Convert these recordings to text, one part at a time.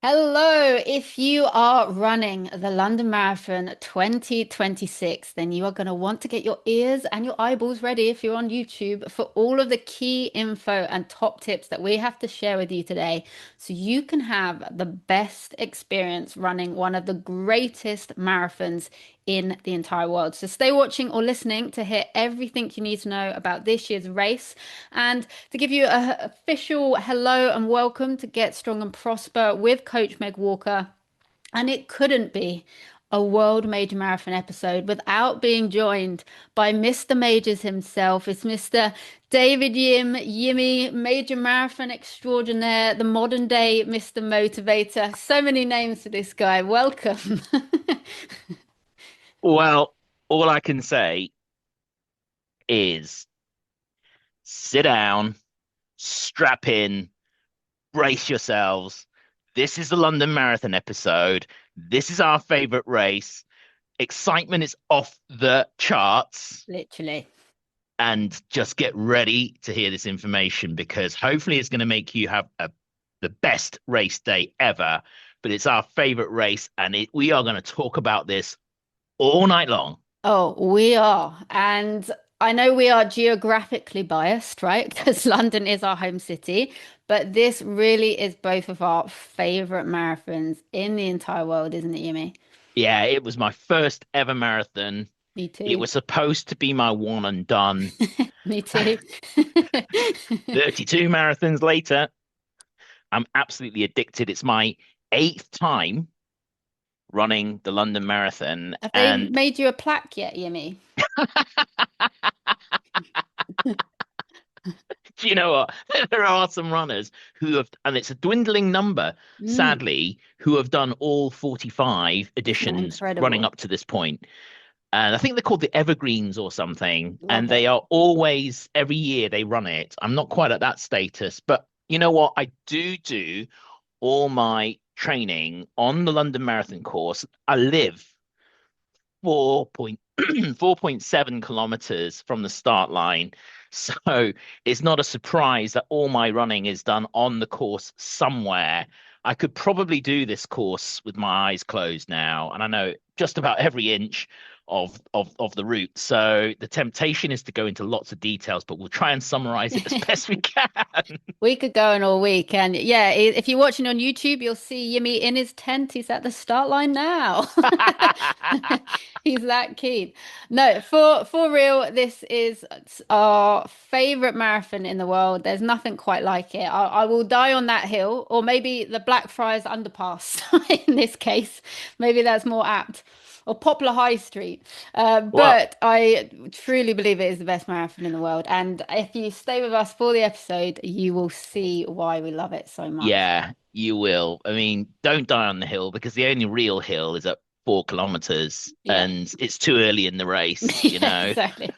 Hello, if you are running the London Marathon 2026, then you are going to want to get your ears and your eyeballs ready if you're on YouTube for all of the key info and top tips that we have to share with you today so you can have the best experience running one of the greatest marathons in the entire world. So stay watching or listening to hear everything you need to know about this year's race and to give you an official hello and welcome to Get Strong and Prosper with Coach Meg Walker. And it couldn't be a World Major Marathon episode without being joined by Mr. Majors himself. It's Mr. David Yimmy, Major Marathon Extraordinaire, the modern day Mr. Motivator. So many names for this guy. Welcome. Well, all I can say is sit down, strap in, brace yourselves. This is the London Marathon episode. This is our favorite race. Excitement is off the charts. Literally. And just get ready to hear this information because hopefully it's going to make you have the best race day ever. But it's our favorite race, and we are going to talk about this all night long. Oh, we are. And I know we are geographically biased, right? Because London is our home city, but this really is both of our favorite marathons in the entire world, isn't it, Yumi? Yeah, it was my first ever marathon. Me It too. was supposed to be my one and done. Me too. 32 marathons later, I'm absolutely addicted. It's my eighth time running the London Marathon. Have they And made you a plaque yet, Yumi? do you know what? There are some runners who have, and it's a dwindling number, Mm, sadly, who have done all 45 isn't that editions running incredible? up to this point. And I think they're called the Evergreens or something. Love And they it. are always, every year they run it. I'm not quite at that status, but you know what? I do all my training on the London Marathon course. I live 4.7 kilometers from the start line. So it's not a surprise that all my running is done on the course somewhere. I could probably do this course with my eyes closed now, and I know just about every inch of the route. So the temptation is to go into lots of details, but we'll try and summarize it as best we can. We could go on all week. And yeah, if you're watching on YouTube, you'll see Yimi in his tent. He's at the start line now. He's that keen. No, for real, this is our favorite marathon in the world. There's nothing quite like it. I will die on that hill, or maybe the Blackfriars Underpass in this case. Maybe that's more apt. Or Poplar High Street. Well, But I truly believe it is the best marathon in the world. And if you stay with us for the episode, you will see why we love it so much. yeah, you will. I mean, don't die on the hill because the only real hill is at 4 kilometers Yeah. and it's too early in the race. Yeah, exactly.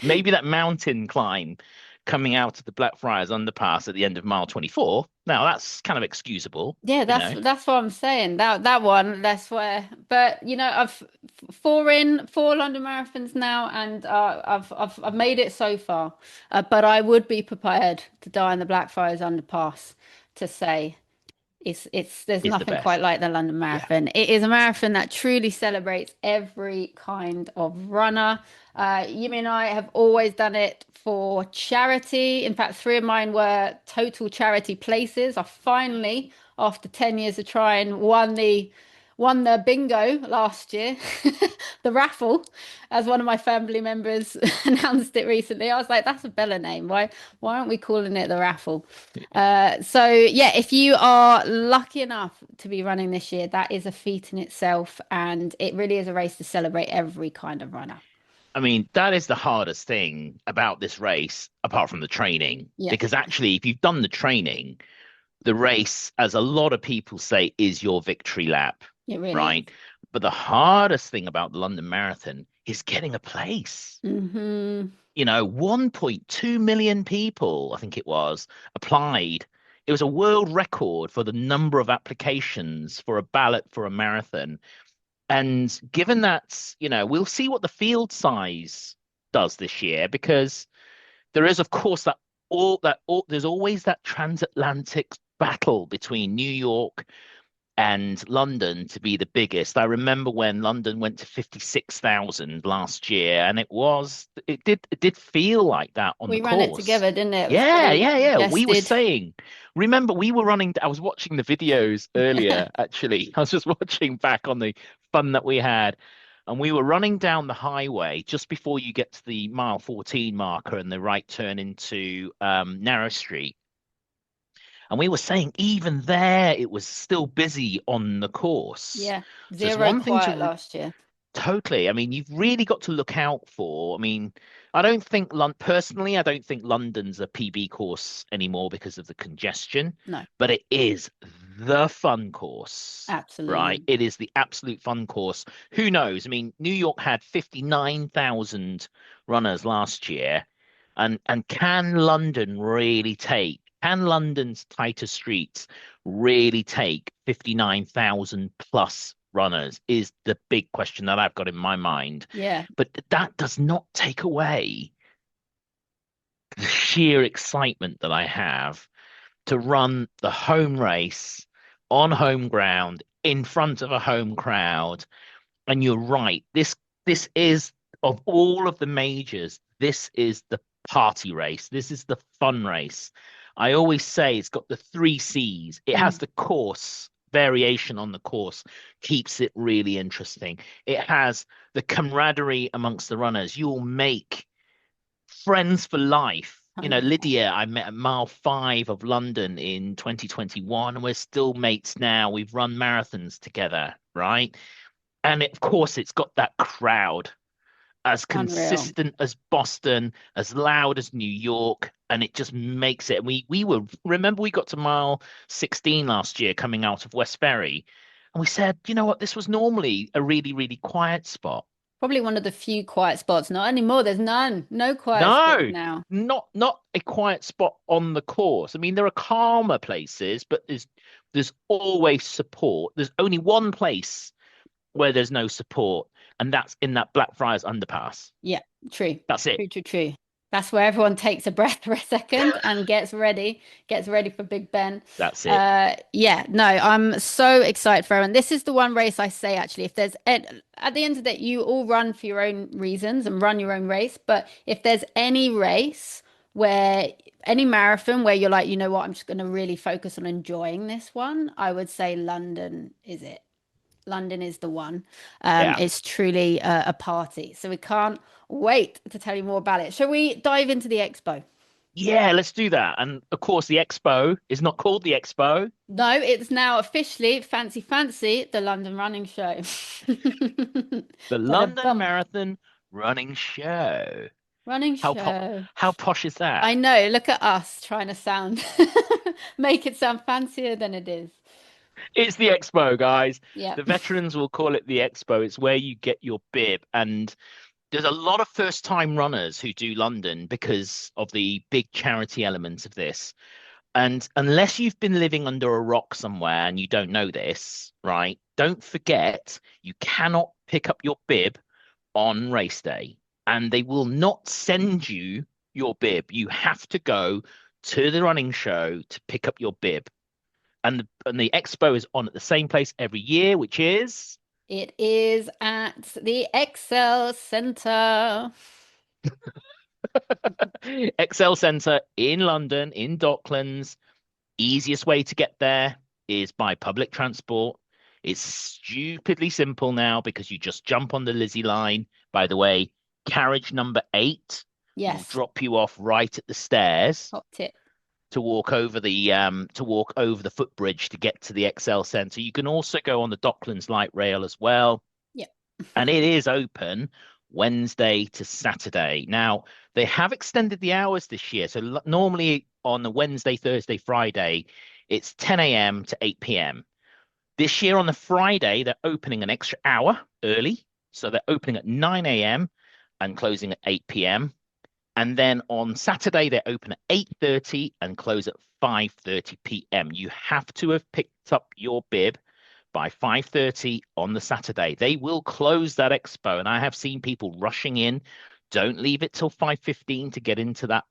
Maybe that mountain climb coming out of the Blackfriars underpass at the end of mile 24. Now that's kind of excusable, Yeah, you that's know. that's what I'm saying. That one, that's where. But I've four London marathons now, and I've made it so far. But I would be prepared to die in the Blackfriars Underpass to say. It's there's Is the nothing quite best. like the London Yeah. Marathon. It is a marathon that truly celebrates every kind of runner. Yumi and I have always done it for charity. In fact, three of mine were total charity places. I finally, after 10 years of trying, won the bingo last year, the raffle, as one of my family members announced it recently. I was like, that's a Bella name. Why aren't we calling it the raffle? So yeah, if you are lucky enough to be running this year, that is a feat in itself, and it really is a race to celebrate every kind of runner. I mean, that is the hardest thing about this race, apart from the training, Yeah, because actually, if you've done the training, the race, as a lot of people say, is your victory lap, it really is. right? But the hardest thing about the London Marathon is getting a place. Hmm. 1.2 million people, I think it was, applied. It was a world record for the number of applications for a ballot for a marathon. And given that, we'll see what the field size does this year because there is, of course, there's always that transatlantic battle between New York and London to be the biggest. I remember when London went to 56,000 last year, and it did feel like that on the We ran it course. together, didn't it? It was Yeah, pretty yeah, yeah. We were congested. saying, remember, we were running, I was watching the videos earlier, actually. I was just watching back on the fun that we had. And we were running down the highway just before you get to the mile 14 marker and the right turn into Narrow Street. And we were saying even there, it was still busy on the course. Yeah, So it's zero one thing quiet to last year. totally. I mean, you've really got to look out for. I mean, I don't think personally, I don't think London's a PB course anymore because of the congestion, No, but it is the fun course, right? absolutely. It is the absolute fun course. Who knows? I mean, New York had 59,000 runners last year, and can London's tighter streets really take 59,000 plus runners is the big question that I've got in my mind. Yeah, But that does not take away the sheer excitement that I have to run the home race on home ground in front of a home crowd. And you're right. This is of all of the majors, this is the party race. This is the fun race. I always say it's got the three C's. It has mm, the course variation on the course, keeps it really interesting. It has the camaraderie amongst the runners. You'll make friends for life. You know, 100%. Lydia, I met at mile 5 of London in 2021, and we're still mates now. We've run marathons together, right? And of course, it's got that crowd as Unreal. consistent as Boston, as loud as New York, and it just makes it. And we were remember we got to mile 16 last year coming out of West Ferry, and we said, you know what, this was normally a really, really quiet spot. Probably one of the few quiet spots. Not anymore. There's none. No quiet spots No, now. not a quiet spot on the course. I mean, there are calmer places, but there's always support. There's only one place where there's no support, and that's in that Blackfriars underpass. Yeah, true. That's it. True, true, true. That's where everyone takes a breath for a second and gets ready for Big Ben. That's it. Yeah, no, I'm so excited for it. And this is the one race I say actually, if there's at the end of the day, you all run for your own reasons and run your own race. But if there's any race where any marathon where you're like, you know what, I'm just going to really focus on enjoying this one, I would say London is it. London is the one. Yeah. It's truly a party. So we can't wait to tell you more about it. Shall we dive into the expo? Yeah, let's do that. And of course, the Expo is not called the Expo, No, it's now officially fancy, fancy the London Running Show. the London Ba-da-bum. Marathon Running Show. Running How po show. how posh is that? I know. Look at us trying to sound, make it sound fancier than it is. It's the Expo, guys. Yeah. The veterans will call it the Expo. It's where you get your bib. And there's a lot of first-time runners who do London because of the big charity elements of this. And unless you've been living under a rock somewhere and you don't know this, right? Don't forget you cannot pick up your bib on race day, and they will not send you your bib. You have to go to the running show to pick up your bib. And the expo is on at the same place every year, which is It is at the Excel Centre. Excel Centre in London, in Docklands. Easiest way to get there is by public transport. It's stupidly simple now because you just jump on the Lizzie line. By the way, carriage number 8 will Yes. drop you off right at the stairs Top tip. to walk over the footbridge to get to the Excel Centre. You can also go on the Docklands light rail as well, Yep. and it is open Wednesday to Saturday. Now, they have extended the hours this year. So normally on the Wednesday, Thursday, Friday, it's 10 a.m. to 8 p.m. This year on the Friday, they're opening an extra hour early. So they're opening at 9 a.m. and closing at 8 p.m. And then on Saturday, they open at 8:30 and close at 5:30 p.m. You have to have picked up your bib by 5:30 on the Saturday. They will close that expo, and I have seen people rushing in. Don't leave it till 5:15 to get into that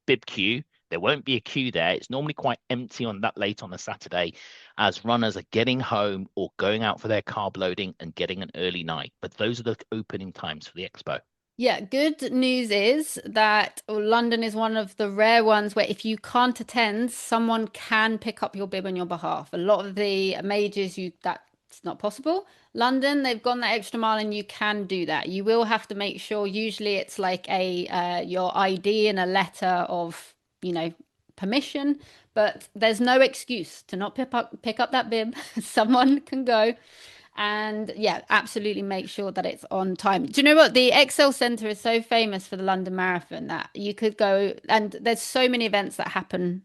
bib queue. There won't be a queue there. It's normally quite empty on that late on a Saturday as runners are getting home or going out for their carb loading and getting an early night. But those are the opening times for the expo. Yeah, good news is that London is one of the rare ones where if you can't attend, someone can pick up your bib on your behalf. A lot of the majors, that's not possible. London, they've gone that extra mile and you can do that. You will have to make sure, usually it's like a your ID and a letter of, you know, permission, but there's no excuse to not pick up that bib. Someone can go. And yeah, absolutely make sure that it's on time. Do you know what? The Excel Centre is so famous for the London Marathon that you could go, and there's so many events that happen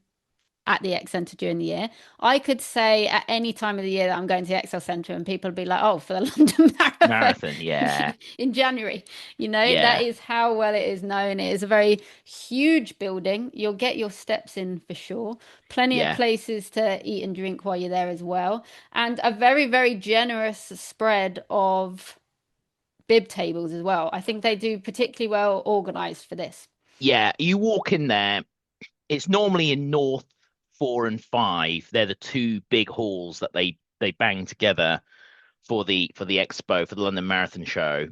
at the X Centre during the year. I could say at any time of the year that I'm going to the Excel Centre, and people would be like, "Oh, for the London Marathon, Marathon yeah, in January." You know, that yeah, is how well it is known. It is a very huge building. You'll get your steps in for sure. Plenty of yeah. places to eat and drink while you're there as well, and a very, very generous spread of bib tables as well. I think they do particularly well organized for this. Yeah, you walk in there. It's normally in North 4 and 5. They're the two big halls that they bang together for the expo for the London Marathon show.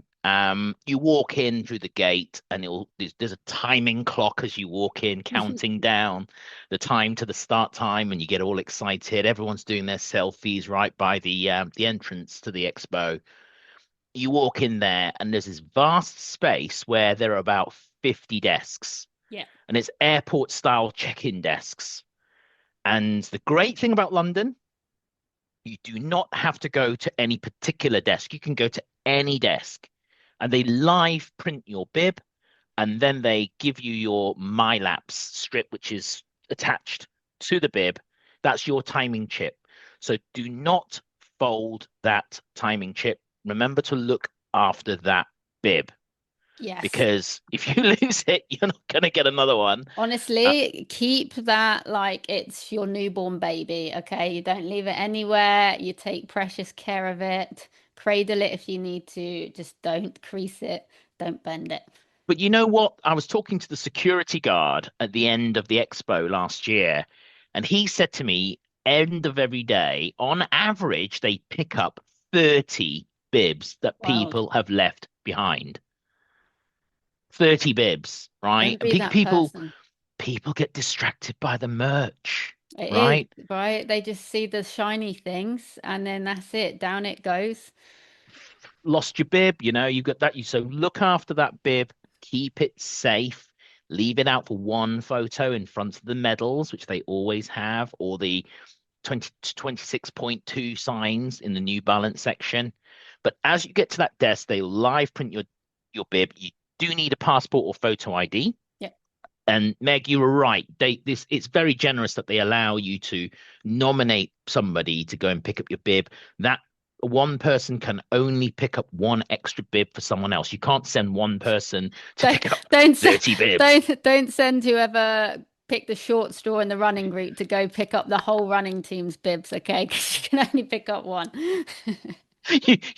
You walk in through the gate, and there's a timing clock as you walk in, counting down the time to the start time, and you get all excited. Everyone's doing their selfies right by the entrance to the expo. You walk in there, and there's this vast space where there are about 50 desks, Yeah. and it's airport style check-in desks. And the great thing about London, you do not have to go to any particular desk. You can go to any desk and they live print your bib, and then they give you your MyLapse strip, which is attached to the bib. That's your timing chip. So do not fold that timing chip. Remember to look after that bib, Yes. because if you lose it, you're not going to get another one. Uh, Honestly, keep that like it's your newborn baby, okay? You don't leave it anywhere. You take precious care of it. Cradle it if you need to. Just don't crease it. Don't bend it. But you know what? I was talking to the security guard at the end of the expo last year, and he said to me, end of every day, on average, they pick up 30 bibs that Wow. people have left behind. 30 bibs, right? Don't And be that person. people get distracted by the merch, It is, right? right? They just see the shiny things and then that's it. Down it goes. Lost your bib, you've got that. So look after that bib, keep it safe, leave it out for one photo in front of the medals, which they always have, or the 20 to 26.2 signs in the New Balance section. But as you get to that desk, they live print your bib. You do need a passport or photo ID. Yeah. And Meg, you were right. It's very generous that they allow you to nominate somebody to go and pick up your bib. That one person can only pick up one extra bib for someone else. You can't send one person to Don't pick up don't se- 30 bibs. don't send whoever picked the short straw in the running group to go pick up the whole running team's bibs, okay? Because you can only pick up one.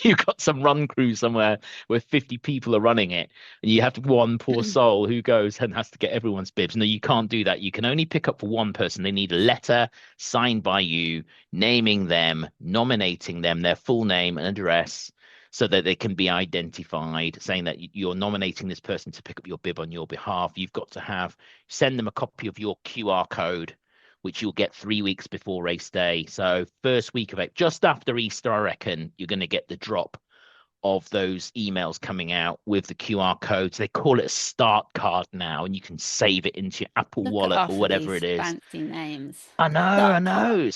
You've got some run crew somewhere where 50 people are running it, and you have one poor soul who goes and has to get everyone's bibs. No, you can't do that. You can only pick up for one person. They need a letter signed by you, naming them, nominating them, their full name and address, so that they can be identified, saying that you're nominating this person to pick up your bib on your behalf. You've got to send them a copy of your QR code, which you'll get 3 weeks before race day. So first week of it, just after Easter, I reckon, you're going to get the drop of those emails coming out with the QR codes. They call it a start card now, and you can save it into your Apple Look at Wallet or us with whatever it these is. fancy names. I know, I Start know.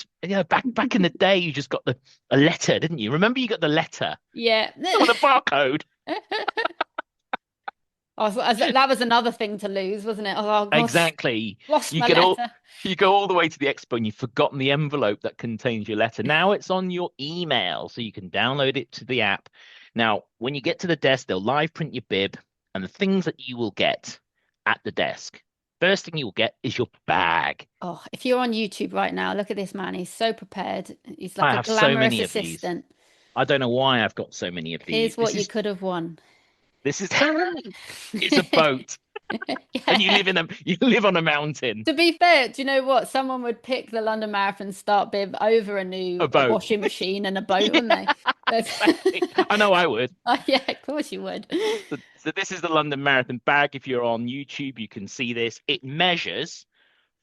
card. Back in the day, you just got a letter, didn't you? Remember, you got the letter Yeah. with a barcode. Oh, that was another thing to lose, wasn't it? Oh gosh, Exactly. lost You my get all letter. you go all the way to the expo and you've forgotten the envelope that contains your letter. Now it's on your email, so you can download it to the app. Now, when you get to the desk, they'll live print your bib and the things that you will get at the desk. First thing you'll get is your bag. Oh, if you're on YouTube right now, look at this man. He's so prepared. He's like I a have so glamorous many of these. assistant. I don't know why I've got so many of these. Here's what you could have won. This is it's a boat. and you Yeah. live on a mountain. To be fair, do you know what? Someone would pick the London Marathon start bib over a A new boat. washing machine and a boat, Yeah, wouldn't they? That's exactly. I know I would. oh, yeah, of course you would. So this is the London Marathon bag. If you're on YouTube, you can see this. It measures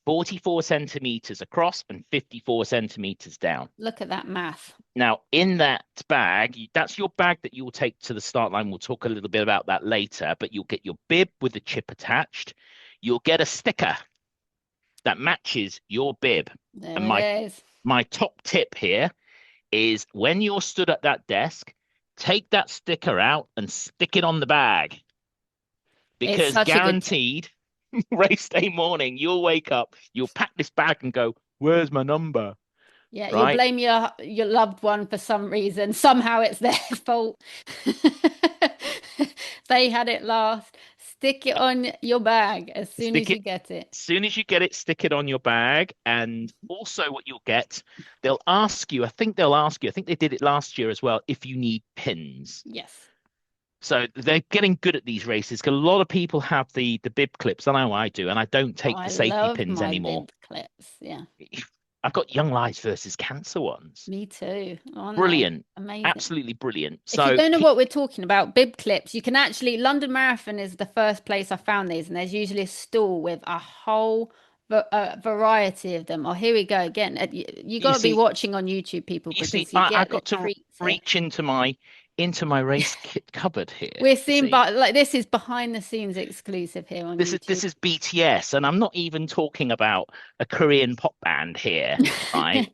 44 centimeters across and 54 centimeters down. Look at that math. Now, in that bag, that's your bag that you'll take to the start line. We'll talk a little bit about that later, but you'll get your bib with the chip attached. You'll get a sticker that matches your bib. There And it my is. my top tip here is when you're stood at that desk, take that sticker out and stick it on the bag It's because such a good tip. guaranteed race day morning, you'll wake up, you'll pack this bag and go, "Where's my number?" Yeah, you'll Right? blame your loved one for some reason. Somehow it's their fault. They had it last. Stick it on your bag as soon Stick as it you get it. as soon as you get it, stick it on your bag. And also, what you'll get, they'll ask you, I think they did it last year as well, if you need pins. Yes. So they're getting good at these races because a lot of people have the bib clips. I know I do, and I don't Oh, take the I safety love pins my anymore. bib clips. Yeah, I've got Young Lives versus Cancer ones. me too. Aren't they Brilliant. amazing? Absolutely brilliant. If you So don't know what we're talking about, bib clips, you can actually, London Marathon is the first place I found these, and there's usually a stall with a whole variety of them. Oh, here we go again. You you got to be see, watching on YouTube, people, you see, because you I've get the got to treats here. reach into my race kit cupboard here. We're You seeing, see, but like this is behind the scenes exclusive here on this YouTube. is BTS, and I'm not even talking about a Korean pop band here, right?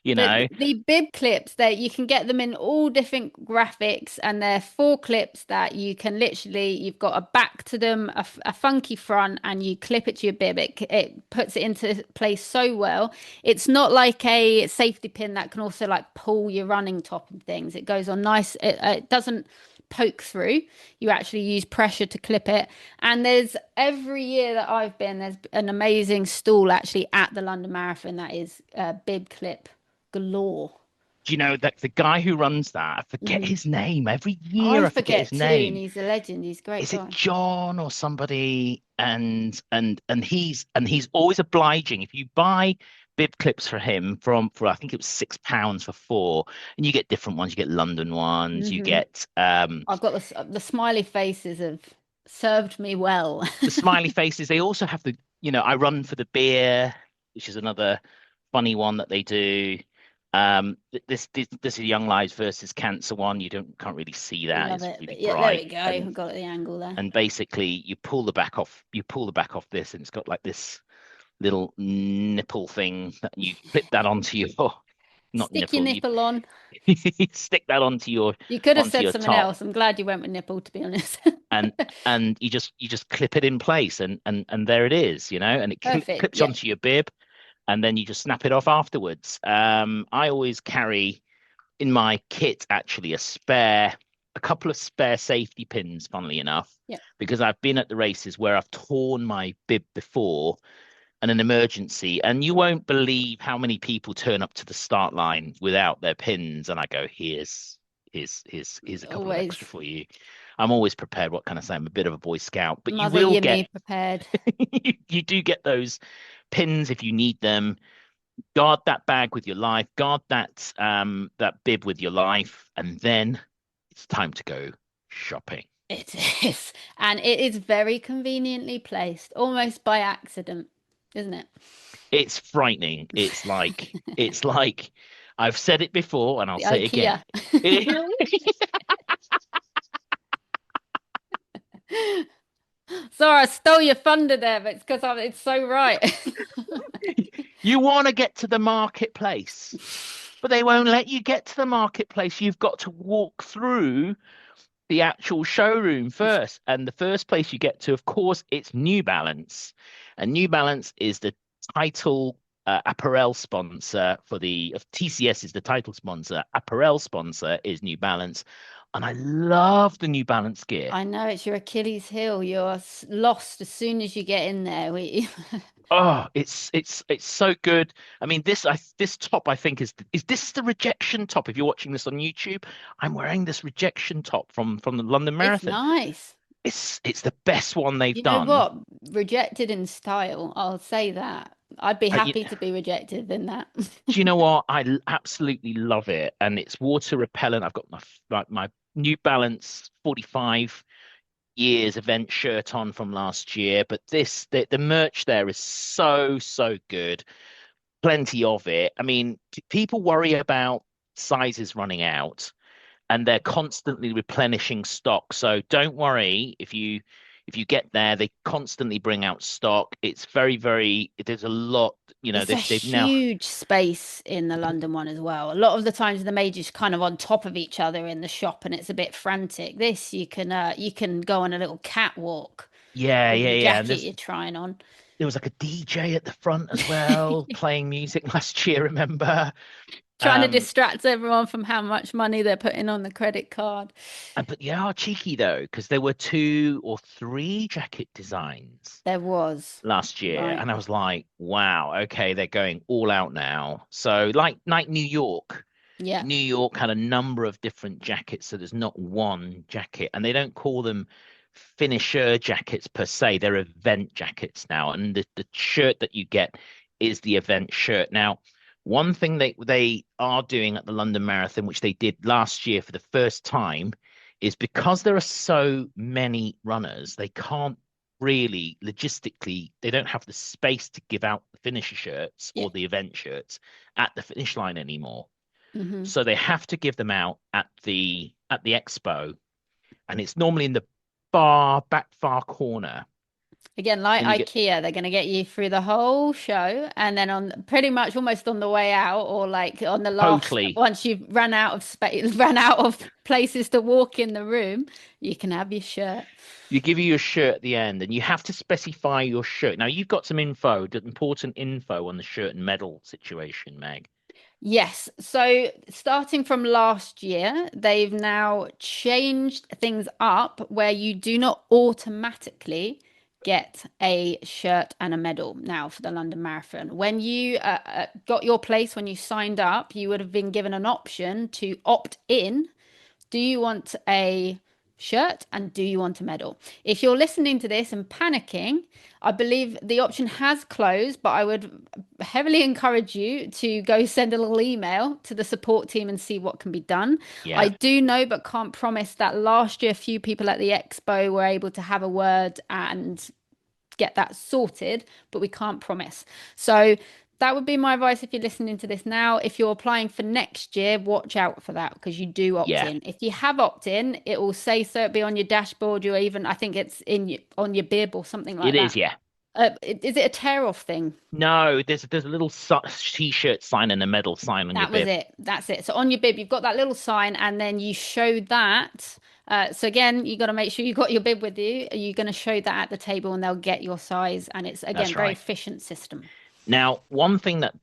You But know, the bib clips that you can get them in all different graphics, and they're four clips that you can literally, you've got a back to them, a funky front, and you clip it to your bib. It puts it into place so well. It's not like a safety pin that can also like pull your running top and things. It goes on nice. It doesn't poke through. You actually use pressure to clip it. And there's every year that I've been, there's an amazing stall actually at the London Marathon that is bib clip galore. do you know that the guy who runs that, I forget Hmm. his name. Every year I I forget his forget too, and name. he's a legend. He's a great Is it guy. John or somebody? And he's always obliging. If you buy bib clips for him for I think it was £6 for four, and you get different ones. You get London ones. You Hmm. get I've got the smiley faces have served me well. the smiley faces. They also have I run for the beer, which is another funny one that they do. This is Young Lives versus Cancer one. You don't can't really see that. Love It's it. really But yeah, there we bright. go. And I've got the angle there. and basically you pull the back off this, and it's got like this little nipple thing that you clip that onto your not Stick your nipple, you nipple on. stick that You could have onto said your something top, else. I'm glad you went with nipple, to be honest. and you just clip it in place, and there it is, and it Perfect. clips Yep. onto your bib, and then you just snap it off afterwards. I always carry in my kit actually a couple of spare safety pins, funnily enough, Yep. because I've been at the races where I've torn my bib before and an emergency, and you won't believe how many people turn up to the start line without their pins, and I go, here's a couple of extra Always for you. I'm always prepared. What can I say? I'm a bit of a Boy Scout, but you mother will you get me prepared. you do get those pins if you need them. Guard that bag with your life, guard that bib with your life, and then it's time to go shopping. It is. And it is very conveniently placed, almost by accident, isn't it? It's frightening. It's like I've said it before and I'll The say it again. IKEA. Sorry, I stole your thunder there, but it's because it's so right. You want to get to the marketplace, but they won't let you get to the marketplace. You've got to walk through the actual showroom first. And the first place you get to, of course, it's New Balance. And New Balance is the title apparel sponsor for TCS is the title sponsor. Apparel sponsor is New Balance. And I love the New Balance gear. I know it's your Achilles heel. You're lost as soon as you get in there. We Oh, it's so good. I mean, this top I think is this the rejection top. If you're watching this on YouTube, I'm wearing this rejection top from the London It's Marathon. nice. It's the best one they've You know done. what? Rejected in style. I'll say that. I'd be You, happy to be rejected in that. do you know what? Absolutely love it, and it's water repellent. I've got my New Balance 45 years event shirt on from last year, but the merch there is so good. Plenty of it. I mean, people worry about sizes running out, and they're constantly replenishing stock. So don't worry if you get there, they constantly bring out stock. It's very, there's a lot, It's a they've now, huge space in the London one as well. A lot of the times the majors kind of on top of each other in the shop and it's a bit frantic. This you can go on a little catwalk with your yeah. And jacket you're trying on. there was like a DJ at the front as well, playing music last year, remember? Trying to Um, distract everyone from how much money they're putting on the credit card. but they are cheeky though, because there were two or three jacket designs There was, last year, right? and I was like, wow, okay, they're going all out now. So like New York. Yeah. New York had a number of different jackets, so there's not one jacket, and they don't call them finisher jackets per se. They're event jackets now, and the shirt that you get is the event shirt. Now, one thing they are doing at the London Marathon, which they did last year for the first time, is because there are so many runners, they can't really logistically, they don't have the space to give out the finisher shirts Yeah. or the event shirts at the finish line anymore. Hmm. So they have to give them out at the expo, and it's normally in the far corner, Again, like and you get IKEA, they're going to get you through the whole show, and then on pretty much almost on the way out, or like on the last, totally. once you've run out of space, run out of places to walk in the room, you can have your shirt. You give you your shirt at the end, and you have to specify your shirt. Now you've got some important info on the shirt and medal situation, Meg. Yes. So starting from last year, they've now changed things up where you do not automatically get a shirt and a medal now for the London Marathon. When you got your place, when you signed up, you would have been given an option to opt in. Do you want a shirt and do you want a medal? If you're listening to this and panicking, I believe the option has closed, but I would heavily encourage you to go send a little email to the support team and see what can be done. I Yeah, do know, but can't promise that last year, a few people at the expo were able to have a word and get that sorted, but we can't promise. So that would be my advice if you're listening to this now. If you're applying for next year, watch out for that because you do opt yeah, in. If you have opt in, it will say so. It'll be on your dashboard. You even, I think it's on your bib or something it like is. that. Yeah. Is it a tear off thing? No, there's a little t-shirt sign and a medal sign on your That was bib. it. That's it. So on your bib, you've got that little sign, and then you show that. So again, you got to make sure you got your bib with you. You're going to show that at the table, and they'll get your size. And it's again That's very right. efficient system. Now, one thing that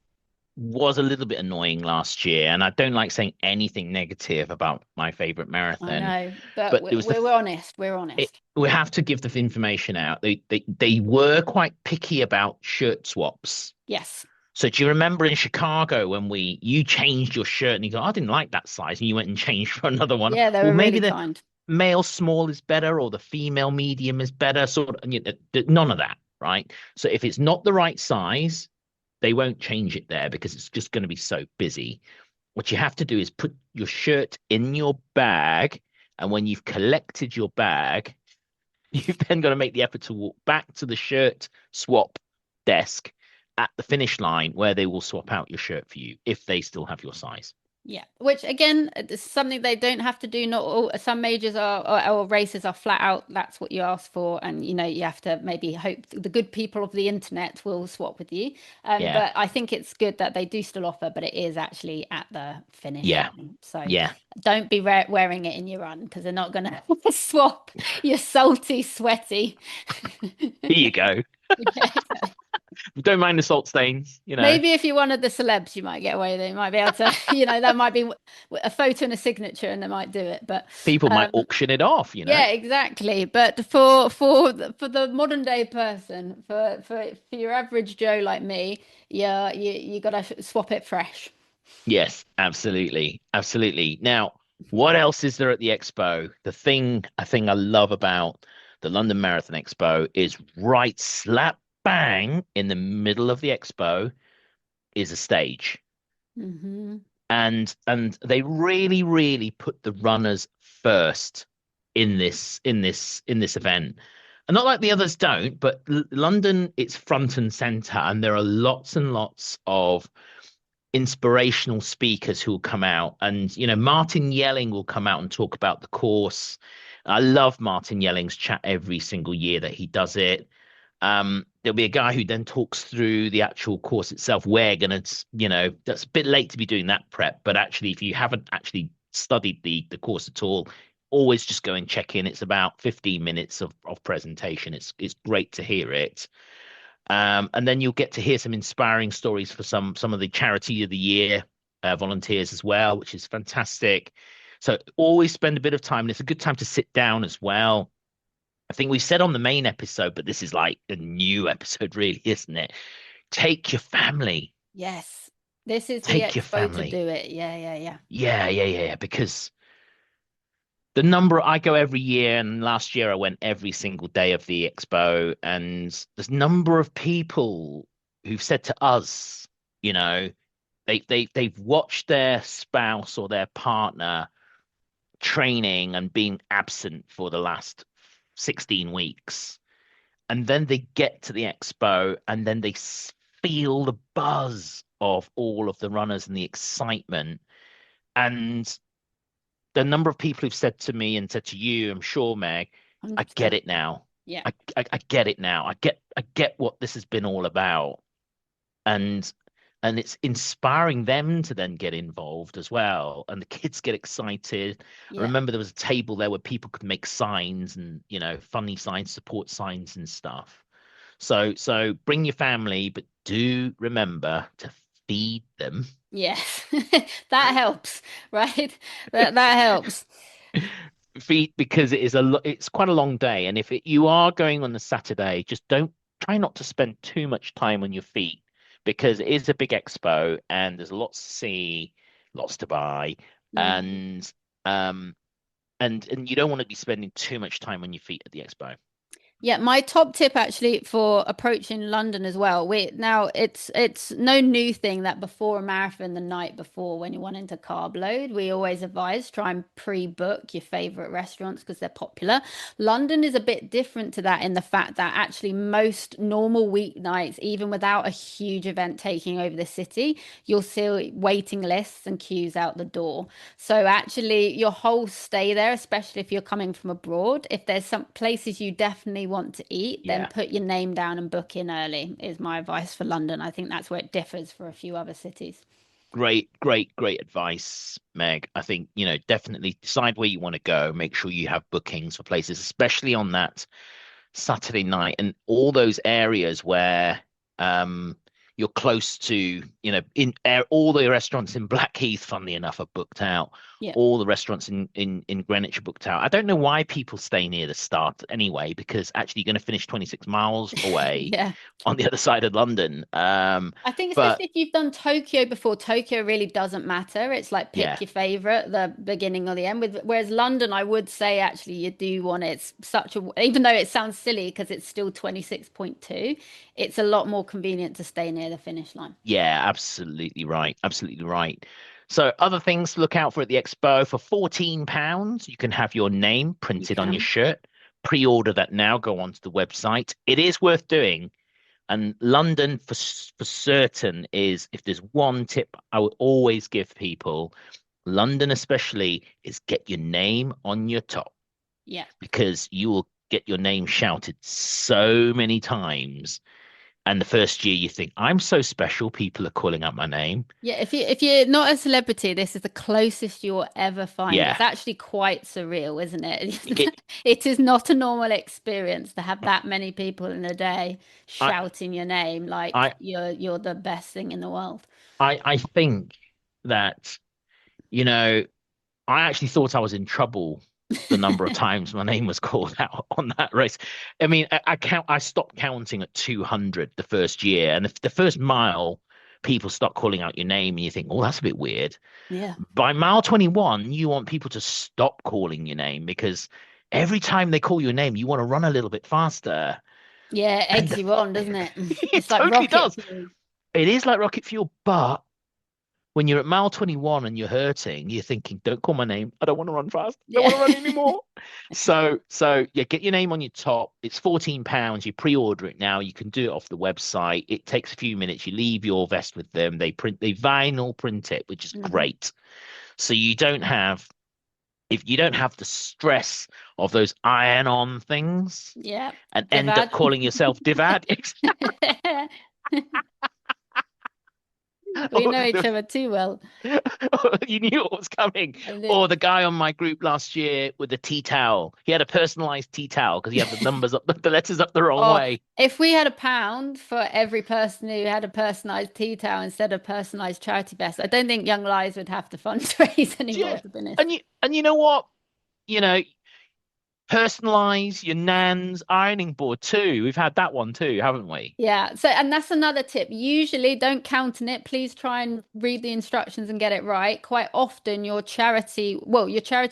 was a little bit annoying last year, and I don't like saying anything negative about my favorite I marathon, know, but but we're, there was we're honest. We're honest. we have to give the information out. They were quite picky about shirt swaps. Yes. So do you remember in Chicago when we you changed your shirt and you go, I didn't like that size, and you went and changed for another one? Yeah, they Well, were maybe really the kind. male small is better or the female medium is better. Sort of, and none of that, right? So if it's not the right size, they won't change it there because it's just going to be so busy. What you have to do is put your shirt in your bag, and when you've collected your bag, you've then got to make the effort to walk back to the shirt swap desk at the finish line where they will swap out your shirt for you if they still have your size. Yeah, which again, is something they don't have to do. Not all, some majors are or races are flat out. That's what you ask for, and you have to maybe hope the good people of the internet will swap with you. Yeah, But I think it's good that they do still offer, but it is actually at the finish yeah, line. So yeah. don't be wearing it in your run because they're not gonna swap. You're salty, sweaty. Here you go. Yeah, exactly. Don't mind the salt stains. Maybe if you're one of the celebs, you might get away with it. You might be able to, that might be a photo and a signature, and they might do it. But People might um, auction it off. yeah, exactly. But for the modern day person, for your average Joe like me, yeah, you gotta swap it fresh. Yes, absolutely. Absolutely. Now, what else is there at the expo? The thing I love about the London Marathon Expo is right slap bang in the middle of the expo is a stage. Hmm. And they really, really put the runners first in this event. And not like the others don't, but London, it's front and center, and there are lots and lots of inspirational speakers who will come out. And Martin Yelling will come out and talk about the course. I love Martin Yelling's chat every single year that he does it. There'll be a guy who then talks through the actual course itself. We're gonna, that's a bit late to be doing that prep, but actually, if you haven't actually studied the course at all, always just go and check in. It's about 15 minutes of presentation. It's great to hear it. And then you'll get to hear some inspiring stories for some of the charity of the year volunteers as well, which is fantastic. So always spend a bit of time, and it's a good time to sit down as well. I think we said on the main episode, but this is like a new episode, really, isn't it? Take your family. Yes. This is the Take your expo to family. do it. Yeah, yeah, yeah. Yeah, yeah, yeah, yeah. Because the number I go every year, and last year I went every single day of the expo, and there's a number of people who've said to us, you know, they've watched their spouse or their partner training and being absent for the last 16 weeks. And then they get to the expo and then they feel the buzz of all of the runners and the excitement. And the number of people who've said to me and said to you, I'm sure, Meg, I get 100%. it now. Yeah. I get it now. I get what this has been all about. And it's inspiring them to then get involved as well. And the kids get excited. I Yeah. remember there was a table there where people could make signs and, funny signs, support signs and stuff. So bring your family, but do remember to feed them. Yes. That helps, right? That helps. Feed because it's quite a long day. And if you are going on the Saturday, just don't try not to spend too much time on your feet because it is a big expo and there's lots to see, lots to buy, Mhm. and um and you don't want to be spending too much time on your feet at the expo. Yeah, my top tip actually for approaching London as well. We now it's no new thing that before a marathon, the night before, when you're wanting to carb load, we always advise try and pre-book your favorite restaurants because they're popular. London is a bit different to that in the fact that actually most normal weeknights, even without a huge event taking over the city, you'll see waiting lists and queues out the door. So actually, your whole stay there, especially if you're coming from abroad, if there's some places you definitely want to eat, then Yeah. put your name down and book in early, is my advice for London. I think that's where it differs for a few other cities. Great, great, great advice, Meg. I think, definitely decide where you want to go. Make sure you have bookings for places, especially on that Saturday night and all those areas where um you're close to, all the restaurants in Blackheath, funnily enough, are booked out. Yeah. All the restaurants in Greenwich are booked out. I don't know why people stay near the start anyway, because actually you're going to finish 26 miles away Yeah. on the other side of London. I think But especially if you've done Tokyo before, Tokyo really doesn't matter. It's like pick yeah, your favorite, the beginning or the end. Whereas London, I would say actually you do want it's such a even though it sounds silly because it's still 26.2, it's a lot more convenient to stay near the finish line. yeah, absolutely right. Absolutely right. So other things to look out for at the expo, for £14, you can have your name You printed on your can. shirt. Pre-order that now, go onto the website. It is worth doing. And London for certain is, if there's one tip I would always give people, London especially, is get your name on your top, Yeah. because you will get your name shouted so many times. And the first year you think, I'm so special, people are calling out my name. Yeah, if you're not a celebrity, this is the closest you'll ever find. It's Yeah. actually quite surreal, isn't it? It It is not a normal experience to have that many people in a day I shouting your name like I you're the best thing in the world. I think that, you know, I actually thought I was in trouble the number of times my name was called out on that race. I mean, I stopped counting at 200 the first year, and if the first mile people start calling out your name and you think, oh, that's a bit weird. Yeah. By mile 21, you want people to stop calling your name because every time they call your name, you want to run a little bit faster. Yeah, And eggs you on, doesn't it? it It's like totally rocket does. fuel. It is like rocket fuel, but when you're at mile 21 and you're hurting, you're thinking, don't call my name. I don't want to run fast. I don't Yeah. want to run anymore. So yeah, get your name on your top. It's £14. You pre-order it now. You can do it off the website. It takes a few minutes. You leave your vest with them. They vinyl print it, which is Hmm. great. So if you don't have the stress of those iron-on things Yeah. and end up Divad. calling yourself Divad. We or know each the other too well. You knew what was coming. I did. Or the guy on my group last year with the tea towel. He had a personalized tea towel because he had the numbers up, the letters up the wrong Oh, way. if we had a pound for every person who had a personalised tea towel instead of personalised charity vest, I don't think Young Lives would have to fundraise anymore, Yeah. to be honest. And you know what? You know, personalize your Nan's ironing board too. We've had that one too, haven't we? Yeah. So, and that's another tip. Usually, don't count on it. Please try and read the instructions and get it right. Quite often, your charity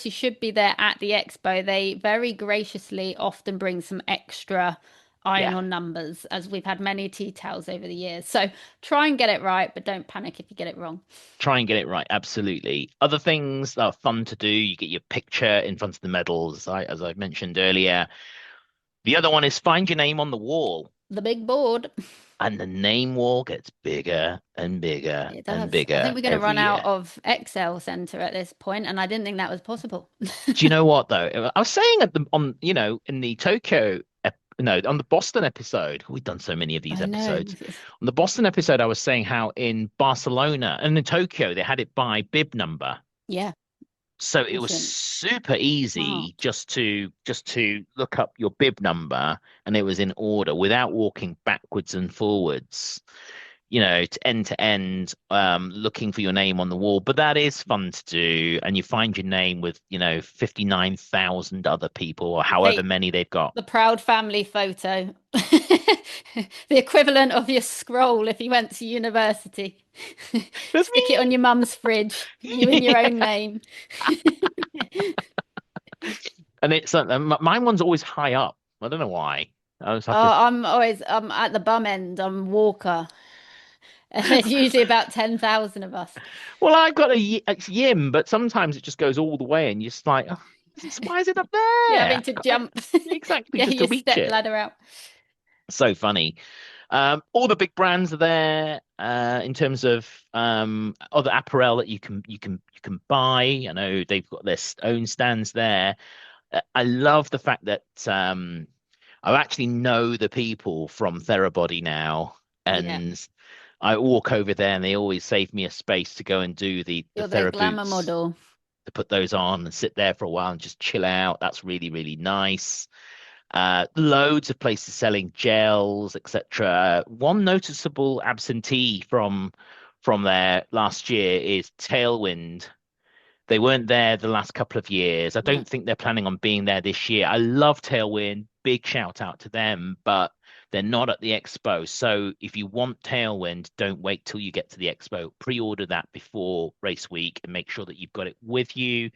should be there at the expo. They very graciously often bring some extra Yeah. iron-on numbers, as we've had many tea towels over the years. So, try and get it right, but don't panic if you get it wrong. Try and get it right. Absolutely. Other things that are fun to do, you get your picture in front of the medals, as I mentioned earlier. The other one is find your name on the wall. The big board. And the name wall gets bigger and bigger It and does. I think bigger we're going to every run out year. of Excel center at this point, and I didn't think that was possible. Do you know what though? I was saying at the on in the Tokyo no, on the Boston episode, we've done so many of these I know. episodes. On the Boston episode, I was saying how in Barcelona and in Tokyo they had it by bib number. Yeah, So it was awesome. super easy Smart. just to look up your bib number and it was in order without walking backwards and forwards, to end, looking for your name on the wall. But that is fun to do, and you find your name with, 59,000 other people or however Take many they've got. the proud family photo. The equivalent of your scroll if you went to university. That's Stick it on your mum's fridge, you me. in your Yeah. own name. And it's mine one's always high up. I don't know why. I always have to. Oh, I'm at the bum end. I'm Walker. And there's usually about 10,000 of us. Well, I've got it's Yim, but sometimes it just goes all the way, and you're just like, oh, why is it up You're there? having to jump, Exactly, get just to your reach step it. ladder out. So funny. All the big brands are there in terms of other apparel that you can buy. I know they've got their own stands there. I love the fact that I actually know the people from Therabody now, Yeah, and I walk over there, and they always save me a space to go and do the you're their Thera glamour boots, model. to put those on and sit there for a while and just chill out. That's really, really nice. Loads of places selling gels, etc. One noticeable absentee from there last year is Tailwind. They weren't there the last couple of years. I No. don't think they're planning on being there this year. I love Tailwind. Big shout out to them, but they're not at the expo. So if you want Tailwind, don't wait till you get to the expo. Pre-order that before race week and make sure that you've got it with you.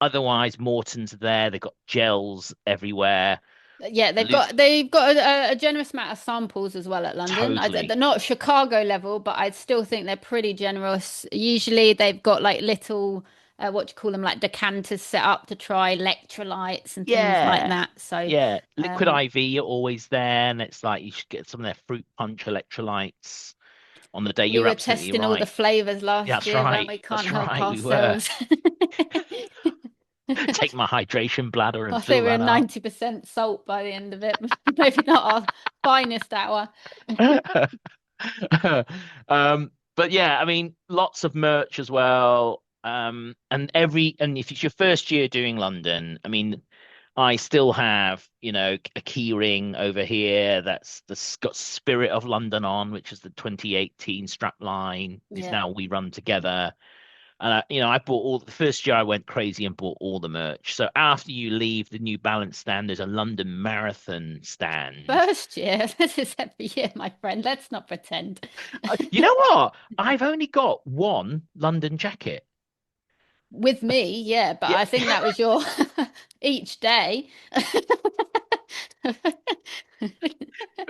Otherwise, Morton's are there. They've got gels everywhere. Yeah, they've Luke, got they've got a generous amount of samples as well at London. They're totally. not Chicago level, but I still think they're pretty generous. Usually, they've got like little what do you call them, like decanters set up to try electrolytes and things like Yeah. that. So, Yeah. Liquid um, IV are always there. And it's like you should get some of their fruit punch electrolytes on the day. we You're were absolutely testing all the right. flavors last That's year, weren't right. we? Can't That's help right. We were. ourselves. Take my hydration bladder and I think fill we were that up. 90% salt by the end of it. Maybe not our finest hour. But yeah, I mean, lots of merch as well. And if it's your first year doing London, I mean, I still have, a key ring over here that's got Spirit of London on, which is the 2018 strap line. It's Yeah. now We Run Together. And I bought all the first year I went crazy and bought all the merch. So after you leave the New Balance stand, there's a London Marathon stand. First year, this is every year, my friend. Let's not pretend. You know what? I've only got one London jacket. With me, yeah, but Yeah. I think that was your each day.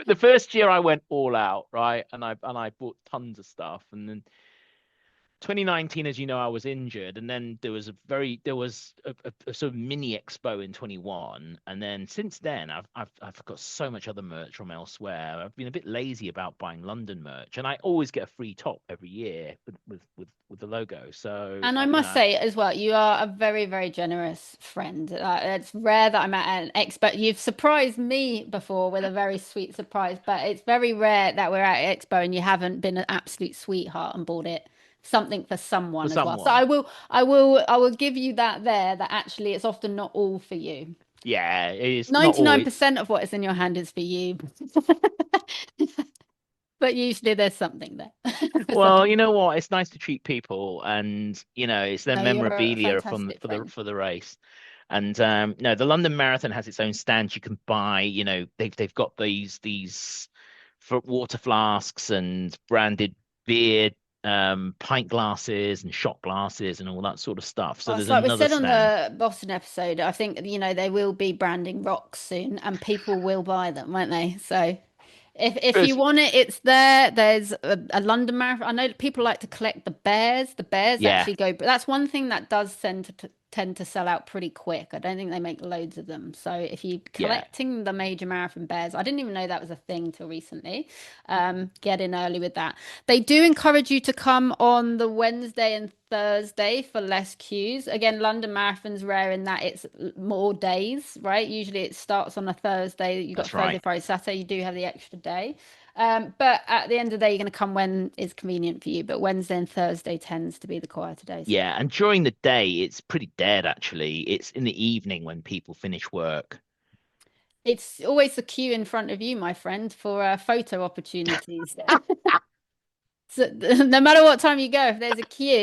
The first year I went all out, right? And I bought tons of stuff. And then 2019, as you know, I was injured, and then there was a sort of mini expo in 21, and then since then I've got so much other merch from elsewhere. I've been a bit lazy about buying London merch, and I always get a free top every year with the logo. So And I you must know, say as well, you are a very, very generous friend. It's rare that I'm at an expo. You've surprised me before with a very sweet surprise, but it's very rare that we're at expo and you haven't been an absolute sweetheart and bought it something for for someone as well. So someone, I will give you that there, that actually it's often not all for you. yeah, it's not always. 99% of what is in your hand is for you, but usually there's something there for Well, someone. you know what? It's nice to treat people, and it's their No, you're a memorabilia from fantastic friend. for the race. And no, the London Marathon has its own stand you can buy. They've got these for water flasks and branded beer pint glasses and shot glasses and all that sort of stuff. So Well, it's there's like we another said on stand. the Boston episode, I think, they will be branding rocks soon and people will buy them, won't they? So if you Good. want it, it's there. There's a London Marathon. I know that people like to collect the bears. The bears Yeah, actually go, but that's one thing that does tend to sell out pretty quick. I don't think they make loads of them. So if you're yeah, collecting the major marathon bears, I didn't even know that was a thing till recently. Get in early with that. They do encourage you to come on the Wednesday and Thursday for less queues. Again, London Marathon's rare in that it's more days, right? Usually it starts on a Thursday. You've got that's Thursday, right. Friday, Saturday. You do have the extra day. But at the end of the day, you're going to come when it's convenient for you. But Wednesday and Thursday tends to be the quieter days. Yeah, and during the day it's pretty dead actually. It's in the evening when people finish work. It's always the queue in front of you, my friend, for photo opportunities. So, no matter what time you go, if there's a queue,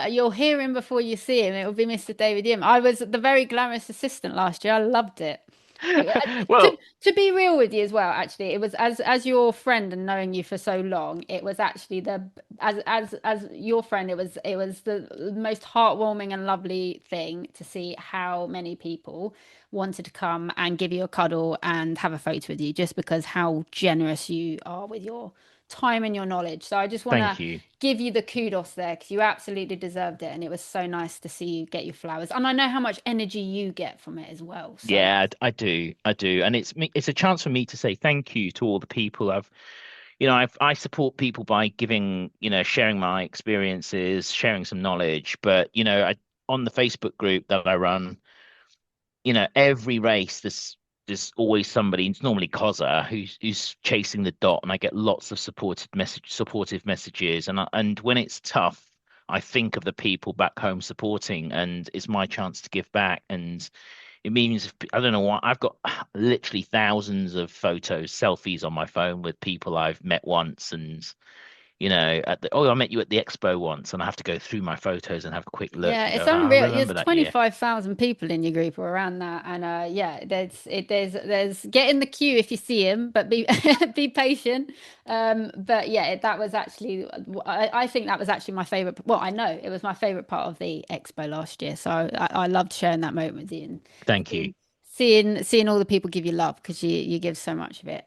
you'll hear him before you see him. It will be Mr. David Yim. I was the very glamorous assistant last year. I loved it. Well, To be real with you as well, actually, it was as your friend and knowing you for so long, it was actually the as your friend, it was the most heartwarming and lovely thing to see how many people wanted to come and give you a cuddle and have a photo with you, just because how generous you are with your time and your knowledge. So I just want to thank you. give you the kudos there because you absolutely deserved it, and it was so nice to see you get your flowers. And I know how much energy you get from it as well. So. Yeah, I do, and it's a chance for me to say thank you to all the people I support people by giving, sharing my experiences, sharing some knowledge. But I on the Facebook group that I run, every race there's always somebody. It's normally Cozza who's chasing the dot, and I get lots of supportive messages. And when it's tough, I think of the people back home supporting, and it's my chance to give back. And it means I don't know what I've got literally thousands of photos, selfies on my phone with people I've met once, and I met you at the expo once, and I have to go through my photos and have a quick look Yeah, and go, it's oh, I unreal. There's remember that year. 25,000 people in your group or around that, and yeah, there's get in the queue if you see him, but be be patient. But yeah, that was actually I think that was actually my favorite. Well, I know it was my favorite part of the expo last year, so I loved sharing that moment with you and Thank you. seeing seeing all the people give you love because you give so much of it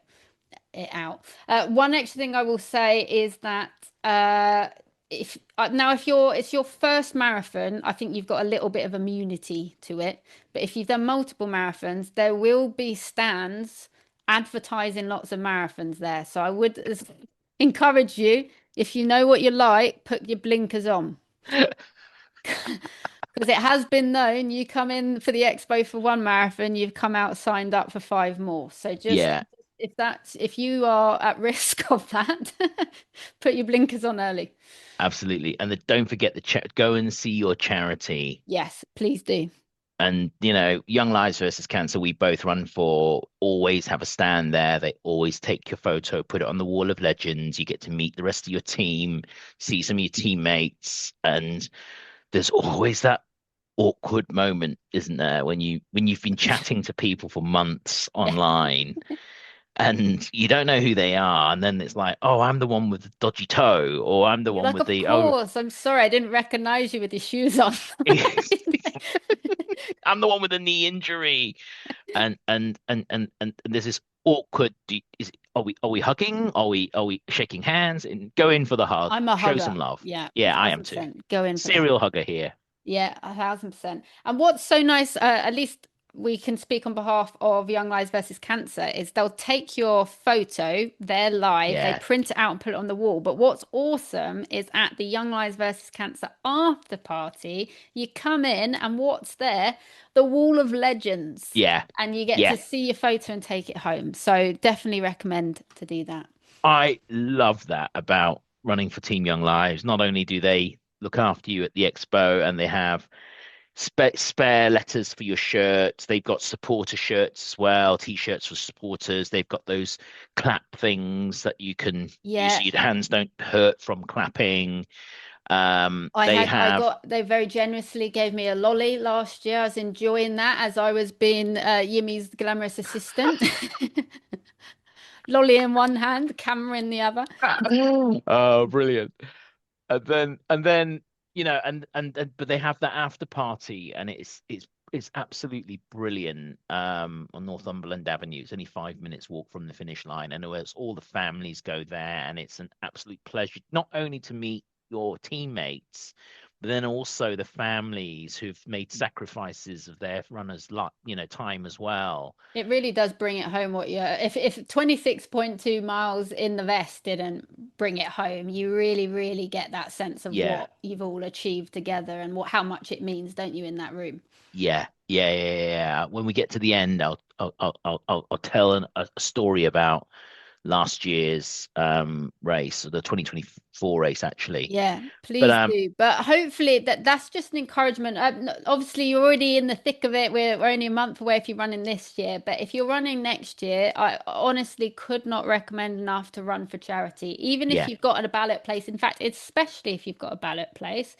out. One extra thing I will say is that if now if it's your first marathon, I think you've got a little bit of immunity to it. But if you've done multiple marathons, there will be stands advertising lots of marathons there. So I would encourage you, if you know what you like, put your blinkers on. Because it has been known you come in for the expo for one marathon, you've come out signed up for five more. So just Yeah, if you are at risk of that, put your blinkers on early. absolutely. And don't forget go and see your charity. Yes, please do. And Young Lives versus Cancer, we both run for, always have a stand there. They always take your photo, put it on the wall of legends. You get to meet the rest of your team, see some of your teammates, and there's always that awkward moment, isn't there, when you've been chatting to people for months Yeah. online and you don't know who they are, and then it's like, oh, I'm the one with the dodgy toe, or I'm the You're one like, with of the oh, course. I'm sorry, I didn't recognize you with your shoes on. I'm the one with the knee injury, and there's this awkward. Are we hugging? Are we shaking hands? And go in for the hug, I'm a show some hugger. love. Yeah, Yeah, I am too. 1,000%. Go in for the hug. Serial hugger here. Yeah, 1,000%. And what's so nice, at least we can speak on behalf of Young Lives versus Cancer, is they'll take your photo, they're live, they Yeah, print it out and put it on the wall. But what's awesome is at the Young Lives versus Cancer after party, you come in and what's there? The wall of legends. yeah, And you get yeah. to see your photo and take it home. So definitely recommend to do that. I love that about running for Team Young Lives. Not only do they look after you at the expo and they have spare letters for your shirts, they've got supporter shirts as well, t-shirts for supporters. They've got those clap things that you can use so Yeah, your hands don't hurt from clapping. They I have got, they very generously gave me a lolly last year. I was enjoying that as I was being Yimmy's glamorous assistant. Lolly in one hand, camera in the other. oh, brilliant. And then but they have that after party, and it's absolutely brilliant on Northumberland Avenue. It's only 5 minutes walk from the finish line, and it's all the families go there, and it's an absolute pleasure not only to meet your teammates, but then also the families who've made sacrifices of their runners' time as well. It really does bring it home what you if 26.2 miles in the vest didn't bring it home, you really, really get that sense of Yeah. what you've all achieved together and what how much it means, don't you, in that room? Yeah, yeah, yeah, yeah, yeah. When we get to the end, I'll tell a story about last year's race, or the 2024 race actually. Yeah, But please do. But hopefully that's just an encouragement. Obviously, you're already in the thick of it. We're only a month away if you're running this year. But if you're running next year, I honestly could not recommend enough to run for charity. Even if yeah, you've got a ballot place. In fact, especially if you've got a ballot place,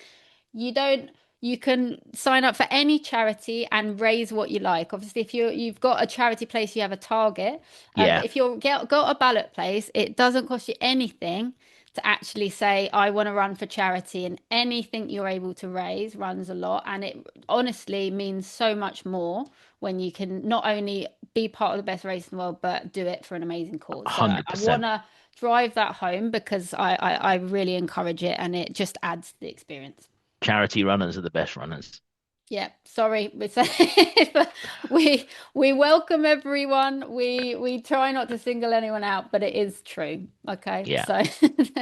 you don't. You can sign up for any charity and raise what you like. Obviously, if you've got a charity place, you have a target. But yeah, if got a ballot place, it doesn't cost you anything to actually say, I want to run for charity, and anything you're able to raise runs a lot. And it honestly means so much more when you can not only be part of the best race in the world, but do it for an amazing cause. So I want 100%. to drive that home because I really encourage it and it just adds to the experience. Charity runners are the best runners. Yeah, sorry, but we welcome everyone. We try not to single anyone out, but it is true. Okay, Yeah, so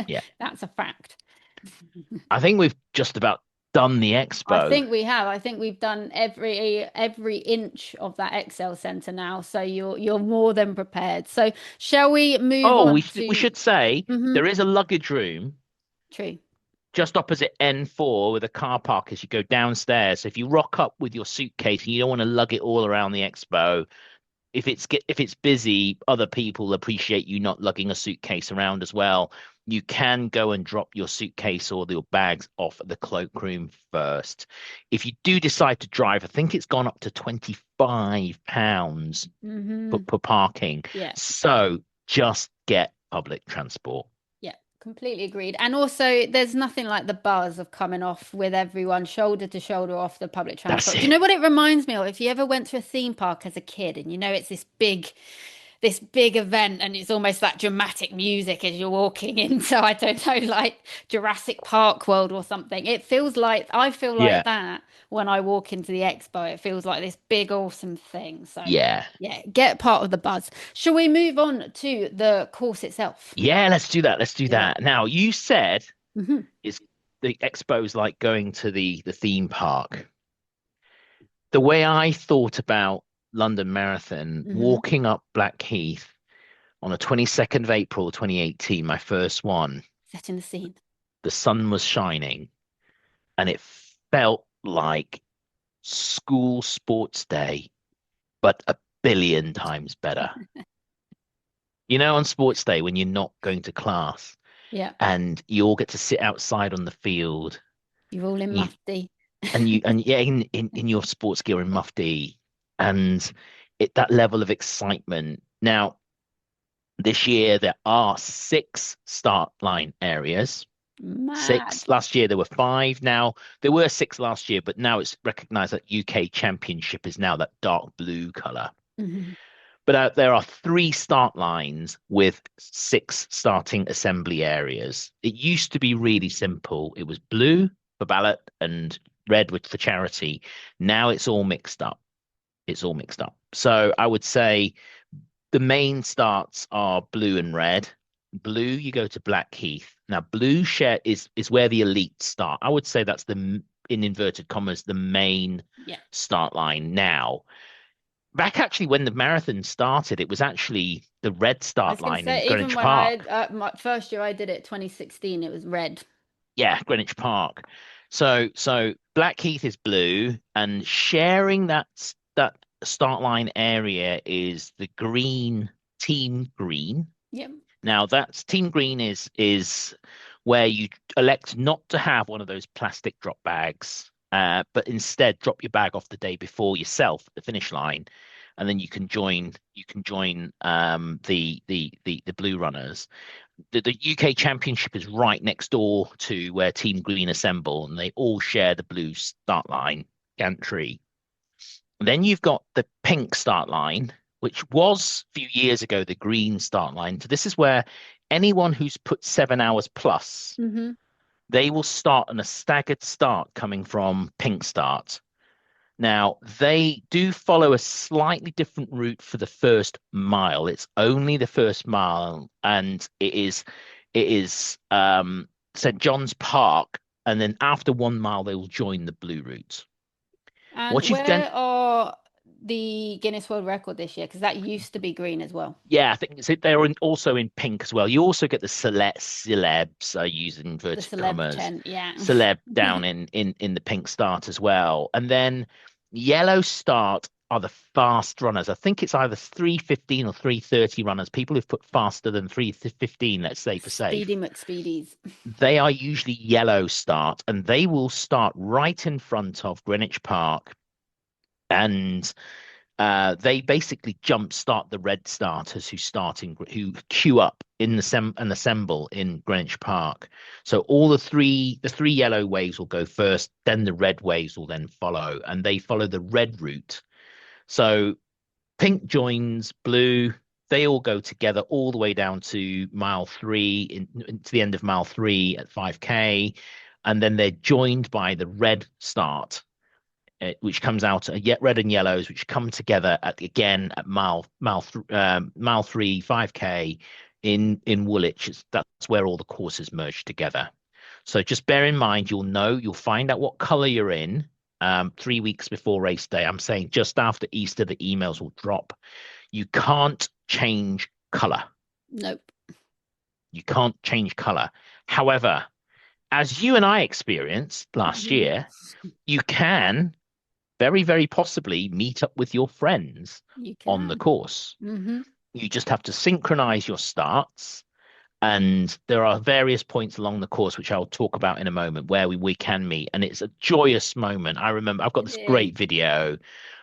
yeah. that's a fact. I think we've just about done the I expo. think we have. I think we've done every inch of that Excel center now, so you're more than prepared. So shall we move Oh, we on should we to should say hmm there is a luggage room true. just opposite N4 with a car park as you go downstairs. So if you rock up with your suitcase and you don't want to lug it all around the expo, if it's busy, other people appreciate you not lugging a suitcase around as well. You can go and drop your suitcase or your bags off at the cloakroom first. If you do decide to drive, I think it's gone up to £25 Hmm. per parking. Yeah. So just get public transport. Yeah, completely agreed. And also, there's nothing like the buzz of coming off with everyone shoulder to shoulder off the public That's transport. Do you it. know what it reminds me of? If you ever went to a theme park as a kid and you know it's this big event and it's almost that dramatic music as you're walking into, I don't know, like Jurassic Park World or something. It feels like I feel like Yeah. that when I walk into the expo. It feels like this big, awesome thing. So, Yeah. yeah, get part of the buzz. Shall we move on to the course itself? Yeah, let's do that. Let's do Do it. that. Now, you said Mhm. it's the expo's like going to the theme park. The way I thought about London Marathon, Hmm. walking up Blackheath on the 22nd of April 2018, my first one, Setting the scene. the sun was shining and it felt like school sports day, but a billion times better. On sports day when you're not going to class Yeah, and you all get to sit outside on the field you're all in and mufti. yeah, in your sports gear and mufti and that level of excitement. Now, This year, there are six start line areas. Mad. Six. Last year, there were five. Now, there were six last year, but now it's recognized that UK Championship is now that dark blue color. Mhm. But there are three start lines with six starting assembly areas. It used to be really simple. It was blue for Ballot and red for charity. Now it's all mixed up. It's all mixed up. So I would say the main starts are blue and red. Blue, you go to Blackheath. Now, blue share is where the elites start. I would say that's in inverted commas, the main Yeah. start line now. Back actually when the marathon started, it was actually the red I start was going to line in say, even Greenwich when I Park. my first year I did it, 2016, it was red. Yeah, Greenwich Park. So Blackheath is blue, and sharing that start line area is the green team green. Yep. Now that's team green is where you elect not to have one of those plastic drop bags, but instead drop your bag off the day before yourself at the finish line, and then you can join the blue runners. The UK Championship is right next door to where Team Green assemble, and they all share the blue start line gantry. Then you've got the pink start line, which was a few years ago the green start line. So this is where anyone who's put 7 hours plus, Hmm. they will start on a staggered start coming from pink start. Now, they do follow a slightly different route for the first mile. It's only the first mile, and it is St. John's Park, and then after 1 mile, they will join the blue route. And What you've done, where are the Guinness World Record this year? Because that used to be green as well. yeah, I think also in pink as well. You also get the celebs, I use The inverted celeb commas, tent, yeah. celeb down in the pink start as well. And then yellow start are the fast runners. I think it's either 3:15 or 3:30 runners. People who've put faster than 3:15, let's say for Speedy safe. McSpeedies. They are usually yellow start, and they will start right in front of Greenwich Park. And they basically jump start the red starters who queue up in the sem and assemble in Greenwich Park. So all the three yellow waves will go first, then the red waves will then follow, and they follow the red route. So pink joins blue. They all go together all the way down to mile three, to the end of mile three at 5K, and then they're joined by the red start, which comes out yet red and yellows, which come together again at mile three, 5K in Woolwich. That's where all the courses merge together. So just bear in mind, you'll find out what color you're in 3 weeks before race day. I'm saying just after Easter, the emails will drop. You can't change color. Nope. You can't change color. However, as you and I experienced last Mhm. year, you can very, very possibly meet up with your friends You on the can. course. Hmm. You just have to synchronize your starts. And there are various points along the course, which I'll talk about in a moment, where we can meet. And it's a joyous moment. I remember I've got It this is. great video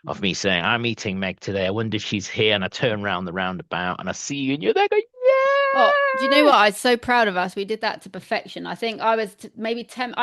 of me saying, I'm meeting Meg today. I wonder if she's here. And I turn around the roundabout and I see you and you're there going, Oh, do you know yeah. what? I'm so proud of us. We did that to perfection. I think I was t maybe 10.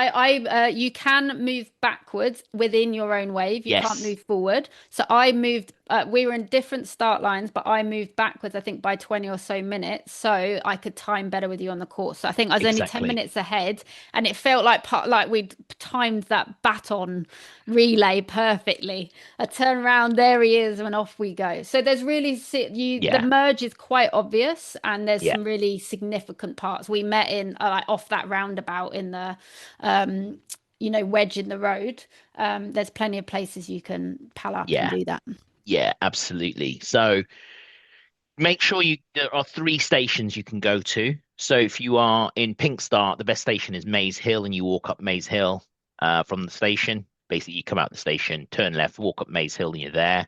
You can move backwards within your own wave. You can't Yes, move forward. So I moved, we were in different start lines, but I moved backwards, I think, by 20 or so minutes. So I could time better with you on the course. So I think I was only 10 exactly. minutes ahead. And it felt like we'd timed that baton relay perfectly. I turn around, there he is, and off we go. So there's really the Yeah, merge is quite obvious, and there's yeah, some really significant parts. We met in like off that roundabout in the um, wedge in the road. There's plenty of places you can pal up and yeah, do that. yeah, absolutely. So make sure there are three stations you can go to. So if you are in Pink Start, the best station is Maze Hill, and you walk up Maze Hill from the station. Basically, you come out the station, turn left, walk up Maze Hill, and you're there.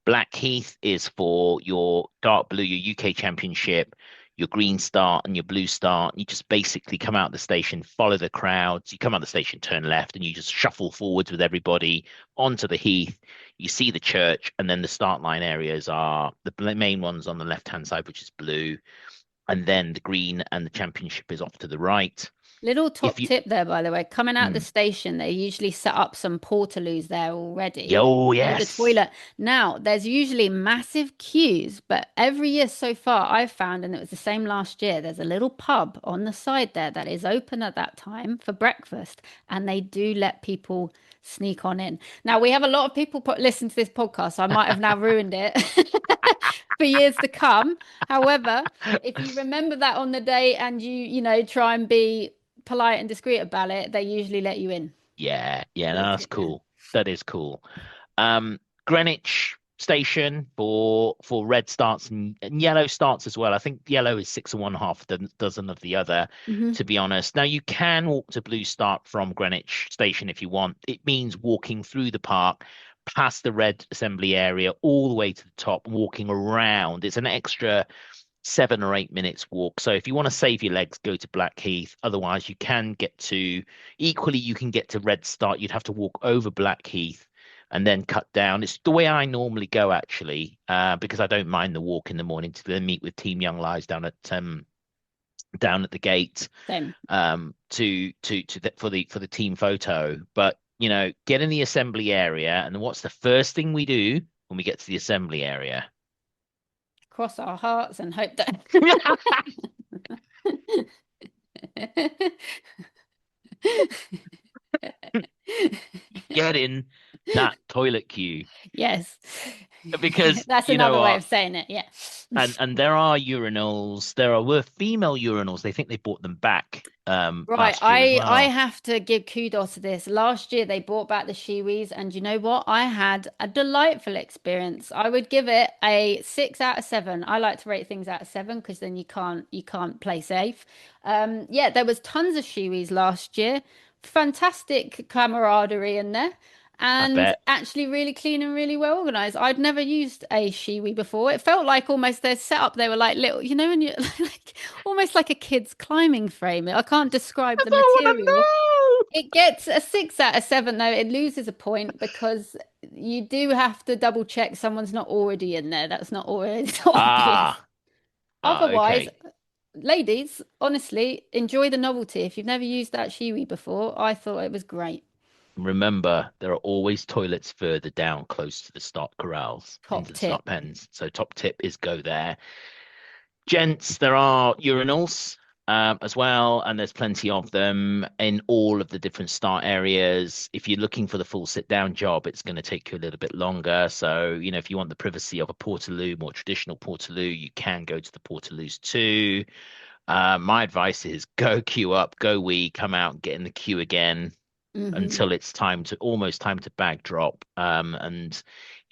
Blackheath is for your dark blue, your UK Championship. your green start and your blue start. You just basically come out the station, follow the crowds. You come out the station, turn left, and you just shuffle forwards with everybody onto the heath. You see the church, and then the start line areas are the main ones on the left-hand side, which is blue, and then the green and the championship is off to the right. Little If top you, tip there, by the way. Coming out the mm, station, they usually set up some portaloos there already yo, near the yes, toilet. Now, there's usually massive queues, but every year so far, I've found, and it was the same last year, there's a little pub on the side there that is open at that time for breakfast, and they do let people sneak on in. Now, we have a lot of people listen to this podcast, so I might have now ruined it for years to come. However, if you remember that on the day and you try and be polite and discreet about it, they usually let you in. yeah, yeah, no, Little that's tip there. cool. That is cool. Greenwich station for red starts and yellow starts as well. I think yellow is six and one half a dozen of the other, Hmm. to be honest. Now you can walk to blue start from Greenwich station if you want. It means walking through the park, past the red assembly area, all the way to the top, walking around. It's an extra 7 or 8 minutes walk. So if you want to save your legs, go to Blackheath. Otherwise, you can get to equally you can get to Red Start. You'd have to walk over Blackheath and then cut down. It's the way I normally go actually, because I don't mind the walk in the morning to then meet with Team Young Lives down at the gate Same. for the team photo. But get in the assembly area, and what's the first thing we do when we get to the assembly area? Cross our hearts and hope that. Get in that toilet queue Yes. because That's you know another way what, of saying it. Yeah. and there are urinals. Were female urinals. They think they brought them back Right, last year as I well. have to give kudos to this. Last year they brought back the Seaweeds, and you know what? I had a delightful experience. I would give it a 6 out of 7. I like to rate things out of 7 because then you can't play safe. Yeah, there was tons of Seaweeds last year. Fantastic camaraderie in there. I And bet. actually really clean and really well organized. I'd never used a Shiwi before. It felt like almost their setup, they were like little, when you like almost like a kid's climbing frame. I can't describe I the don't want material. to It gets a 6 out of 7 though. It loses a point because you do have to double check someone's not already in there. That's not already it's not obvious. Ah, Otherwise, okay. ladies, honestly, enjoy the novelty. If you've never used that Shiwi before, I thought it was great. Remember, there are always toilets further down, close to the start corrals, Top into the tip. start pens. So top tip is go there. Gents, there are urinals as well, and there's plenty of them in all of the different start areas. If you're looking for the full sit down job, it's going to take you a little bit longer. So, if you want the privacy of a portaloo, more traditional portaloo, you can go to the portaloos too. My advice is go queue up, go wee, come out, get in the queue again Hmm. until it's almost time to bag drop. And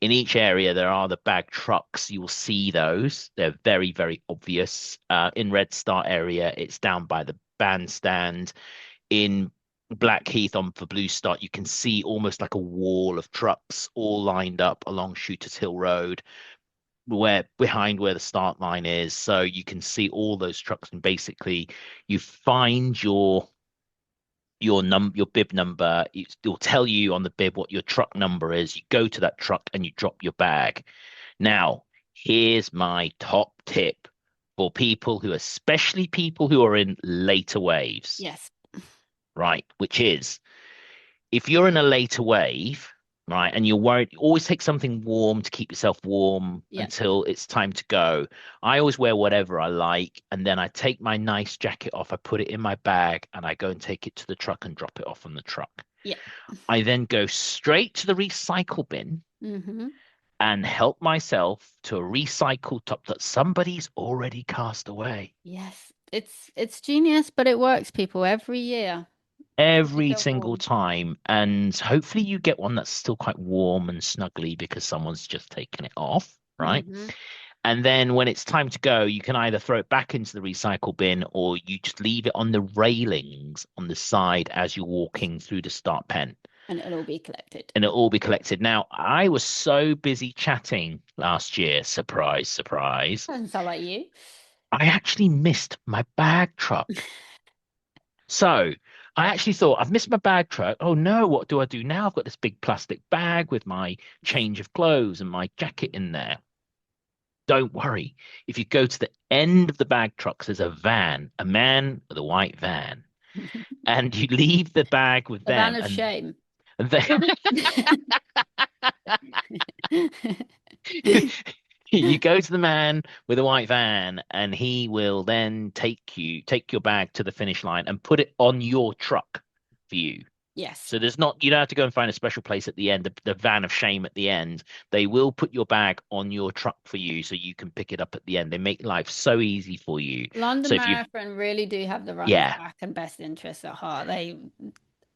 in each area, there are the bag trucks. You will see those. They're very, very obvious. In Red Star area, it's down by the bandstand. In Blackheath on for Blue Start, you can see almost like a wall of trucks all lined up along Shooters Hill Road, where behind where the start line is. So you can see all those trucks, and basically you find your bib number. It'll tell you on the bib what your truck number is. You go to that truck and you drop your bag. Now, here's my top tip for people especially people who are in later waves, Yes. right? Which is if you're in a later wave, right, and you're worried, always take something warm to keep yourself warm Yeah. until it's time to go. I always wear whatever I like, and then I take my nice jacket off, I put it in my bag, and I go and take it to the truck and drop it off on the truck. Yeah. I then go straight to the recycle bin Hmm. and help myself to a recycled top that somebody's already cast away. Yes. It's genius, but it works, people, every year. Keep Every yourself single warm. time. And hopefully you get one that's still quite warm and snuggly because someone's just taken it off, right? Hmm. And then when it's time to go, you can either throw it back into the recycle bin or you just leave it on the railings on the side as you're walking through the start pen. And it'll all be collected. And it'll all be collected. Now, I was so busy chatting last year. Surprise, surprise. Doesn't sound like you. I actually missed my bag truck. So I actually thought I've missed my bag truck. Oh no, what do I do now? I've got this big plastic bag with my change of clothes and my jacket in there. Don't worry. If you go to the end of the bag trucks, there's a van, a man with a white van, and you leave the bag with A van them, of and shame. they you go to the man with a white van, and he will then take your bag to the finish line and put it on your truck for you. Yes. So there's not, you don't have to go and find a special place at the end, the van of shame at the end. They will put your bag on your truck for you so you can pick it up at the end. They make life so easy for you. London So if you, Marathon really do have the runner's yeah, back and best interests at heart. They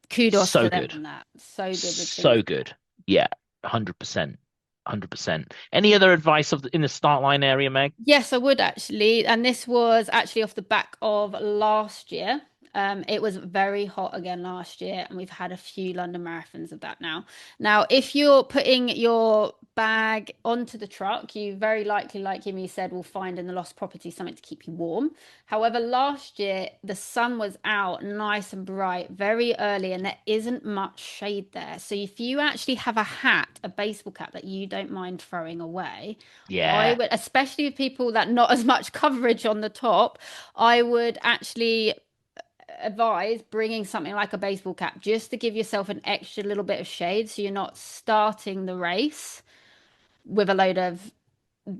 kudos to so them good. on that. So good with things. So good. Yeah, 100%. 100%. Any other advice in the start line area, Meg? Yes, I would actually. And this was actually off the back of last year. It was very hot again last year, and we've had a few London marathons of that now. Now, if you're putting your bag onto the truck, you very likely, like Jimmy said, will find in the lost property something to keep you warm. However, last year the sun was out nice and bright very early, and there isn't much shade there. So if you actually have a hat, a baseball cap that you don't mind throwing away, I Yeah, would, especially with people that not as much coverage on the top, I would actually advise bringing something like a baseball cap just to give yourself an extra little bit of shade so you're not starting the race with a load of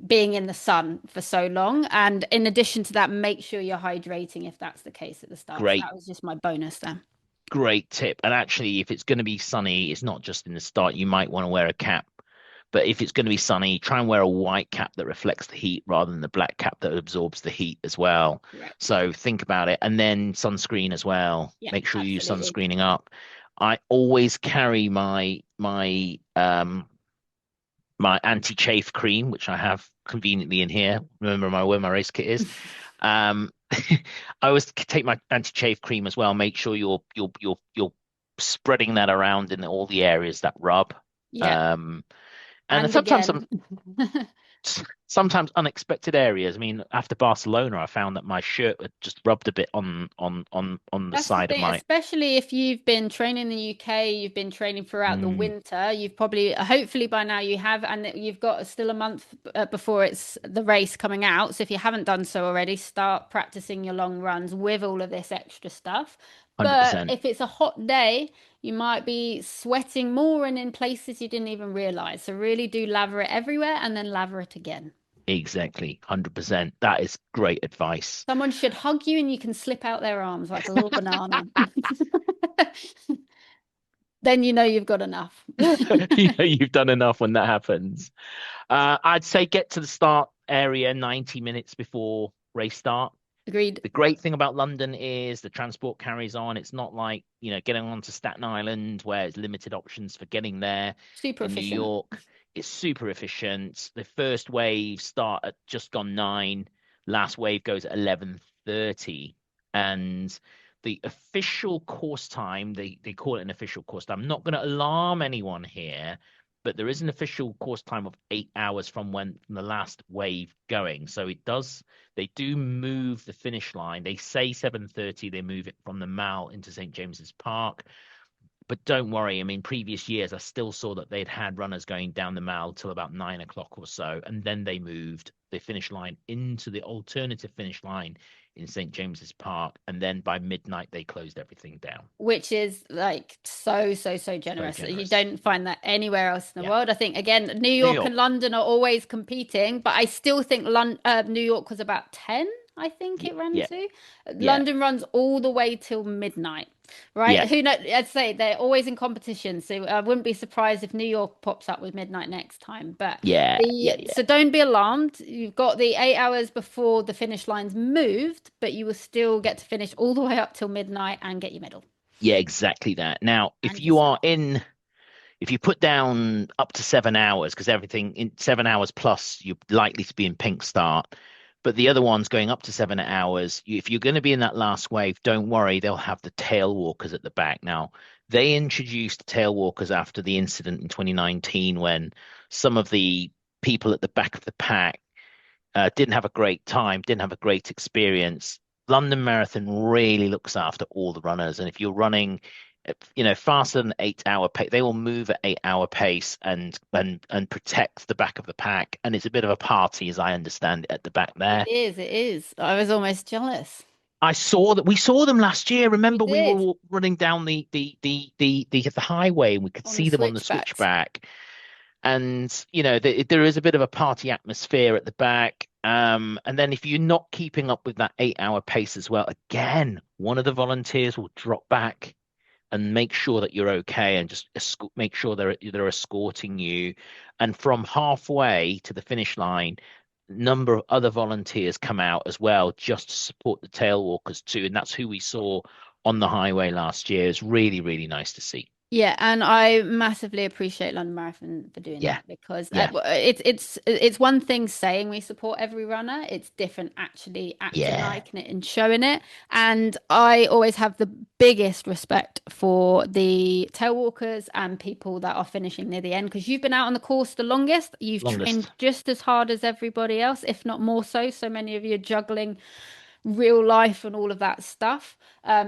being in the sun for so long. And in addition to that, make sure you're hydrating if that's the case at the start. So great, that was just my bonus there. great tip. And actually, if it's going to be sunny, it's not just in the start. You might want to wear a cap. But if it's going to be sunny, try and wear a white cap that reflects the heat rather than the black cap that absorbs the heat as well. Correct. So think about it. And then sunscreen as well. Yeah, Make sure you use absolutely. sunscreening up. I always carry my anti-chafe cream, which I have conveniently in here. Remember where my race kit is. Um, I always take my anti-chafe cream as well. Make sure you're spreading that around in all the areas that rub. Yeah. Um, and And again, sometimes unexpected areas. I mean, after Barcelona, I found that my shirt had just rubbed a bit on the that's the side of thing, my. especially if you've been training in the UK, you've been training throughout the Mm, winter, you've probably, hopefully by now you have, and that you've got still a month before it's the race coming out. So if you haven't done so already, start practicing your long runs with all of this extra stuff. But 100%. if it's a hot day, you might be sweating more and in places you didn't even realize. So really do lather it everywhere and then lather it again. Exactly. 100%. That is great advice. Someone should hug you and you can slip out their arms like a little banana. Then you know you've got enough. You know, you've done enough when that happens. I'd say get to the start area 90 minutes before race start. Agreed. The great thing about London is the transport carries on. It's not like, getting onto Staten Island where it's limited options for getting there. Super In New efficient. York, it's super efficient. The first wave start at just gone 9. Last wave goes at 11:30. And the official course time, they call it an official course time. I'm not going to alarm anyone here, but there is an official course time of 8 hours from the last wave going. So they do move the finish line. They say 7:30, they move it from the Mall into St. James's Park. But don't worry, I mean, previous years I still saw that they'd had runners going down the Mall till about 9 o'clock or so, and then they moved the finish line into the alternative finish line in St. James's Park, and then by midnight they closed everything down. Which is like so So generous. You generous. don't find that anywhere else in the Yeah. world. I think again, New New York and York. London are always competing, but I still think New York was about 10, I think Yeah, it ran yeah, to. yeah, London runs all the way till midnight, yeah, right? Who knows? I'd say they're always in competition, so I wouldn't be surprised if New York pops up with midnight next time. But yeah, the yeah, yeah. so don't be alarmed. You've got the 8 hours before the finish line's moved, but you will still get to finish all the way up till midnight and get your medal Yeah, exactly that. Now, and your cert. if you put down up to 7 hours, because everything in 7 hours plus, you're likely to be in pink start. But the other ones going up to 7 hours, if you're going to be in that last wave, don't worry, they'll have the tail walkers at the back. Now, they introduced tail walkers after the incident in 2019 when some of the people at the back of the pack Didn't have a great time, didn't have a great experience. London Marathon really looks after all the runners, and if you're running, faster than 8 hour pace, they will move at 8 hour pace and protect the back of the pack. And it's a bit of a party, as I understand it, at the back It there. is, it is. I was almost jealous. I saw that we saw them last year. We Remember, we were did all running down the highway and we could on the see them on the switchbacks. switchback. And there is a bit of a party atmosphere at the back. And then if you're not keeping up with that 8 hour pace as well, again, one of the volunteers will drop back and make sure that you're okay and just make sure they're escorting you. And from halfway to the finish line, number of other volunteers come out as well just to support the tail walkers too. And that's who we saw on the highway last year. It's really, really nice to see. Yeah, and I massively appreciate London Marathon for doing Yeah, that because yeah, it's one thing saying we support every runner. It's different actually acting yeah. like it and showing it. And I always have the biggest respect for the tail walkers and people that are finishing near the end because you've been out on the course the longest. You've trained Longest. just as hard as everybody else, if not more so. So many of you are juggling real life and all of that stuff.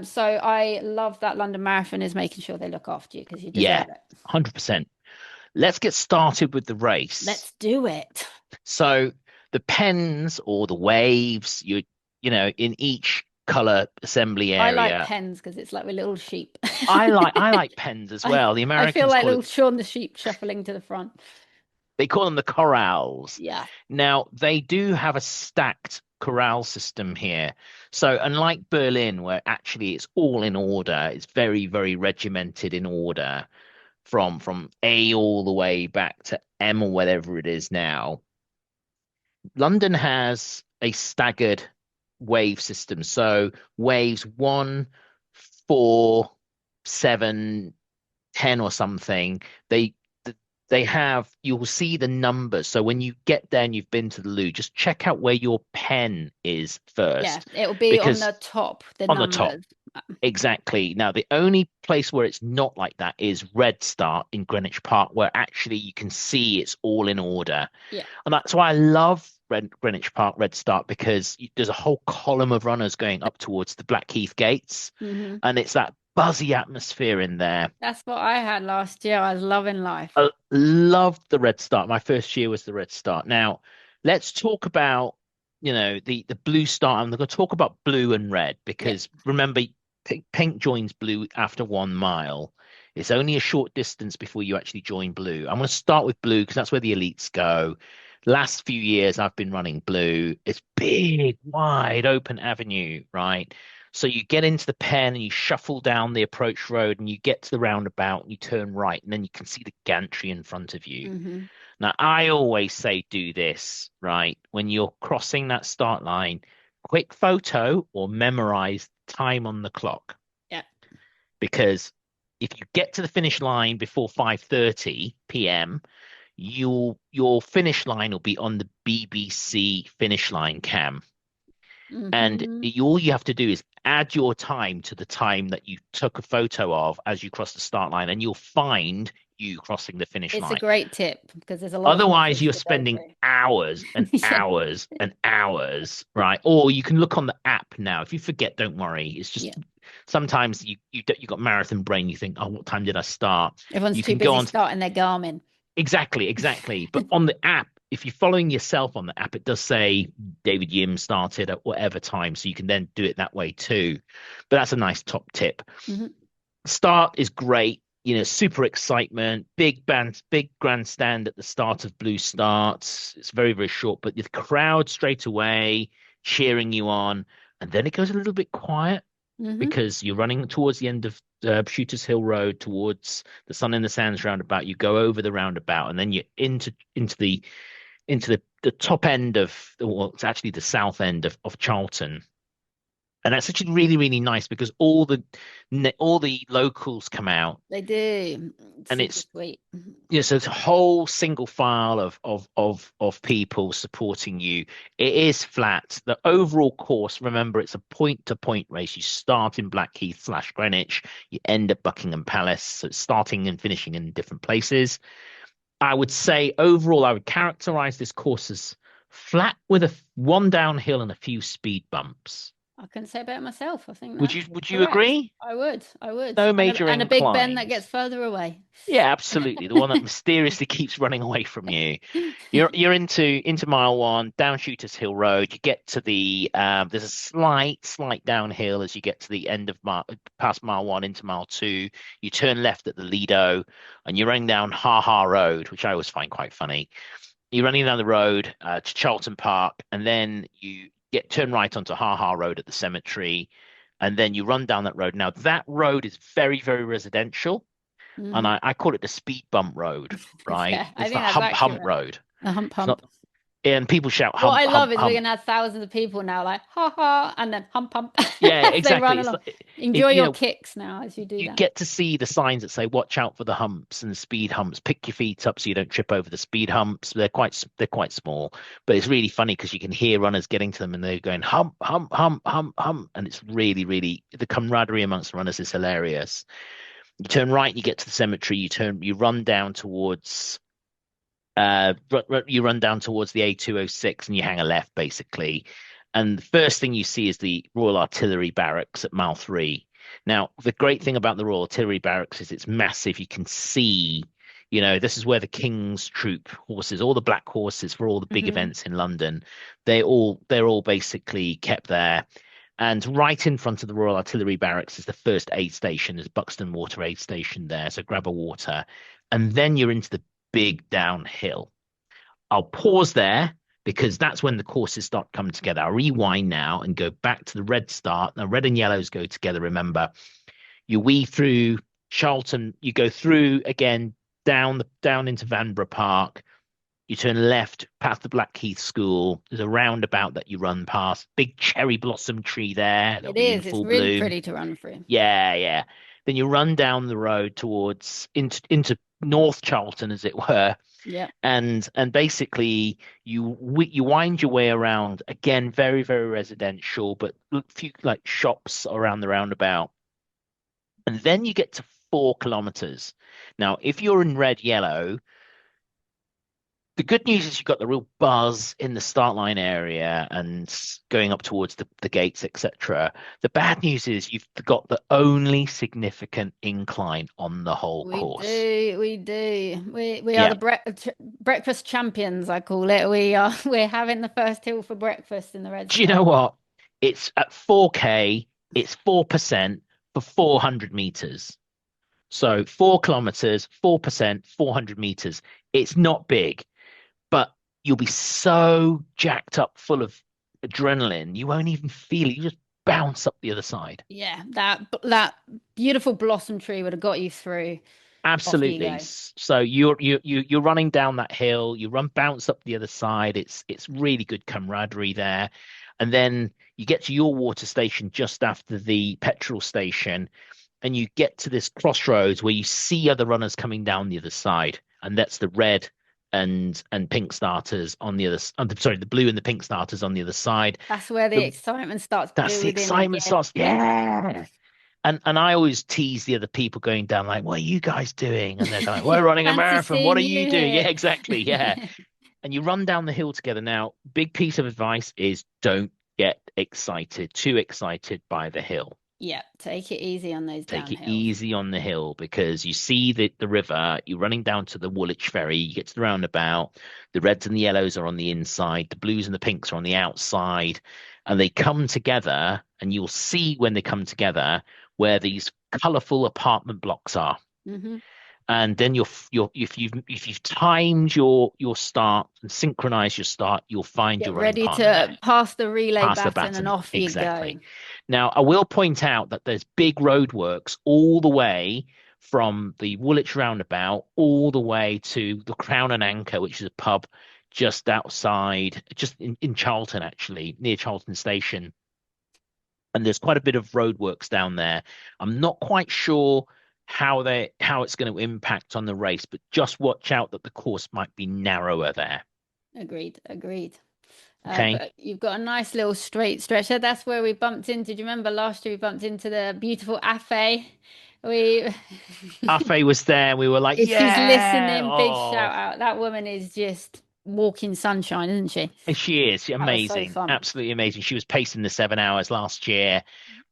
So I love that London Marathon is making sure they look after you because you Yeah, deserve it. 100%. Let's get started with the race. Let's do it. So the pens or the waves, in each color assembly I like area. pens because it's like with little sheep. I like pens as I well. The I feel Americans like call little it Shaun the sheep shuffling to the front. they call them the corrals. Yeah. Now they do have a stacked corral system here. So unlike Berlin, where actually it's all in order, it's very, very regimented in order from A all the way back to M or whatever it is now. London has a staggered wave system. So waves 1, 4, 7, 10 or something, they they have you'll see the numbers. So when you get there and you've been to the loo, just check out where your pen is Yeah. first. It'll be on Because the top, the on the top, numbers. exactly. Now, the only place where it's not like that is Red Start in Greenwich Park, where actually you can see it's all in order. Yeah. And that's why I love Greenwich Park Red Start because there's a whole column of runners going up towards the Blackheath gates, Hmm. and it's that buzzy atmosphere in there. That's what I had last year. I was loving life. I loved the Red Start. My first year was the Red Start. Now, let's talk about, the Blue Start. I'm going to talk about blue and red Yeah. because remember, pink joins blue after 1 mile. It's only a short distance before you actually join blue. I'm going to start with blue because that's where the elites go. Last few years, I've been running blue. It's big, wide open avenue, right? So you get into the pen and you shuffle down the approach road and you get to the roundabout and you turn right and then you can see the gantry in front of you. Hmm. Now, I always say do this, right? When you're crossing that start line, quick photo or memorize time on the clock. Yeah. Because if you get to the finish line before 5:30 p.m., your finish line will be on the BBC finish line cam. And Hmm. all you have to do is add your time to the time that you took a photo of as you cross the start line, and you'll find you crossing the finish It's a line. great tip because there's a lot of Otherwise, hazards you're to go spending through. hours and Yeah. hours and hours, right? Or you can look on the app now. If you forget, don't worry. It's Yeah. just sometimes you got marathon brain. You think, oh, what time did I start? Everyone's You too can go busy on. starting their Garmin. Exactly, exactly. But on the app, if you're following yourself on the app, it does say David Yim started at whatever time, so you can then do it that way too. But that's a nice top tip. Hmm. Start is great, super excitement, big grandstand at the start of Blue Starts. It's very, very short, but the crowd straight away cheering you on, and then it goes a little bit quiet Hmm. because you're running towards the end of Shooters Hill Road towards the Sun in the Sands roundabout. You go over the roundabout, and then you're into the top end well, it's actually the south end of Charlton. And that's actually really, really nice because all the locals come out, They do. and Super it's sweet. so it's a whole single file of people supporting you. It is flat. The overall course, remember, it's a point-to-point race. You start in Blackheath/Greenwich, you end at Buckingham Palace, so it's starting and finishing in different places. I would say overall, I would characterize this course as flat with a one downhill and a few speed bumps. I couldn't say about myself. I think Would you that's would you correct. agree? I would. I would. No And major a big bend that gets inclines. further away. Yeah, absolutely. The one that mysteriously keeps running away from you. You're into mile one, down Shooters Hill Road. You get to the there's a slight downhill as you get to the end of past mile one into mile two. You turn left at the Lido, and you're running down Ha Ha Road, which I always find quite funny. You're running down the road to Charlton Park, and then you get turn right onto Ha Ha Road at the cemetery, and then you run down that road. Now that road is very, very residential, and Hmm. I call it the speed bump road, right? Yeah, I It's think the that's hump accurate. road. A hump It's not, hump. and people shout What hump, I love hump, is we're hump. gonna have thousands of people now, like ha ha, and then hump hump Yeah, as they run exactly. along. Enjoy your kicks now as you do You that. get to see the signs that say "Watch out for the humps and the speed humps. Pick your feet up so you don't trip over the speed humps." They're quite small, but it's really funny because you can hear runners getting to them and they're going hump, hump, hump, hump, hump, and it's really, really the camaraderie amongst runners is hilarious. You turn right, you get to the cemetery. You run down towards you run down towards the A206 and you hang a left basically. And the first thing you see is the Royal Artillery Barracks at mile three. Now, the great thing about the Royal Artillery Barracks is it's massive. You can see, this is where the King's Troop horses, all the black horses for all the big Hmm. events in London, they're all basically kept there. And right in front of the Royal Artillery Barracks is the first aid station. There's Buxton Water Aid Station there. So grab a water. And then you're into the big downhill. I'll pause there because that's when the courses start coming together. I'll rewind now and go back to the red start. Now, red and yellows go together, remember. You weave through Charlton, you go through again down into Vanbrugh Park. You turn left past the Blackheath School. There's a roundabout that you run past. Big cherry blossom tree there. That'll It be in is. It's full really bloom. pretty to run through. Yeah, yeah. Then you run down the road towards into North Charlton, as it were, Yeah. and basically you wind your way around again, very very residential, but a few like shops around the roundabout, and then you get to 4 kilometers. Now, if you're in red yellow, the good news is you've got the real buzz in the start line area and going up towards the gates, etc. The bad news is you've got the only significant incline on the whole We course. do, we do. We are Yeah. the breakfast champions, I call it. We are we're having the first hill for breakfast in the Red Do you know Star. what? It's at 4K, it's 4% for 400 meters. So 4 kilometers, 4%, 400 meters. It's not big, but you'll be so jacked up full of adrenaline, you won't even feel it. You just bounce up the other side. Yeah, that beautiful blossom tree would have got you through. Off you Absolutely. go. So you're running down that hill, you run bounce up the other side. It's really good camaraderie there. And then you get to your water station just after the petrol station, and you get to this crossroads where you see other runners coming down the other side, and that's the red and pink starters on the other. Sorry, the blue and the pink starters on the other side. That's where the The excitement starts That's the building excitement again. starts. Yeah. And I always tease the other people going down like, "What are you guys doing?" And they're like, "We're running a Fancy marathon. What seeing are you you doing?" Yeah, here. exactly. Yeah. And you run down the hill together. Now, big piece of advice is don't get too excited by the hill. Yeah, take it easy on those Take it downhills. easy on the hill because you see the river, you're running down to the Woolwich ferry, you get to the roundabout, the reds and the yellows are on the inside, the blues and the pinks are on the outside, and they come together, and you'll see when they come together where these colourful apartment blocks are. Hmm. And then if you've timed your start and synchronized your start, you'll find Get your running ready partner there. to pass the relay Pass the baton and baton. off you go. Exactly. Now, I will point out that there's big roadworks all the way from the Woolwich roundabout all the way to the Crown and Anchor, which is a pub just outside, just in Charlton, actually, near Charlton Station. And there's quite a bit of roadworks down there. I'm not quite sure how it's going to impact on the race, but just watch out that the course might be narrower there. Agreed, agreed. Okay. But you've got a nice little straight stretch there. That's where we bumped into. Do you remember last year we bumped into the beautiful Afe? We Afe was there. We were like, if she's yeah. listening, big Oh, shout out. That woman is just walking sunshine, isn't she? And she is That was so amazing, fun. absolutely amazing. She was pacing the 7 hours last year,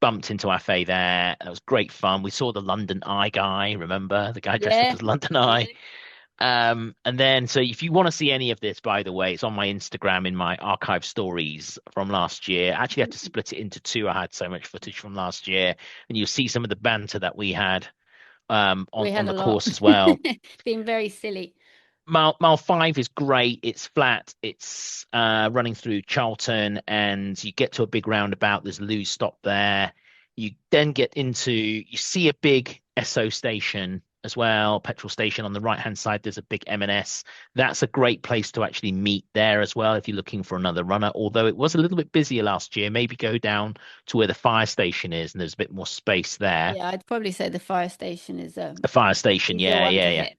bumped into Afe there. That was great fun. We saw the London Eye guy, remember the guy dressed up Yeah. as London Eye? And then, so if you want to see any of this, by the way, it's on my Instagram in my archive stories from last year. I actually had to split it into two. I had so much footage from last year, and you'll see some of the banter that we had We on had a the lot. course as well. Being very silly. Mile five is great. It's flat. It's running through Charlton, and you get to a big roundabout. There's a loo stop there. You then get into, you see a big Esso station as well, petrol station on the right hand side. There's a big M&S. That's a great place to actually meet there as well if you're looking for another runner. Although it was a little bit busier last year, maybe go down to where the fire station is, and there's a bit more space there. Yeah, I'd probably say the fire station is The fire station, easier yeah, one yeah, to yeah. hit.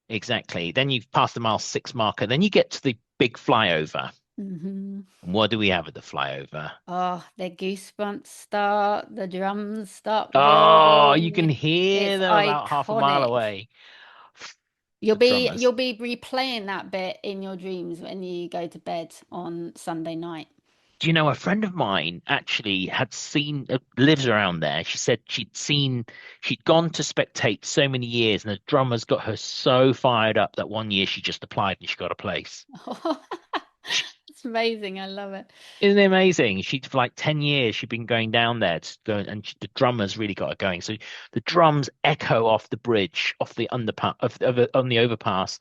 Exactly. Then you pass the mile six marker. Then you get to the big flyover. And what do we have at the flyover? Oh, the goosebumps start, the drums start Oh, you can building. hear It's them about half a mile iconic. away. You'll The be drummers. you'll be replaying that bit in your dreams when you go to bed on Sunday night. Do you know, a friend of mine actually had seen, lives around there. She said she'd gone to spectate so many years, and the drummers got her so fired up that one year she just applied and she got a place. It's amazing. I love it. Isn't it amazing? She for like 10 years she'd been going down there to go, and the drummers really got her going. So the drums echo off the bridge, off the underpass, on the overpass,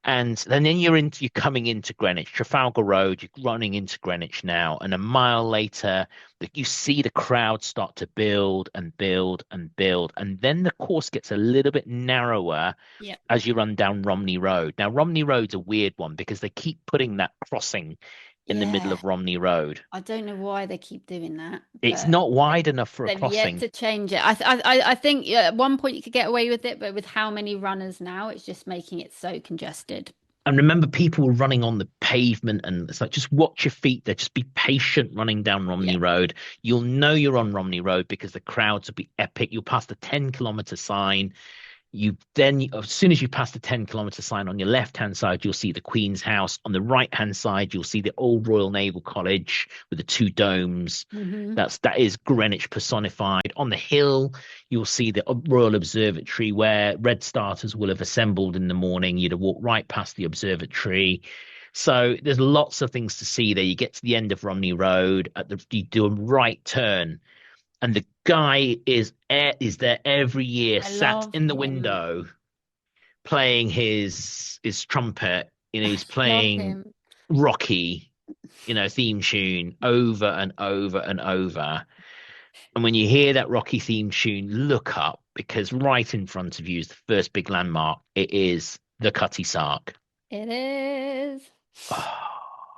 and then you're coming into Greenwich, Trafalgar Road. You're running into Greenwich now, and a mile later, you see the crowd start to build and build and build, and then the course gets a little bit narrower Yeah. as you run down Romney Road. Now, Romney Road's a weird one because they keep putting that crossing in the middle Yeah. of Romney Road. I don't know why they keep doing that, It's but not wide enough for a they've yet crossing. to change it. I think yeah, at one point you could get away with it, but with how many runners now, it's just making it so congested. And remember, people were running on the pavement, and it's like, just watch your feet there. Just be patient running down Yeah. Romney Road. You'll know you're on Romney Road because the crowds will be epic. You'll pass the 10-kilometer sign. You then, as soon as you pass the 10-kilometer sign, on your left-hand side, you'll see the Queen's House. On the right-hand side, you'll see the old Royal Naval College with the two domes. Hmm. That is Greenwich personified. On the hill, you'll see the Royal Observatory, where Red Starters will have assembled in the morning. You'd have walked right past the observatory. So there's lots of things to see there. You get to the end of Romney Road, you do a right turn, and the guy is there every year, I sat love in the him. window playing his trumpet. He's Love playing him. Rocky, theme tune over and over and over. And when you hear that Rocky theme tune, look up, because right in front of you is the first big landmark. It is the Cutty Sark. It is. Oh,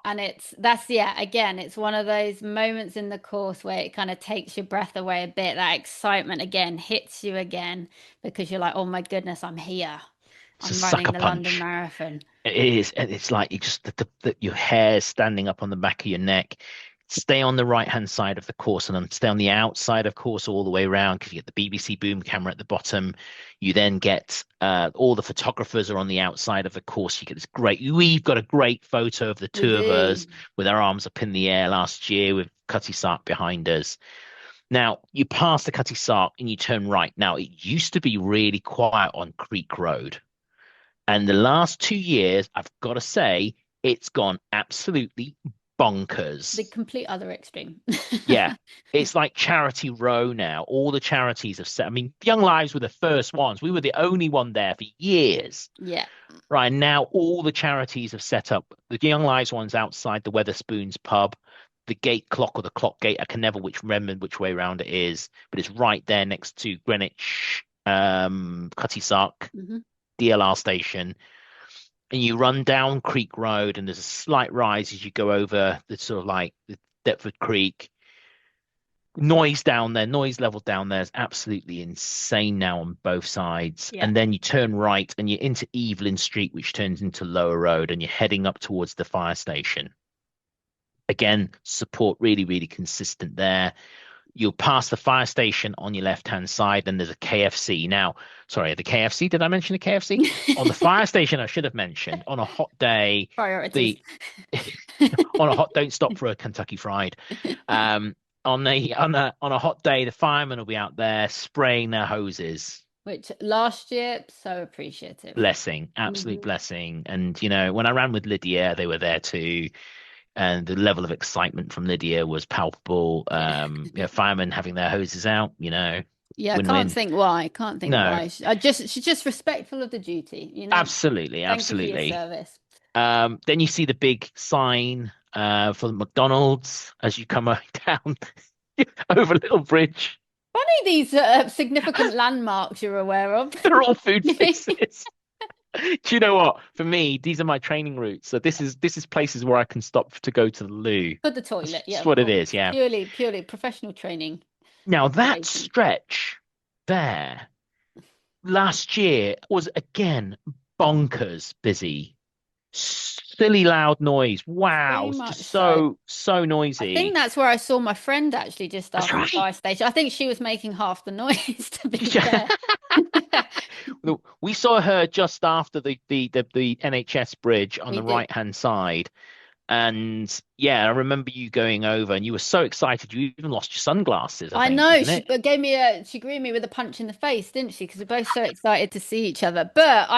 And that's, yeah, again, it's one of those moments in the course where it kind of takes your breath away a bit. That excitement again hits you again because you're like, oh my goodness, I'm here. it's a I'm running sucker the London punch. Marathon. It is, and it's like you just your hair standing up on the back of your neck. Stay on the right hand side of the course, and then stay on the outside of course all the way around, because you get the BBC boom camera at the bottom. You then get all the photographers are on the outside of the course. You get this great. We've got a great photo of the We two of do. us with our arms up in the air last year with Cutty Sark behind us. Now you pass the Cutty Sark and you turn right. Now it used to be really quiet on Creek Road. And the last 2 years, I've got to say, it's gone absolutely The bonkers. complete other extreme. Yeah, it's like Charity Row now. All the charities have set. I mean, Young Lives were the first ones. We were the only one there for years. Yeah. Right now, all the charities have set up. The Young Lives one's outside the Weatherspoons pub. The gate clock, or the clock gate, I can never remember which way around it is, but it's right there next to Greenwich, Cutty Sark, Hmm. DLR station, and you run down Creek Road, and there's a slight rise as you go over the sort of like the Deptford Creek. Noise level down there is absolutely insane now on both sides. Yeah. And then you turn right and you're into Evelyn Street, which turns into Lower Road, and you're heading up towards the fire station. Again, support really, really consistent there. You'll pass the fire station on your left-hand side, then there's a KFC. Now, sorry, the KFC, did I mention the KFC? On the fire station, I should have mentioned on a hot day, Priorities. the on a hot, don't stop for a Kentucky Fried. Um, on a hot day, the firemen will be out there spraying their hoses. Which last year, so appreciative. Blessing, absolute Hmm. blessing. And when I ran with Lydia, they were there too. And the level of excitement from Lydia was palpable. Firemen having their hoses out, Yeah, can't win-win. think why. Can't think No, why. She's just respectful of the duty, you know. absolutely, Thank you for your absolutely. service. Then you see the big sign for the McDonald's as you come down over a little bridge. Funny these significant landmarks you're aware of. They're all food places. Do you know what? For me, these are my training routes. So this is places where I can stop to go to the loo. For the That's toilet, yeah, just of what it is. course. Yeah. Purely professional training Now that location. stretch there last year was again bonkers busy. Silly loud noise. Wow, Very it's much just so. so I think noisy. that's where I saw my friend actually just That's after the right. fire station. I think she was making half the noise, to be Yeah. fair. Look, we saw her just after the NHS bridge on We the did. right hand side. And yeah, I remember you going over and you were so excited. You even lost your sunglasses, I I think, know wasn't she it? gave me she greeted me with a punch in the face, didn't she? Because we're both so excited to see each other. But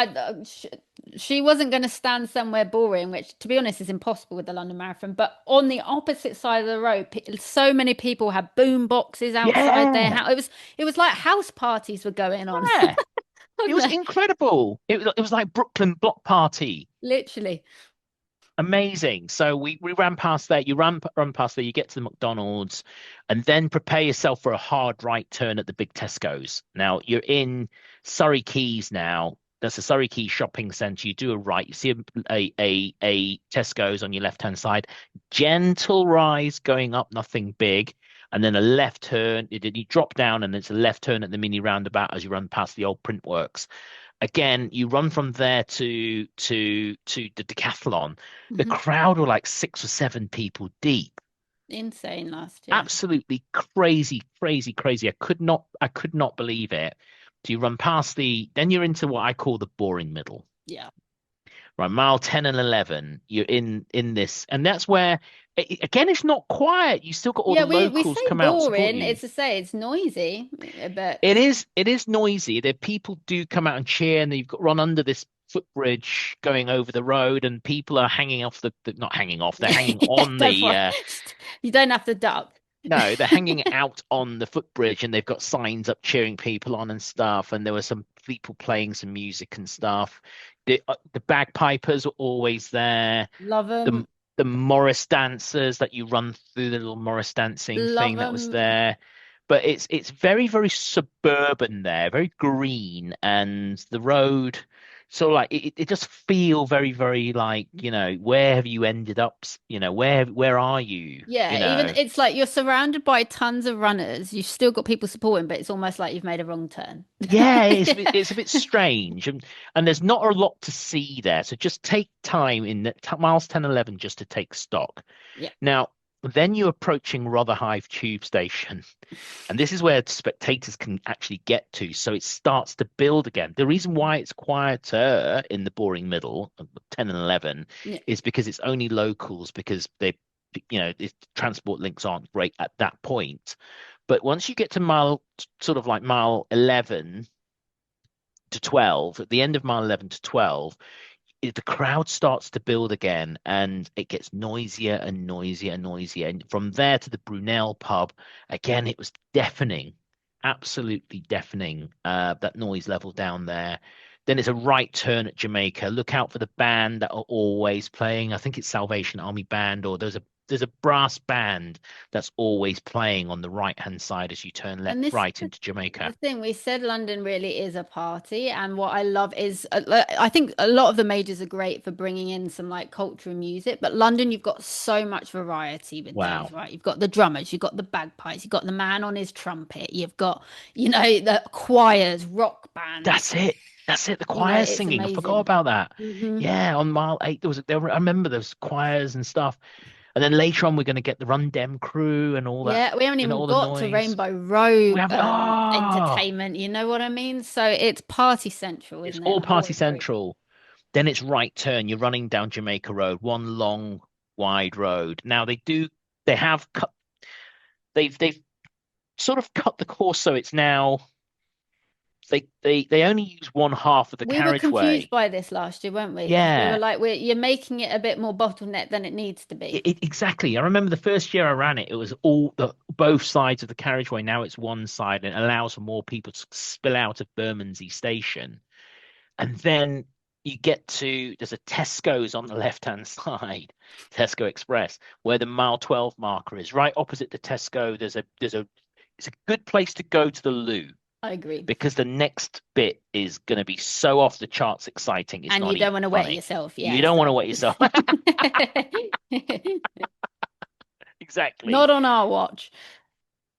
she wasn't going to stand somewhere boring, which, to be honest, is impossible with the London Marathon. But on the opposite side of the road, so many people had boom boxes outside their Yeah. house. It was like house parties were going on. Yeah. It Wasn't was it? incredible. It was like Brooklyn Block Party. Literally. Amazing. So we ran past there. You run past there. You get to the McDonald's, and then prepare yourself for a hard right turn at the big Tesco's. Now you're in Surrey Quays now. That's the Surrey Quays shopping centre. You do a right. You see a Tesco's on your left hand side. Gentle rise going up, nothing big, and then a left turn. You drop down, and it's a left turn at the mini roundabout as you run past the old print works. Again, you run from there to the decathlon. The Mhm. crowd were like 6 or 7 people deep. Insane last year. Absolutely crazy, crazy, crazy. I could not believe it. So you run past then you're into what I call the boring middle. Yeah. Right, mile 10 and 11, you're in this, and that's where again it's not quiet. You still got all the Yeah, we locals say come out and support boring. you. It's to say it's noisy, but It is noisy. The people do come out and cheer, and you've got run under this footbridge going over the road, and people are hanging off not hanging off, they're hanging yeah, on don't the worry. You don't have to duck. no, they're hanging out on the footbridge, and they've got signs up cheering people on and stuff. And there were some people playing some music and stuff. The bagpipers were always there. Love The them. the Morris dancers that you run through the little Morris dancing Love thing that was them. there. But it's very, very suburban there, very green, and the road sort of like it just feel very, very like, where have you ended up? Where are you? Yeah, even it's like you're surrounded by tons of runners. You've still got people supporting, but it's almost like you've made a wrong turn. Yeah, Yeah. it's a bit strange, and there's not a lot to see there. So just take time in the miles 10, 11 just to take stock. Yeah. Now, then you're approaching Rotherhithe tube station, and this is where spectators can actually get to. So it starts to build again. The reason why it's quieter in the boring middle of 10 and 11 Yeah. is because it's only locals, because the transport links aren't great at that point. But once you get to sort of like mile 11 to 12, at the end of mile 11 to 12, the crowd starts to build again, and it gets noisier and noisier and noisier. And from there to the Brunel pub, again, it was deafening, absolutely deafening, that noise level down there. Then it's a right turn at Jamaica. Look out for the band that are always playing. I think it's Salvation Army Band, or there's a brass band that's always playing on the right hand side as you turn And right the into Jamaica. thing we said London really is a party, and what I love is I think a lot of the majors are great for bringing in some like culture and music, but London you've got so much variety with those, Wow. right? You've got the drummers, you've got the bagpipes, you've got the man on his trumpet, you've got the choirs, rock bands. That's it. That's it. The choir's It's singing. I forgot amazing. about that. Hmm. Yeah, on mile 8 I remember those choirs and stuff. And then later on, we're going to get the Run Dem crew and all that, Yeah, we haven't you know, even all the got to noise. Rainbow Row We have, entertainment, you know what I mean? So it's party central, it's isn't it? all And party always very. central. Then it's right turn. You're running down Jamaica Road, one long, wide road. Now they have cut, they've sort of cut the course so it's now they only use one half of the We were confused carriageway. by this last year, weren't we? Because we were Yeah, like, you're making it a bit more bottleneck than it needs to be. exactly. I remember the first year I ran it, it was all both sides of the carriageway. Now it's one side and it allows for more people to spill out of Bermondsey Station. And then you get to there's a Tesco's on the left hand side, Tesco Express, where the mile 12 marker is. Right opposite the Tesco, there's a it's a good place to go to the loo I agree. because the next bit is going to be so off the charts exciting. It's And you not don't even want to wet funny. yourself. You Yeah, don't want to so wet yourself. Exactly. not on our watch.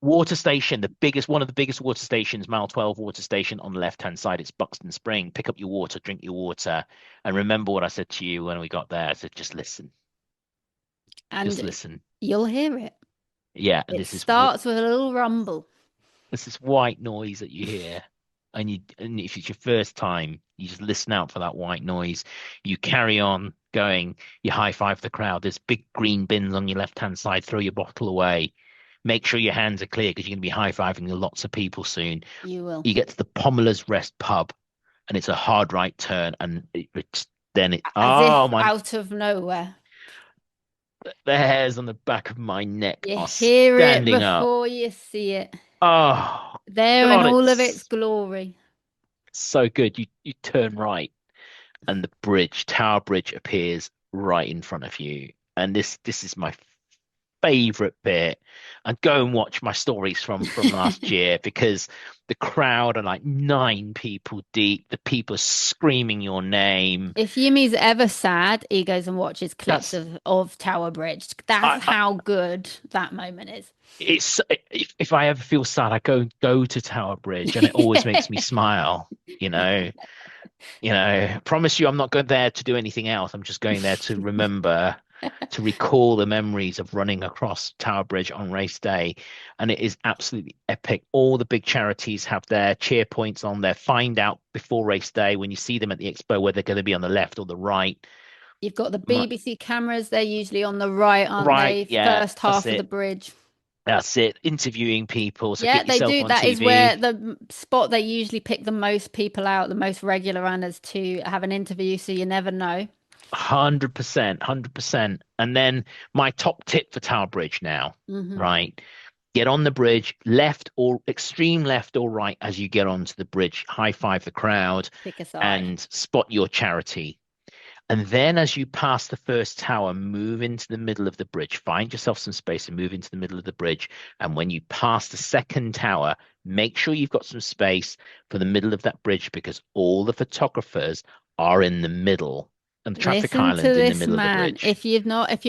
Water station, the biggest, one of the biggest water stations, mile 12 water station on the left hand side. It's Buxton Spring. Pick up your water, drink your water, and remember what I said to you when we got there. I said, just And listen. you'll hear it. Yeah, and It starts with a little rumble. this is white noise that you hear, and if it's your first time, you just listen out for that white noise. You carry on going. You high five the crowd. There's big green bins on your left hand side. Throw your bottle away. Make sure your hands are clear because you're going to be high fiving lots of people soon. You will. You get to the Pomela's Rest pub, and it's a hard right turn, and it's then it. As Oh if my! out of nowhere. The hairs on the back of my neck You are hear it standing up. before you see it. Oh There in God, all of its it's glory. so good. You turn right, and the bridge, Tower Bridge, appears right in front of you. And this is my favorite bit. And go and watch my stories from last year because the crowd are like 9 people deep. The people are screaming your name. If Yumi's ever sad, he goes and watches clips That's of Tower Bridge. That's I how good that moment is. it's if I ever feel sad, I go to Tower Bridge, and it always makes me smile. You know, promise you, I'm not going there to do anything else. I'm just going there to remember, to recall the memories of running across Tower Bridge on race day. And it is absolutely epic. All the big charities have their cheer points on there. Find out before race day when you see them at the expo where they're going to be on the left or the right. You've got the My, BBC cameras. They're usually on the right, aren't right, they? yeah, First that's half of the it. bridge. That's it. Interviewing people. So Yeah, get they yourself do. on That is where TV. the spot they usually pick the most people out, the most regular runners to have an interview, so you never know. 100%, 100%. And then my top tip for Tower Bridge now, Hmm. right? Get on the bridge, left or extreme left or right as you get onto the bridge, high five the crowd Pick a side. and spot your charity. And then as you pass the first tower, move into the middle of the bridge, find yourself some space and move into the middle of the bridge. And when you pass the second tower, make sure you've got some space for the middle of that bridge because all the photographers are in the middle and the traffic Listen to island in the this middle of the man. bridge. If you're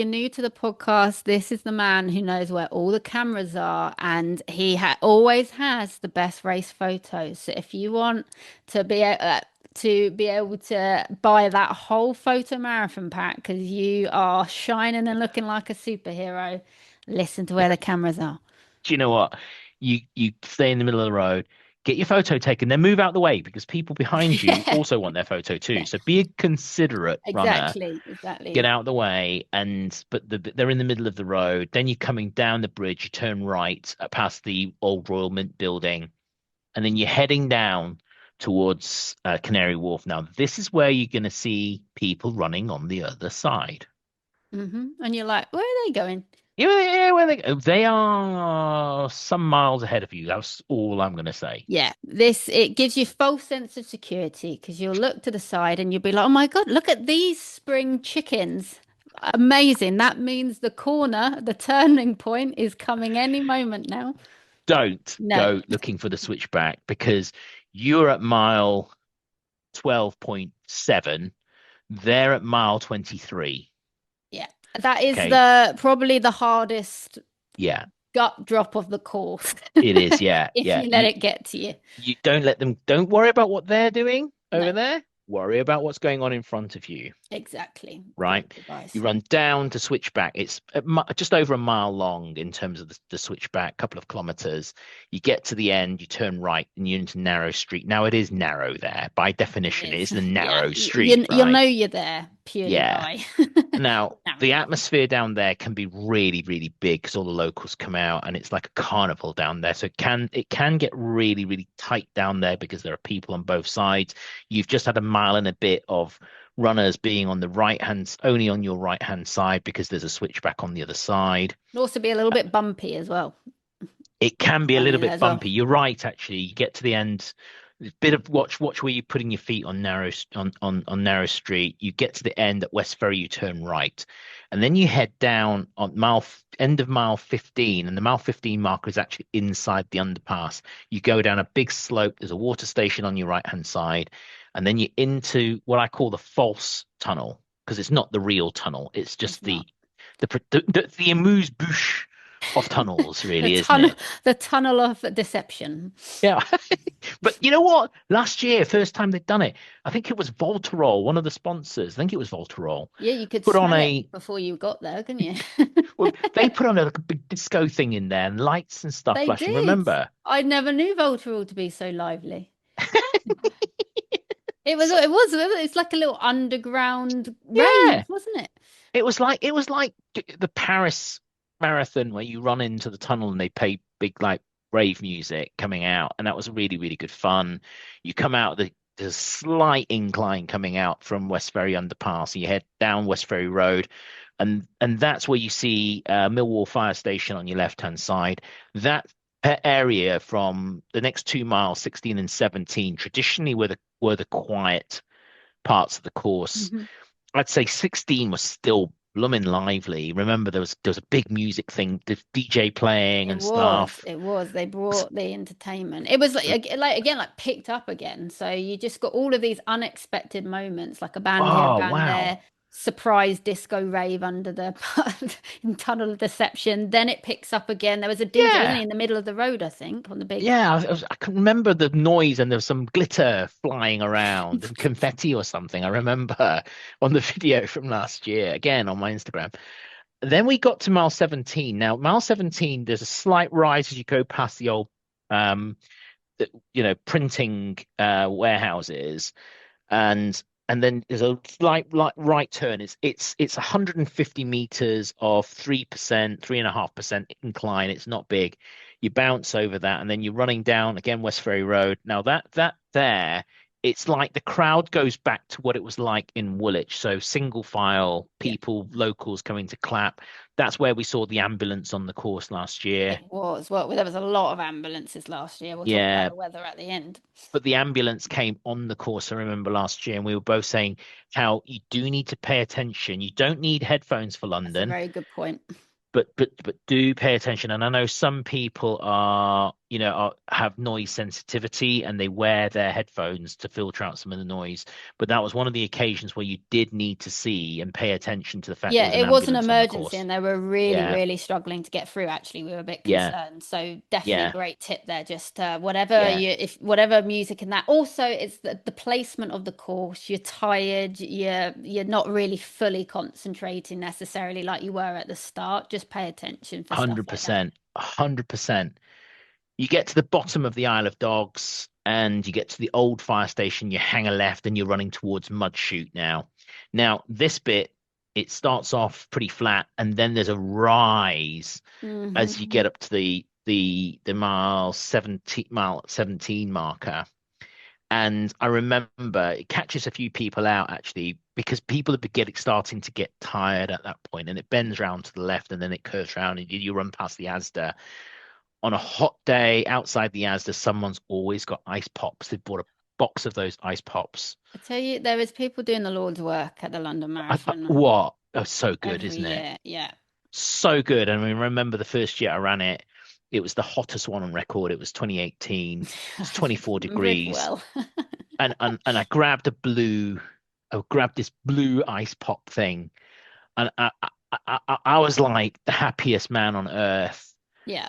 new to the podcast, this is the man who knows where all the cameras are, and he always has the best race photos. So if you want to be able to buy that whole photo marathon pack because you are shining and looking like a superhero, listen to where the cameras are. Do you know what? You stay in the middle of the road, get your photo taken, then move out the way because people behind you Yeah, also want their photo too. So be a considerate runner. exactly, Get exactly. out of the way, and they're in the middle of the road. Then you're coming down the bridge, you turn right past the old Royal Mint building, and then you're heading down towards Canary Wharf. Now, this is where you're going to see people running on the other side. And you're like, where are they going? Yeah, where they are some miles ahead of you. That's all I'm going to say. Yeah, this it gives you false sense of security because you'll look to the side and you'll be like, "Oh my God, look at these spring chickens. Amazing. That means the corner, the turning point is coming any moment now." Don't No. go looking for the switchback because you're at mile 12.7. They're at mile 23. Yeah. That is Okay. the probably the hardest Yeah, gut drop of the course it is. Yeah, if yeah. you let it get to you. You don't let them, don't worry about what they're doing over No. there. worry about what's going on in front of you. Exactly. Great Right? You advice. run down to switchback. It's just over a mile long in terms of the switchback, couple of kilometers. You get to the end, you turn right, and you're into narrow street. Now it is narrow there. By It definition, it is. is the Yeah. narrow You, street, you'll know right? you're there purely Yeah. by Now, the narrow. atmosphere down there can be really, really big because all the locals come out and it's like a carnival down there. So it can get really, really tight down there because there are people on both sides. You've just had a mile and a bit of runners being on the right hand, only on your right hand side because there's a switchback on the other side. It'll also be a little bit bumpy as well. It can be a Running little there bit as well. bumpy. You're right, actually. You get to the end, a bit of watch where you're putting your feet on on narrow street. You get to the end at West Ferry, you turn right, and then you head down on end of mile 15, and the mile 15 marker is actually inside the underpass. You go down a big slope. There's a water station on your right hand side, and then you're into what I call the false tunnel because it's not the real tunnel. It's It's just not. the amuse bouche of tunnels, The really, isn't tunnel, it? the tunnel of deception. Yeah. But you know what? Last year, first time they'd done it, I think it was Voltarol, one of the sponsors. I think it was Voltarol. Yeah, you could Put on smell it a before you got there, couldn't you? well, they put on a, like a big disco thing in there and lights and stuff They flashing. did. Remember? I never knew Voltarol to be so lively. So, It's like a little underground rave, yeah, wasn't it? it was like the Paris marathon where you run into the tunnel and they play big like rave music coming out, and that was really really good fun. You come out there's a slight incline coming out from West Ferry Underpass, and you head down West Ferry Road, and that's where you see Millwall Fire Station on your left hand side. That area from the next 2 miles, 16 and 17, traditionally were the quiet parts of the course. Mhm. I'd say 16 was still blooming lively. Remember, there was a big music thing, the DJ playing It and was. stuff. It was. They brought the entertainment. It was like again, like picked up again. So you just got all of these unexpected moments, like a band here, a Oh, band wow. there, surprise disco rave under the in Tunnel of Deception. Then it picks up again. There was a DJ, wasn't he, Yeah. in the middle of the road, I think, on the big. Yeah, I can remember the noise and there was some glitter flying around and confetti or something. I remember on the video from last year, again on my Instagram. Then we got to mile 17. Now, mile 17, there's a slight rise as you go past the old, um, printing warehouses, and and then there's a slight like right turn. It's 150 meters of 3%, 3.5% incline. It's not big. You bounce over that, and then you're running down again West Ferry Road. Now that there, it's like the crowd goes back to what it was like in Woolwich. So single file, Yeah, people, locals coming to clap. That's where we saw the ambulance on the course last year. it was. Well, there was a lot of ambulances last year. We'll talk about Yeah, the weather at the end. but the ambulance came on the course. I remember last year, and we were both saying how you do need to pay attention. You don't need headphones for That's a London, very good point. but do pay attention. And I know some people have noise sensitivity and they wear their headphones to filter out some of the noise. But that was one of the occasions where you did need to see and pay attention to the fact there Yeah, was an it was an ambulance on the emergency course. and they were really, Yeah, really struggling to get through. Actually, we were a bit yeah, concerned. So definitely a yeah, great tip there. Just whatever yeah. you, if whatever music and that. Also, it's the placement of the course. You're tired. You're not really fully concentrating necessarily like you were at the start. Just pay attention for stuff like that. 100%, 100%. You get to the bottom of the Isle of Dogs and you get to the old fire station, you hang a left and you're running towards Mudchute now. Now, this bit, it starts off pretty flat and then there's a rise as you Hmm. get up to the mile 17 marker. And I remember it catches a few people out actually because people are starting to get tired at that point, and it bends round to the left and then it curves round and you run past the Asda on a hot day outside the Asda, someone's always got ice pops. They bought a box of those ice pops. I tell you, there is people doing the Lord's work at the London Marathon What? Oh, so good, every isn't it? year. Yeah. So good. And I mean, remember the first year I ran it, it was the hottest one on record. It was 2018. It's I 24 remember it degrees. well. And I grabbed this blue ice pop thing. And I was like the happiest man on earth. Yeah.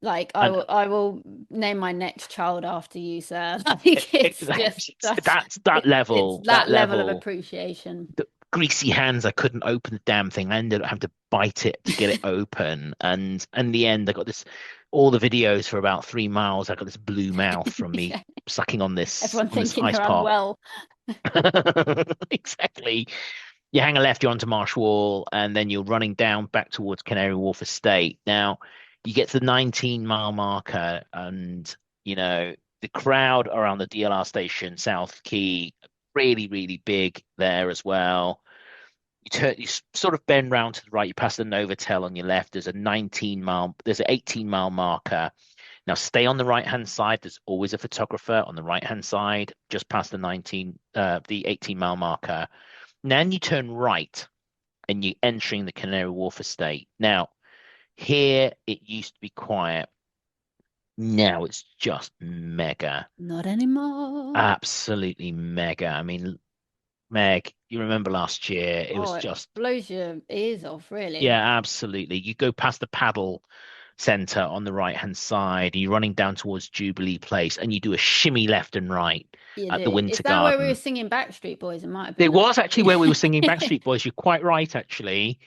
Like And I will name my next child after you, sir. Like it's just such that it's level, that that level of level. appreciation. The greasy hands, I couldn't open the damn thing. I ended up having to bite it to get it open. And in the end, I got this, all the videos for about 3 miles. I got this blue mouth from me Yeah. sucking Everyone on this thinking ice you're pop. unwell. Exactly. You hang a left, you're onto Marsh Wall, and then you're running down back towards Canary Wharf Estate. Now, you get to the 19-mile marker, and the crowd around the DLR station, South Quay, really, really big there as well. Sort of bend round to the right. You pass the Novotel on your left. There's an 18-mile marker. Now stay on the right hand side. There's always a photographer on the right hand side, just past the 18-mile marker. Then you turn right and you're entering the Canary Wharf estate. Now, here it used to be quiet. Now it's just mega. Not anymore. Absolutely mega. I mean, Meg, you remember last year, it Oh, was it just, blows your ears off, really. yeah, absolutely. You go past the paddle center on the right hand side, you're running down towards Jubilee Place, and you do a shimmy left and right You at the do. Is Winter that where we were Garden. singing Backstreet Boys? It might have It been was actually where we were singing that. Backstreet Boys. You're quite right, actually.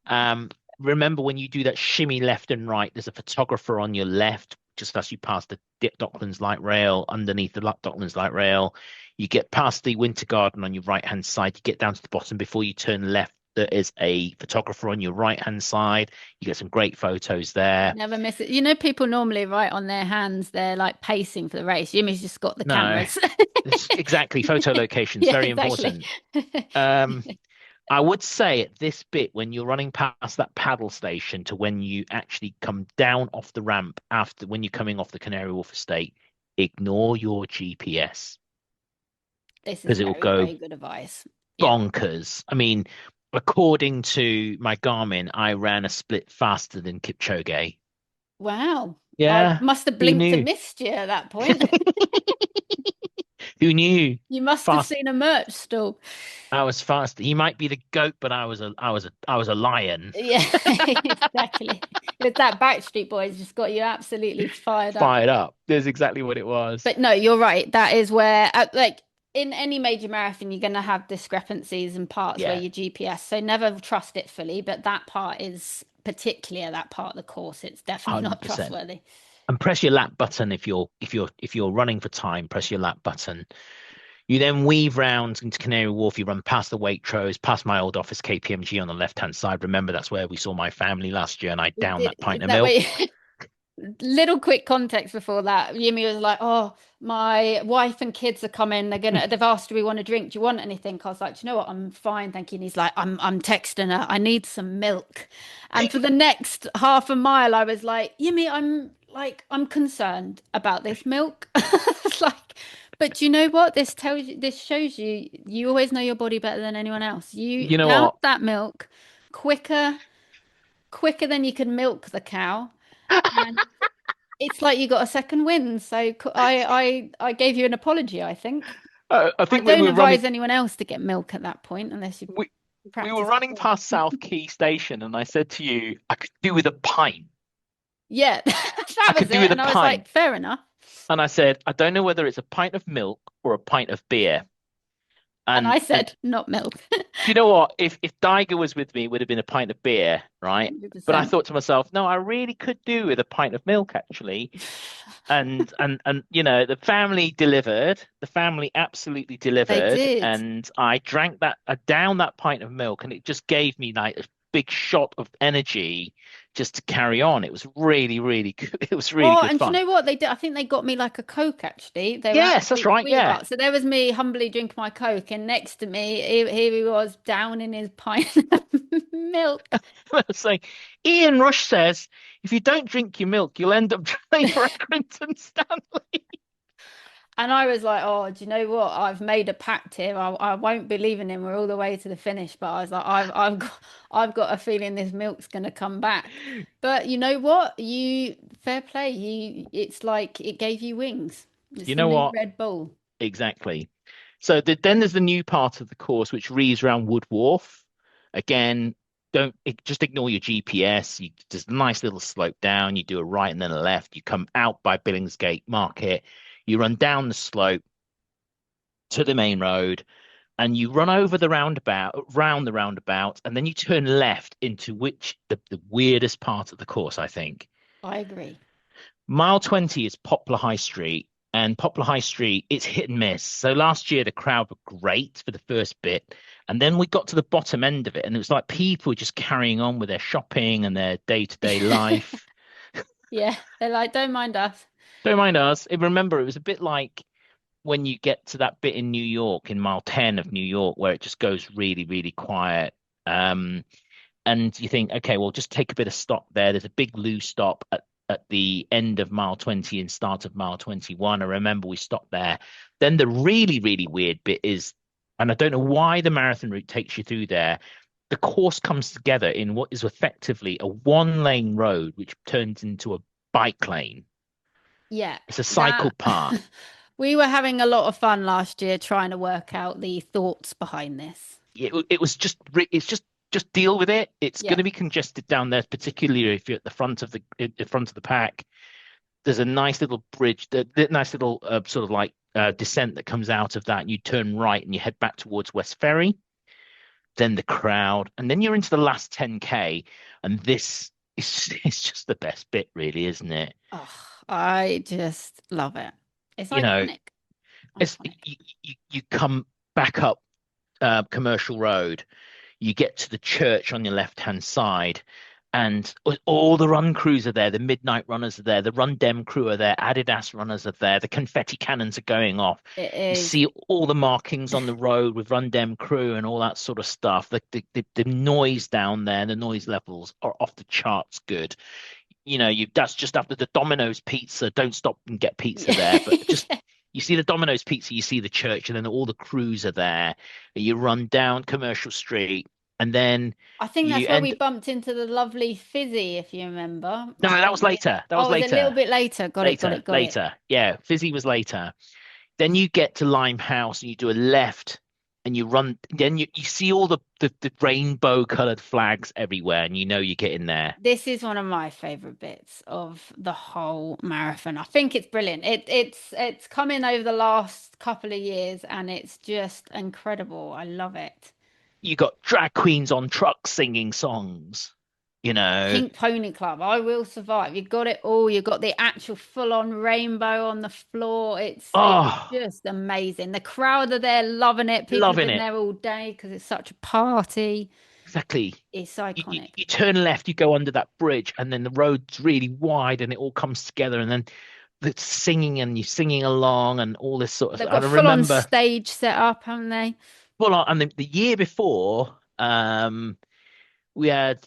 Um, Remember when you do that shimmy left and right, there's a photographer on your left just as you pass the Docklands light rail, underneath the Docklands light rail. You get past the Winter Garden on your right hand side. You get down to the bottom before you turn left. There is a photographer on your right hand side. You get some great photos there. Never miss it. You know, people normally write on their hands, they're like pacing for the race. Jimmy's just got the No, cameras. it's exactly photo locations, Yeah, very exactly. important. Um, I would say at this bit, when you're running past that paddle station to when you actually come down off the ramp after when you're coming off the Canary Wharf estate, ignore your GPS This is because it will very, go very good advice. Yeah. bonkers. I mean, according to my Garmin, I ran a split faster than Kipchoge. Wow. I Yeah, must have who blinked and knew? missed you at that point. Who knew? You must have Fast. seen a merch stall. I was fast. He might be the goat, but I was a lion. Yeah, exactly. With that Backstreet Boys just got you absolutely fired up. Fired up. That's exactly what it was. But no, you're right. That is where, like, in any major marathon, you're going to have discrepancies and parts where Yeah, your GPS. So never trust it fully. But that part is, particularly at that part of the course, it's definitely not 100%. trustworthy. And press your lap button if you're running for time, press your lap button. You then weave round into Canary Wharf, you run past the Waitrose, past my old office KPMG on the left hand side. Remember that's where we saw my family last year and I downed that pint of That milk. way, little quick context before that. Yumi was like, "Oh, my wife and kids are coming. They've asked, do we want a drink? Do you want anything?" I was like, "Do you know what? I'm fine, thank you." And he's like, I'm texting her. I need some milk." And for the next half a mile, I was like, "Yumi, I'm concerned about this milk." It's like, but do you know what? This shows you, you always know your body better than anyone else. You You know down what? that milk quicker, quicker than you can milk the cow. And it's like you got a second win. So I gave you an apology, I think. I I think we don't were running advise anyone else to get milk at that point unless you we we were practice running before. past South Key Station and I said to you, I could do with a pint. Yeah, that I was could it. do with a And I was pint. like, fair enough. And I said, I don't know whether it's a pint of milk or a pint of beer. And I And said, not milk. do you know what? If Diger was with me, it would have been a pint of beer, right? But I 100%. thought to myself, no, I really could do with a pint of milk actually. And the family delivered. The family absolutely They delivered, did. and I downed that pint of milk, and it just gave me like a big shot of energy just to carry on. It was really, really good. It was really Oh, good and do you fun. know what they did? I think they got me like a Coke actually. They were Yes, that's absolute right. Yeah. sweethearts. So there was me humbly drinking my Coke, and next to me, here he was down in his pint of milk. So Ian Rush says, if you don't drink your milk, you'll end up playing for Accrington Stanley. And I was like, oh, do you know what? I've made a pact here. I won't be leaving him. We're all the way to the finish. But I was like, I've got a feeling this milk's gonna come back. But you know what? Fair play. It's like it gave you wings. It's You the know new what? Red Bull. Exactly. So then there's the new part of the course which reads around Wood Wharf. Again, just ignore your GPS. You just a nice little slope down. You do a right and then a left. You come out by Billingsgate Market. You run down the slope to the main road, and you run over the roundabout, round the roundabout, and then you turn left into the weirdest part of the course, I think. I agree. Mile 20 is Poplar High Street, and Poplar High Street, it's hit and miss. So last year the crowd were great for the first bit, and then we got to the bottom end of it, and it was like people just carrying on with their shopping and their day-to-day life. Yeah, they're like, don't mind us. Don't mind us. Remember, it was a bit like when you get to that bit in New York, in mile 10 of New York, where it just goes really, really quiet. Um, and you think, okay, well, just take a bit of stock there. There's a big loo stop at the end of mile 20 and start of mile 21. I remember we stopped there. Then the really, really weird bit is, and I don't know why the marathon route takes you through there. The course comes together in what is effectively a one-lane road, which turns into a bike lane. Yeah, It's a cycle that path. we were having a lot of fun last year trying to work out the thoughts behind this. It was it's just deal with it. It's going Yeah, to be congested down there, particularly if you're at the front of the front of the pack. There's a nice little bridge, the nice little sort of like descent that comes out of that, and you turn right and you head back towards West Ferry. Then the crowd, and then you're into the last 10K, and this is it's just the best bit, really, isn't it? oh, I just love it. It's You know, iconic, it's iconic. you come back up Commercial Road, you get to the church on your left hand side, and all the run crews are there. The midnight runners are there. The Run Dem crew are there. Adidas runners are there. The confetti cannons are going off. It You is. see all the markings on the road with Run Dem crew and all that sort of stuff. The noise down there, the noise levels are off the charts good. You that's just after the Domino's pizza. Don't stop and get pizza there, but just Yeah. you see the Domino's pizza, you see the church, and then all the crews are there. You run down Commercial Street, and then I think you that's where we end. bumped into the lovely Fizzy, if you remember. No, I that was think we. later. That was Oh, it was a little later. bit later. Got it. Got Later. it. Got it. Later. Yeah, Fizzy was later. Then you get to Limehouse and you do a left and you run. Then you see all the rainbow colored flags everywhere, and you know you get in there. This is one of my favorite bits of the whole marathon. I think it's brilliant. It's come in over the last couple of years and it's just incredible. I love it. You got drag queens on trucks singing songs. You know. Pink Pony Club, I Will Survive. You got it all. You got the actual full-on rainbow on the floor. It's Oh, just amazing. The crowd are there loving it. People have loving been it. there all day because it's such a party. Exactly. It's You iconic. you turn left, you go under that bridge, and then the road's really wide, and it all comes together, and then the singing, and you're singing along, and all this sort of. They've And got I full-on remember, stage set up, haven't they? well, and the year before, we had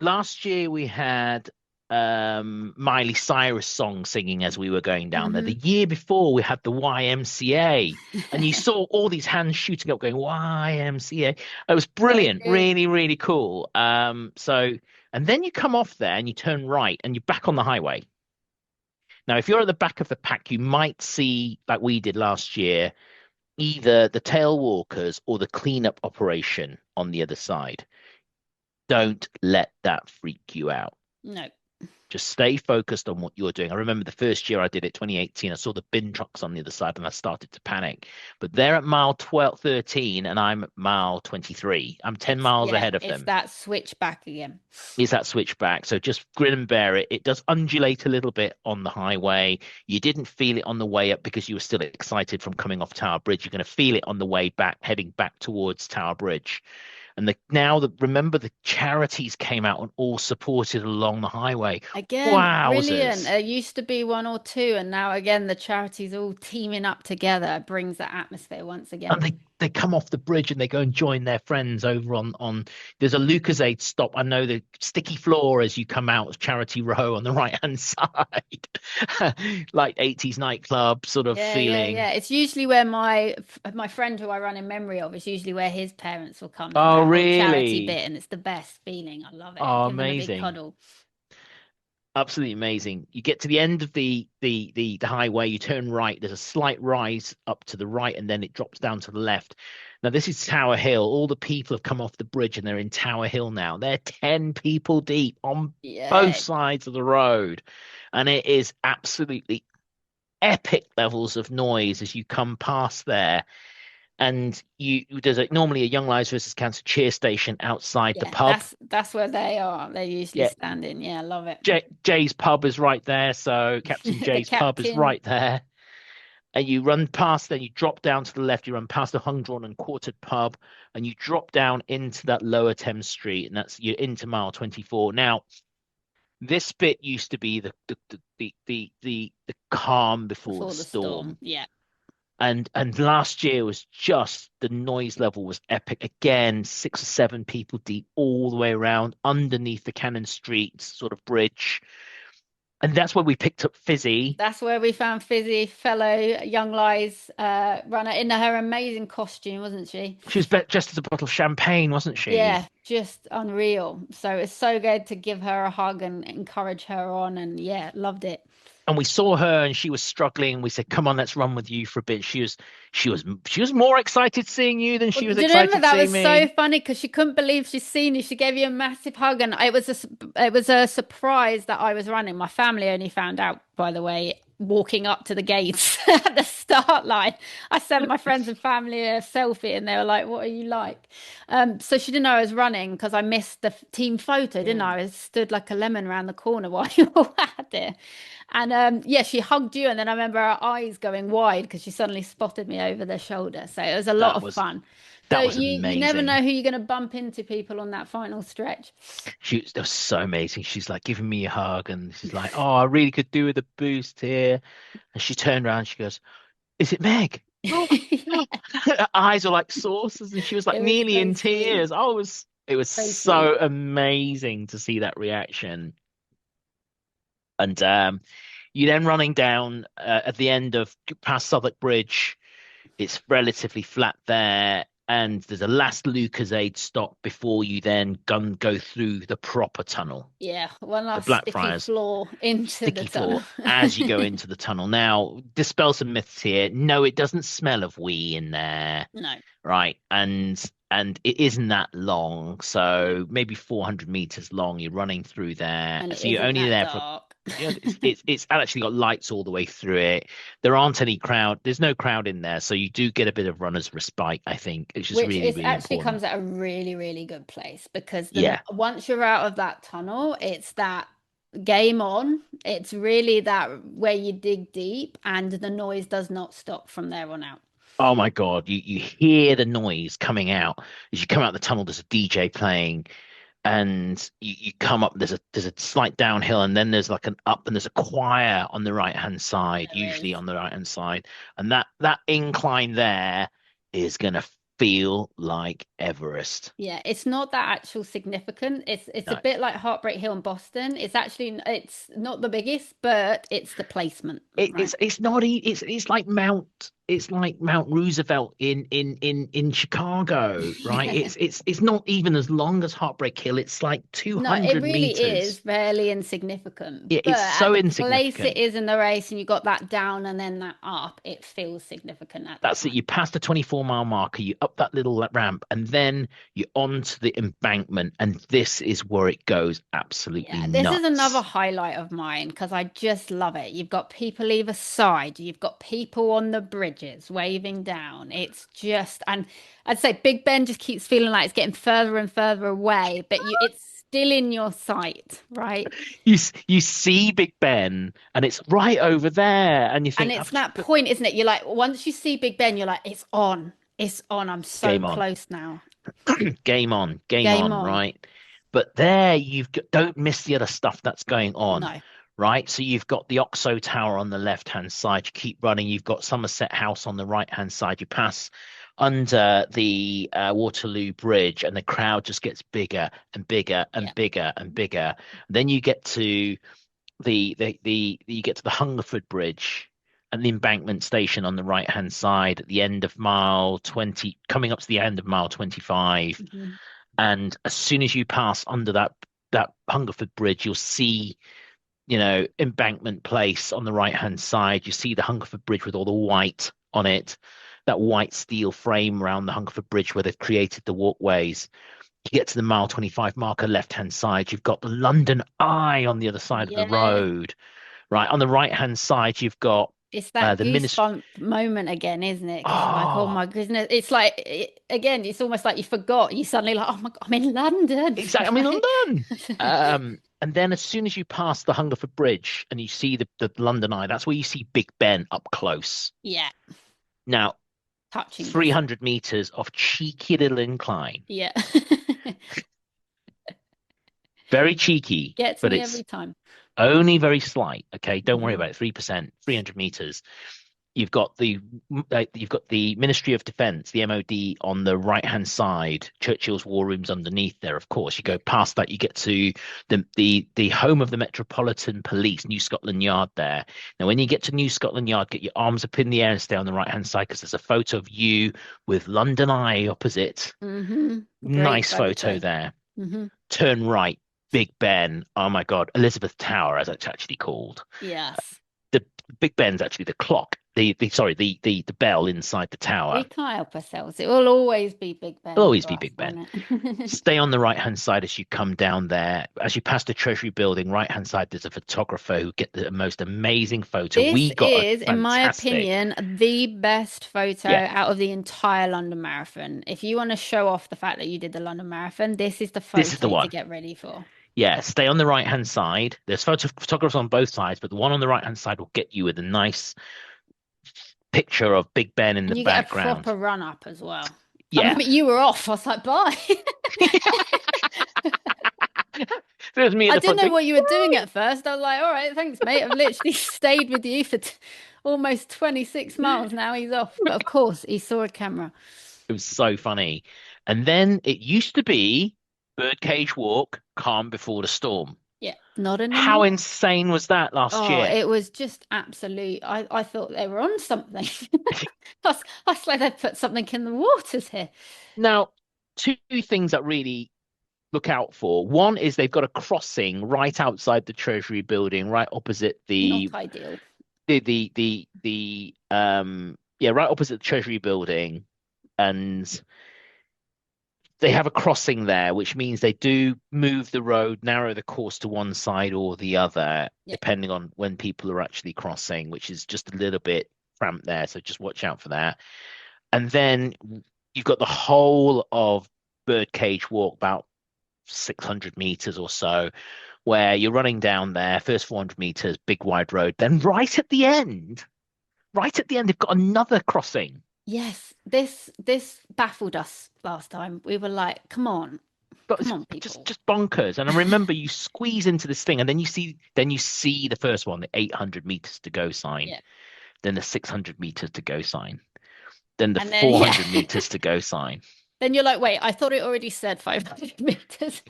last year we had Miley Cyrus song singing as we were going down there. The Hmm. year before we had the YMCA, and you saw all these hands shooting up, going YMCA. It was So brilliant, good. really, really cool. And then you come off there and you turn right and you're back on the highway. Now, if you're at the back of the pack, you might see, like we did last year, either the tail walkers or the cleanup operation on the other side. Don't let that freak you out. No. Just stay focused on what you're doing. I remember the first year I did it, 2018, I saw the bin trucks on the other side and I started to panic. But they're at mile 12, 13, and I'm at mile 23. I'm 10 It's miles yeah, ahead of it's them. that switch back again. Is that switchback? So just grin and bear it. It does undulate a little bit on the highway. You didn't feel it on the way up because you were still excited from coming off Tower Bridge. You're going to feel it on the way back, heading back towards Tower Bridge. And remember the charities came out and all supported along the highway. Again, brilliant. Wowzers. There used to be one or two, and now again the charities all teaming up together brings that atmosphere once And again. they come off the bridge and they go and join their friends over on there's a Lucozade stop. I know the sticky floor as you come out of Charity Row on the right hand side. Like 80s nightclub sort of Yeah, yeah, feeling. yeah. It's usually where my friend who I run in memory of, it's usually where his parents will come in Oh, that whole charity really? bit, and it's the best feeling. I love it. Oh, Give them a big amazing. cuddle. Absolutely amazing. You get to the end of the highway, you turn right, there's a slight rise up to the right, and then it drops down to the left. Now, this is Tower Hill. All the people have come off the bridge and they're in Tower Hill now. They're 10 people deep on both Yeah, sides of the road. And it is absolutely epic levels of noise as you come past there. And there's normally a Young Lives versus Cancer cheer station outside the yeah, pub. that's where they are. They're usually Yeah, standing. Yeah, I love it. Jay's pub is right there. So Captain The Jay's pub is captain. right there. And you run past, then you drop down to the left, you run past the hung drawn and quartered pub, and you drop down into that lower Thames Street, and that's you're into mile 24. Now, this bit used to be the calm before the Before the storm. storm. Yeah. And last year was just the noise level was epic. Again, 6 or 7 people deep all the way around underneath the Cannon Street sort of bridge. And that's where we picked up Fizzy. That's where we found Fizzy, fellow Young Lies runner, in her amazing costume, wasn't she? She was just as a bottle of champagne, wasn't she? Yeah, just unreal. So it's so good to give her a hug and encourage her on. And yeah, loved it. And we saw her and she was struggling. We said, "Come on, let's run with you for a bit." She was more excited seeing you than Well, she do was you remember excited that seeing was so me. funny because she couldn't believe she'd seen you. She gave you a massive hug, and it was a surprise that I was running. My family only found out, by the way, walking up to the gates at the start line. I sent my friends and family a selfie, and they were like, "What are you like?" So she didn't know I was running because I missed the team photo, didn't I? I stood like a lemon around the corner while you all had it. And yeah, she hugged you, and then I remember her eyes going wide because she suddenly spotted me over their shoulder. So it was a lot That of was fun. So that was you never know amazing. who you're going to bump into people on that final stretch. That was so amazing. She's like giving me a hug and she's like, "Oh, I really could do with a boost here." And she turned around, she goes, "Is it Meg?" Oh, Yeah, oh. Her eyes are like saucers, and she was like it was nearly so in sweet, tears. It was so sweet. so amazing to see that reaction. And you then running down at the end of past Southwark Bridge. It's relatively flat there, and there's a last Lucozade stop before you then go through the proper tunnel, Yeah, one the last sticky Blackfriars floor into the sticky tunnel. floor as you go into the tunnel. Now, dispel some myths here. No, it doesn't smell of wee in there, No, right? And it isn't that long, no, so maybe 400 meters long. You're running through there, and it so you're isn't only that there for dark. it's actually got lights all the way through it. There aren't any crowd. There's no crowd in there, so you do get a bit of runner's respite, I think, which is Which really, is really actually important. comes at a really, really good place because then Yeah. once you're out of that tunnel, it's that game on. It's really that where you dig deep and the noise does not stop from there on out. Oh my God, you hear the noise coming out as you come out the tunnel. There's a DJ playing, and you come up. There's a slight downhill, and then there's like an up, and there's a choir on the right hand side, There usually is. on the right hand side, and that incline there is gonna feel like Everest. Yeah, it's not that actual significant. It's a No, bit like Heartbreak Hill in Boston. It's not the biggest, but it's the placement, right? it's not it's like Mount Roosevelt in Chicago, right? Yeah. It's not even as long as Heartbreak Hill. It's like No, it 200 really is meters. fairly insignificant. Yeah, But it's at so the place it insignificant. is in the race, and you got that down and then that up, it feels significant at the That's it. time. You pass the 24-mile marker, you up that little ramp, and then you're onto the embankment, and this is where it goes absolutely Yeah, this is another nuts. highlight of mine because I just love it. You've got people either side, you've got people on the bridges waving down. It's just, and I'd say Big Ben just keeps feeling like it's getting further and further away, but it's still in your sight, right? You see Big Ben, and it's right over there, and you And think, it's that point, isn't it? You're like, once you see Big Ben, you're like, it's on, it's on. I'm so game on, close now. game Game on, on. right? But there don't miss the other stuff that's going on, No. right? So you've got the Oxo Tower on the left-hand side. You keep running. You've got Somerset House on the right-hand side. You pass under the Waterloo Bridge, and the crowd just gets bigger and bigger Yeah. and bigger and bigger. Then you get to the you get to the Hungerford Bridge and the Embankment station on the right hand side at the end of mile 20, coming up to the end of mile 25. Mhm. And as soon as you pass under that Hungerford Bridge, you'll see, Embankment Place on the right hand side. You see the Hungerford Bridge with all the white on it. that white steel frame around the Hungerford Bridge where they've created the walkways. You get to the mile 25 marker left hand side. You've got the London Eye on the other side of the Yeah. road. Right on the right hand side, you've got It's that the ministry. goosebump moment again, isn't it? Because you're like, oh Oh, my goodness. It's like, again, it's almost like you forgot. You suddenly like, oh my God, I'm in London. exactly. I'm in Right? London. And then as soon as you pass the Hungerford Bridge and you see the London Eye, that's where you see Big Ben up close. Yeah, Now, touching distance. 300 meters of cheeky little incline. Yeah. Very cheeky, Gets but me it's every time. only very slight. Okay, don't worry Hmm. about it. 3%, 300 meters. You've got the Ministry of Defence, the MOD, on the right hand side. Churchill's War Rooms underneath there. Of course, you Yeah. go past that, you get to the home of the Metropolitan Police, New Scotland Yard. There. Now, when you get to New Scotland Yard, get your arms up in the air and stay on the right hand side because there's a photo of you with London Eye opposite. Hmm. Great Nice photo photo. there. Hmm. Turn right, Big Ben. Oh my God, Elizabeth Tower, as it's actually called. Yes. The Big Ben's actually the clock. The sorry, the bell inside the We tower. can't help ourselves. It will always be Big It'll Ben always for be us, Big Ben. won't it? Stay on the right hand side as you come down there. As you pass the Treasury building, right hand side, there's a photographer who get the most amazing photo. This We got a is, in my fantastic. opinion, the best photo Yeah, out of the entire London Marathon. If you want to show off the fact that you did the London Marathon, this is the this is the photo to one. get ready for. Yeah, stay on the right hand side. There's photographers on both sides, but the one on the right hand side will get you with a nice picture of Big Ben in the And you get a background. proper run up as well. I Yeah. remember you were off. I was like, bye. There's me at I the didn't front know going, what you were doing at first. I was like, all right, thanks, mate. I've literally stayed with you for t almost 26 miles. Now he's off. But of course, he saw a camera. it was so funny. And then it used to be Birdcage Walk, calm before the storm. Yeah, not How anymore. insane was that last Oh, year? it was just absolute. I thought they were on something. I was like they put something in the waters here. Now, two things that really look out for. One is they've got a crossing right outside the Treasury building, right opposite Not ideal. yeah, right opposite the Treasury building. And they have a crossing there, which means they do move the road, narrow the course to one side or the other, Yeah. depending on when people are actually crossing, which is just a little bit cramped there. So just watch out for that. And then you've got the whole of Birdcage Walk, about 600 meters or so, where you're running down there, first 400 meters, big wide road. Then right at the end, they've got another crossing. Yes, this baffled us last time. We were like, But come it's on, just people. just bonkers. And I remember you squeeze into this thing, and then you see the first one, the 800 meters to go sign, Yeah. then the 600 meters to go sign, then the And then yeah. 400 meters to go sign. Then you're like, wait, I thought it already said 500 meters.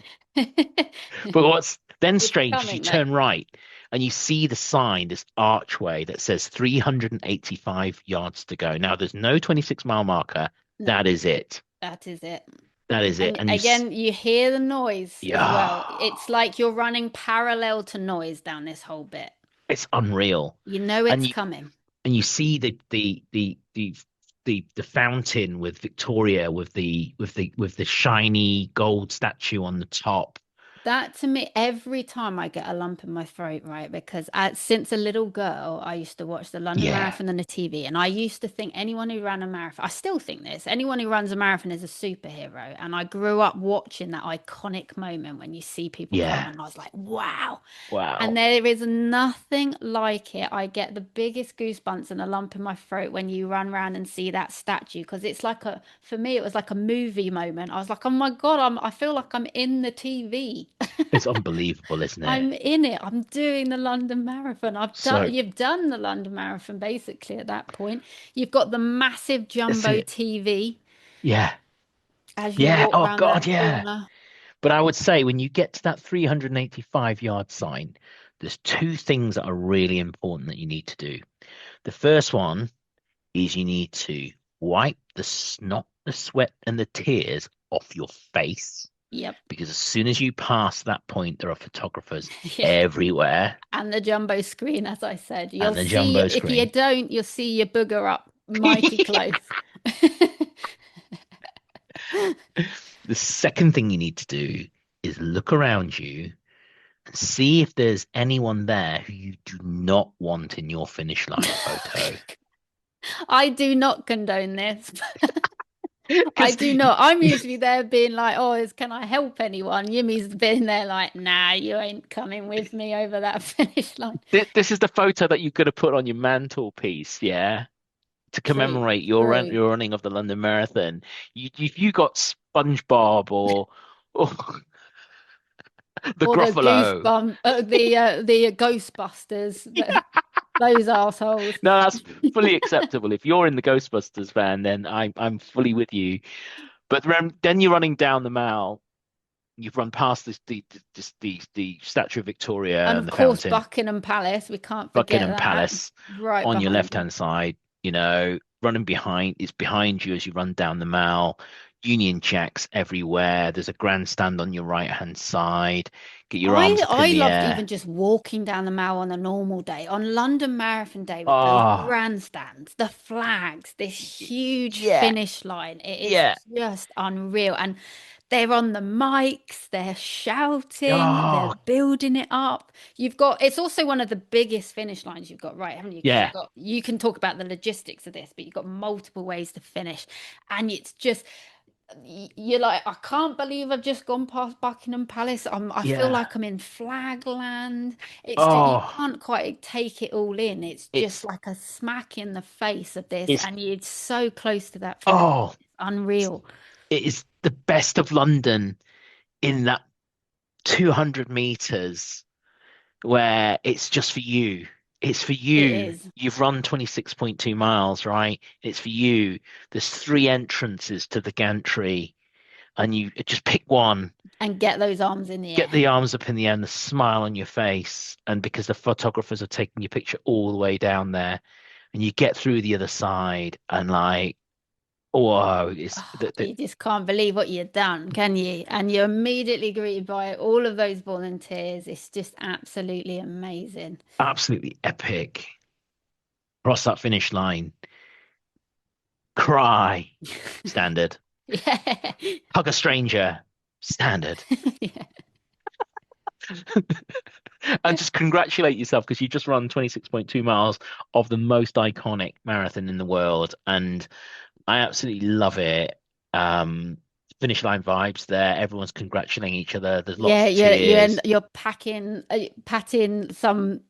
But what's then It's strange is you coming, mate. turn right and you see the sign, this archway that says 385 yards to go. Now there's no 26-mile marker. No, That is it. that is it. That is it. And And again, you hear the noise as well. yeah, It's like you're running parallel to noise down this whole bit. it's unreal. You know And it's you coming. and you see the fountain with Victoria with the shiny gold statue on the top. That to me, every time I get a lump in my throat, right? Because since a little girl, I used to watch the London Yeah, Marathon on the TV, and I used to think anyone who ran a marathon, I still think this, anyone who runs a marathon is a superhero. And I grew up watching that iconic moment when you see people come, yeah. and I was like, wow. And Wow. there is nothing like it. I get the biggest goosebumps and a lump in my throat when you run around and see that statue because it's like for me, it was like a movie moment. I was like, oh my God, I feel like I'm in the TV. It's unbelievable, isn't it? I'm in it. I'm doing the London Marathon. So You've done the London Marathon basically at that point. You've got the massive that's jumbo it. TV Yeah. as you Yeah. walk Oh around God, that yeah. corner. But I would say when you get to that 385-yard sign, there's two things that are really important that you need to do. The first one is you need to wipe the snot, the sweat, and the tears off your face. Yep. Because as soon as you pass that point, there are photographers Yeah. everywhere And the jumbo screen, as I said. and You'll the see, jumbo if you screen. don't, you'll see your booger up mighty close. The second thing you need to do is look around you and see if there's anyone there who you do not want in your finish line photo. I do not condone this. I Because do not. I'm usually there being like, oh, can I help anyone? Yumi's been there like, nah, you ain't coming with me over that finish line. this is the photo that you could have put on your mantelpiece, yeah, to True, commemorate true. your running of the London Marathon. If you got SpongeBob or the Or the Gruffalo. goosebump, the Ghostbusters, those assholes. No, that's fully acceptable. If you're in the Ghostbusters fan, then I'm fully with you. But then you're running down the Mall. You've run past the Statue of And Victoria and of the course, fountain, Buckingham Palace, we can't forget Buckingham that. Palace Right on your behind left you. hand side. Running behind is behind you as you run down the Mall. Union Jacks everywhere. There's a grandstand on your right hand side. Get your I arms up in I the loved even air. just walking down the Mall on a normal day. On London Marathon Day with those Oh, grandstands, the flags, this huge yeah, finish line. It is yeah. just unreal. And they're on the mics, they're shouting, they're Oh, building it up. It's also one of the biggest finish lines you've got, right, haven't you? Because yeah. you can talk about the logistics of this, but you've got multiple ways to finish. And it's just, you're like, I can't believe I've just gone past Buckingham Palace. I feel Yeah. like I'm in Flagland. It's just, you Oh, can't quite take it all in. It's just it's like a smack in the face of this, it's and you're so close to that finish line. oh, It's unreal. it is the best of London in that 200 meters where it's just for you. It's for It you. is. You've run 26.2 miles, right? It's for you. There's three entrances to the gantry, and you just pick one, And get those arms in the get air. the arms up in the air and the smile on your face. And because the photographers are taking your picture all the way down there, and you get through the other side, and like, whoa, it's Oh, you just can't believe what you've done, can you? And you're immediately greeted by all of those volunteers. It's just absolutely amazing. absolutely epic. Cross that finish line, cry, standard. Yeah. Hug a stranger, standard. Yeah. And just congratulate yourself because you just run 26.2 miles of the most iconic marathon in the world. And I absolutely love it. Um, Finish line vibes there. Everyone's congratulating each other. There's lots Yeah, of tears. you're packing, patting some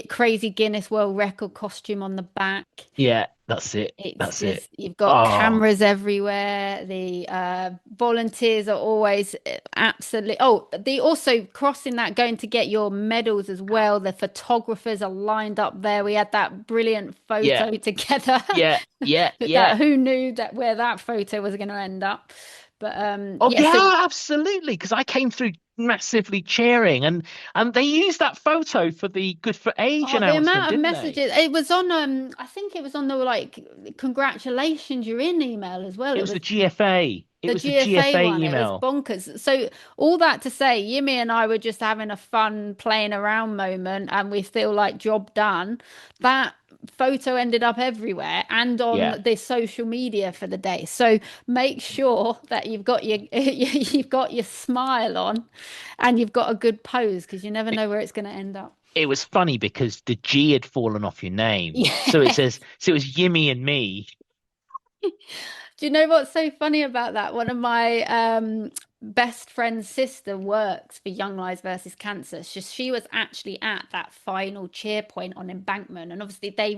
crazy Guinness World Record costume on the back. Yeah, that's it. It's That's it. just, you've got Oh, cameras everywhere. The volunteers are always absolutely. Oh, they also crossing that, going to get your medals as well. The photographers are lined up there. We had that brilliant yeah, photo together. yeah, yeah, yeah. That who knew that where that photo was going to end up. But Oh yeah, so yeah, absolutely. Because I came through massively cheering, and they used that photo for the Good for Age oh, the announcement, amount of didn't they? messages. It was on I think it was on the like congratulations you're in email as well. It It was the was GFA. It the was the GFA GFA one. It was email. bonkers. So all that to say, Yimi and I were just having a fun playing around moment and we feel like job done. That photo ended up everywhere and Yeah. on the social media for the day. So make sure that you've got your you've got your smile on and you've got a good pose because you never It, know where it's going to end up. it was funny because the G had fallen off your name. Yeah. So it was Yimmy and me. Do you know what's so funny about that? One of my best friend's sister works for Young Lives versus Cancer. She was actually at that final cheer point on Embankment, and obviously they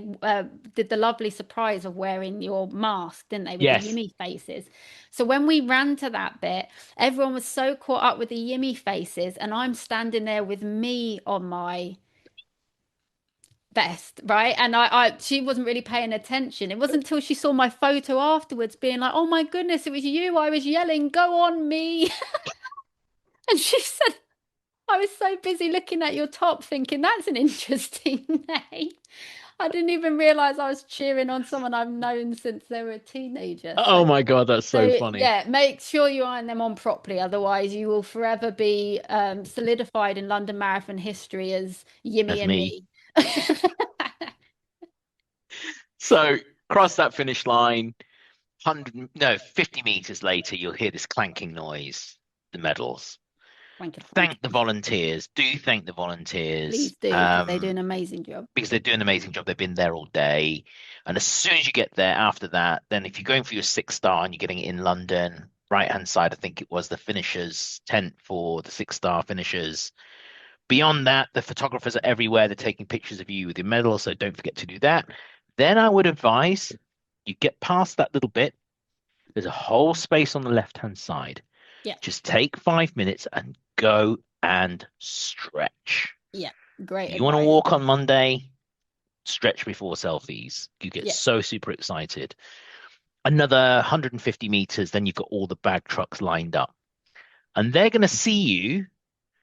did the lovely surprise of wearing your mask, didn't they, with the Yes. Yimmy faces? So when we ran to that bit, everyone was so caught up with the Yimmy faces, and I'm standing there with me on my best, right? And she wasn't really paying attention. It wasn't until she saw my photo afterwards, being like, "Oh my goodness, it was you!" I was yelling, "Go on me!" And she said, "I was so busy looking at your top, thinking that's an interesting name. I didn't even realize I was cheering on someone I've known since they were a teenager." Oh So, my God, that's so funny. yeah, make sure you iron them on properly. Otherwise, you will forever be solidified in London Marathon history as Yimmy That's and me. me. So Cross that finish line, 100, no, 50 meters later, you'll hear this clanking noise, the medals. Wanky, wanky. Thank the volunteers. Do thank the volunteers. Please do, because they do an amazing job. Because they do an amazing job. They've been there all day. And as soon as you get there after that, then if you're going for your 6 star and you're getting it in London, right hand side, I think it was the finishers tent for the 6 star finishers. Beyond that, the photographers are everywhere. They're taking pictures of you with your medal, so don't forget to do that. Then I would advise you get past that little bit. There's a whole space on the left-hand side. Yeah. Just take 5 minutes and go and stretch. Yeah. Great You want to advice. walk on Monday, stretch before selfies. You get Yeah. so super excited. Another 150 meters, then you've got all the bag trucks lined up. And they're going to see you.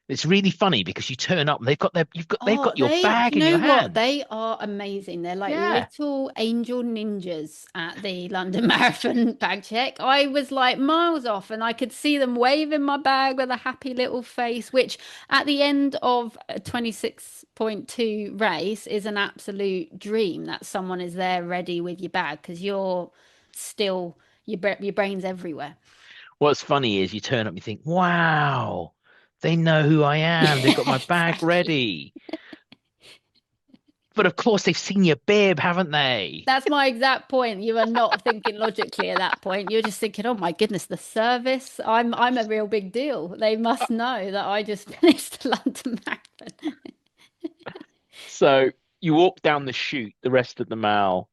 It's really funny because you turn up and they've Oh, got your do bag you in know your what? hand. They are amazing. They're like Yeah. little angel ninjas at the London Marathon bag check. I was like miles off and I could see them waving my bag with a happy little face, which at the end of a 26.2 race is an absolute dream that someone is there ready with your bag because you're still, your brain's everywhere. What's funny is you turn up and you think, wow, they know who I am. They've got Yeah, my bag exactly. ready. But of course, they've seen your bib, haven't they? That's my exact point. You are not thinking logically at that point. You're just thinking, "Oh my goodness, the service. I'm a real big deal. They must know that I just finished the London Marathon." So you walk down the chute the rest of the mile.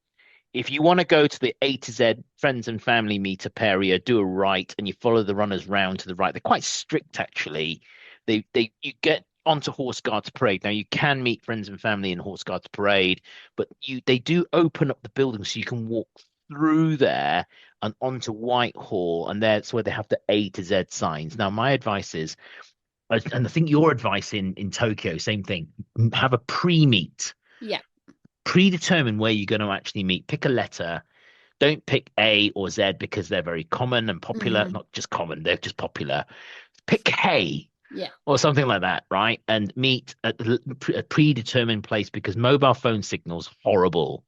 If you want to go to the A to Z friends and family meetup area, do a right and you follow the runners round to the right. They're quite strict actually. They you get onto Horse Guards Parade. Now you can meet friends and family in Horse Guards Parade, but they do open up the building so you can walk through there and onto Whitehall, and that's where they have the A to Z signs. Now my advice is, and I think your advice in Tokyo, same thing, have a pre-meet. Yeah. Predetermine where you're going to actually meet. Pick a letter. Don't pick A or Z because they're very common and popular. Hmm. Not just common, they're just popular. Pick K Yeah. or something like that, right? And meet at a predetermined place because mobile phone signal's horrible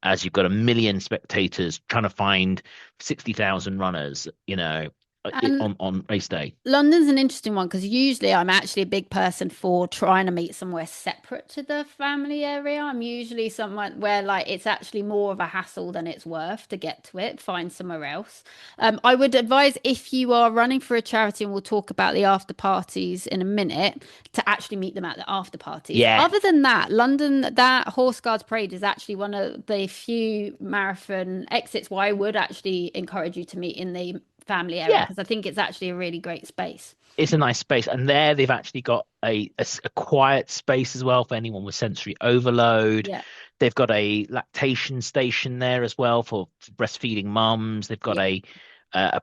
as you've got a million spectators trying to find 60,000 runners, And on race day. London's an interesting one because usually I'm actually a big person for trying to meet somewhere separate to the family area. I'm usually somewhere where like it's actually more of a hassle than it's worth to get to it, find somewhere else. I would advise if you are running for a charity, and we'll talk about the after parties in a minute, to actually meet them at the after parties. Yeah, Other than that, London, that Horse Guards Parade is actually one of the few marathon exits where I would actually encourage you to meet in the family area yeah. because I think it's actually a really great space. It's a nice space. And there they've actually got a quiet space as well for anyone with sensory overload. Yeah, They've got a lactation station there as well for breastfeeding mums. They've got yeah,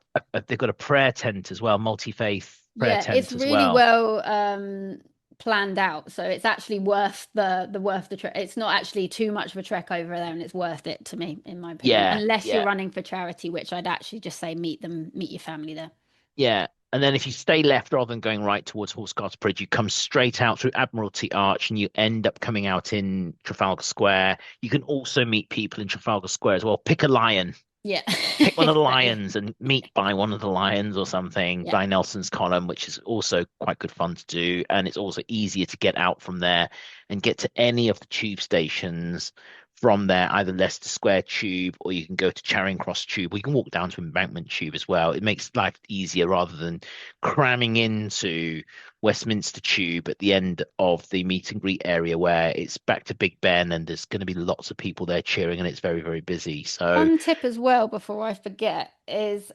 they've got a prayer tent as well, multi-faith prayer yeah. It's tent as really well. well planned out, so it's actually worth the worth the trek. It's not actually too much of a trek over there, and it's worth it to me, in my opinion. Yeah, Unless you're yeah, running for charity, which I'd actually just say meet your family there. yeah. And then if you stay left rather than going right towards Horse Guards Bridge, you come straight out through Admiralty Arch and you end up coming out in Trafalgar Square. You can also meet people in Trafalgar Square as well. Pick a lion. Yeah, Pick one of the exactly. lions and meet by one of the lions or something, Yeah. by Nelson's column, which is also quite good fun to do. And it's also easier to get out from there and get to any of the tube stations from there, either Leicester Square Tube or you can go to Charing Cross Tube or you can walk down to Embankment Tube as well. It makes life easier rather than cramming into Westminster Tube at the end of the meet and greet area where it's back to Big Ben and there's going to be lots of people there cheering and it's very, very busy. So, Fun tip as well, before I forget, is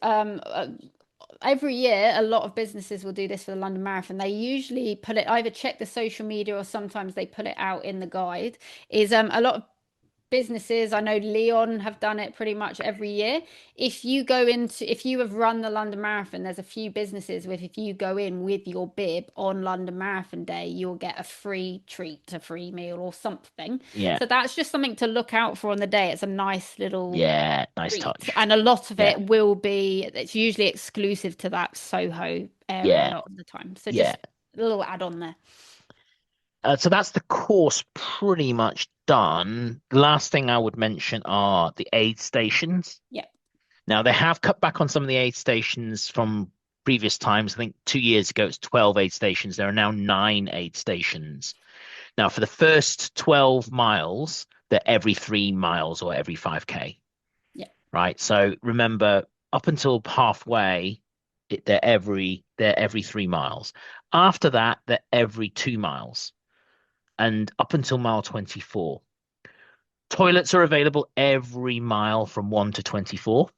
every year a lot of businesses will do this for the London Marathon. They usually put it either check the social media or sometimes they put it out in the guide. Is a lot of businesses, I know Leon have done it pretty much every year. If you have run the London Marathon, there's a few businesses with, if you go in with your bib on London Marathon Day, you'll get a free treat, a free meal or something. yeah. So that's just something to look out for on the day. It's a nice little Yeah, nice treat. touch. And a lot of Yeah, it will be, it's usually exclusive to that Soho area a yeah, lot of the time. So yeah. just a little add on there. So that's the course pretty much done, the last thing I would mention are the aid stations. Yeah. Now, they have cut back on some of the aid stations from previous times. I think 2 years ago, it's 12 aid stations. There are now 9 aid stations. Now, for the first 12 miles, they're every 3 miles or every 5K, Yeah. right? So remember, up until halfway, they're every 3 miles. After that, they're every 2 miles, and up until mile 24. Toilets are available every mile from 1 to 24.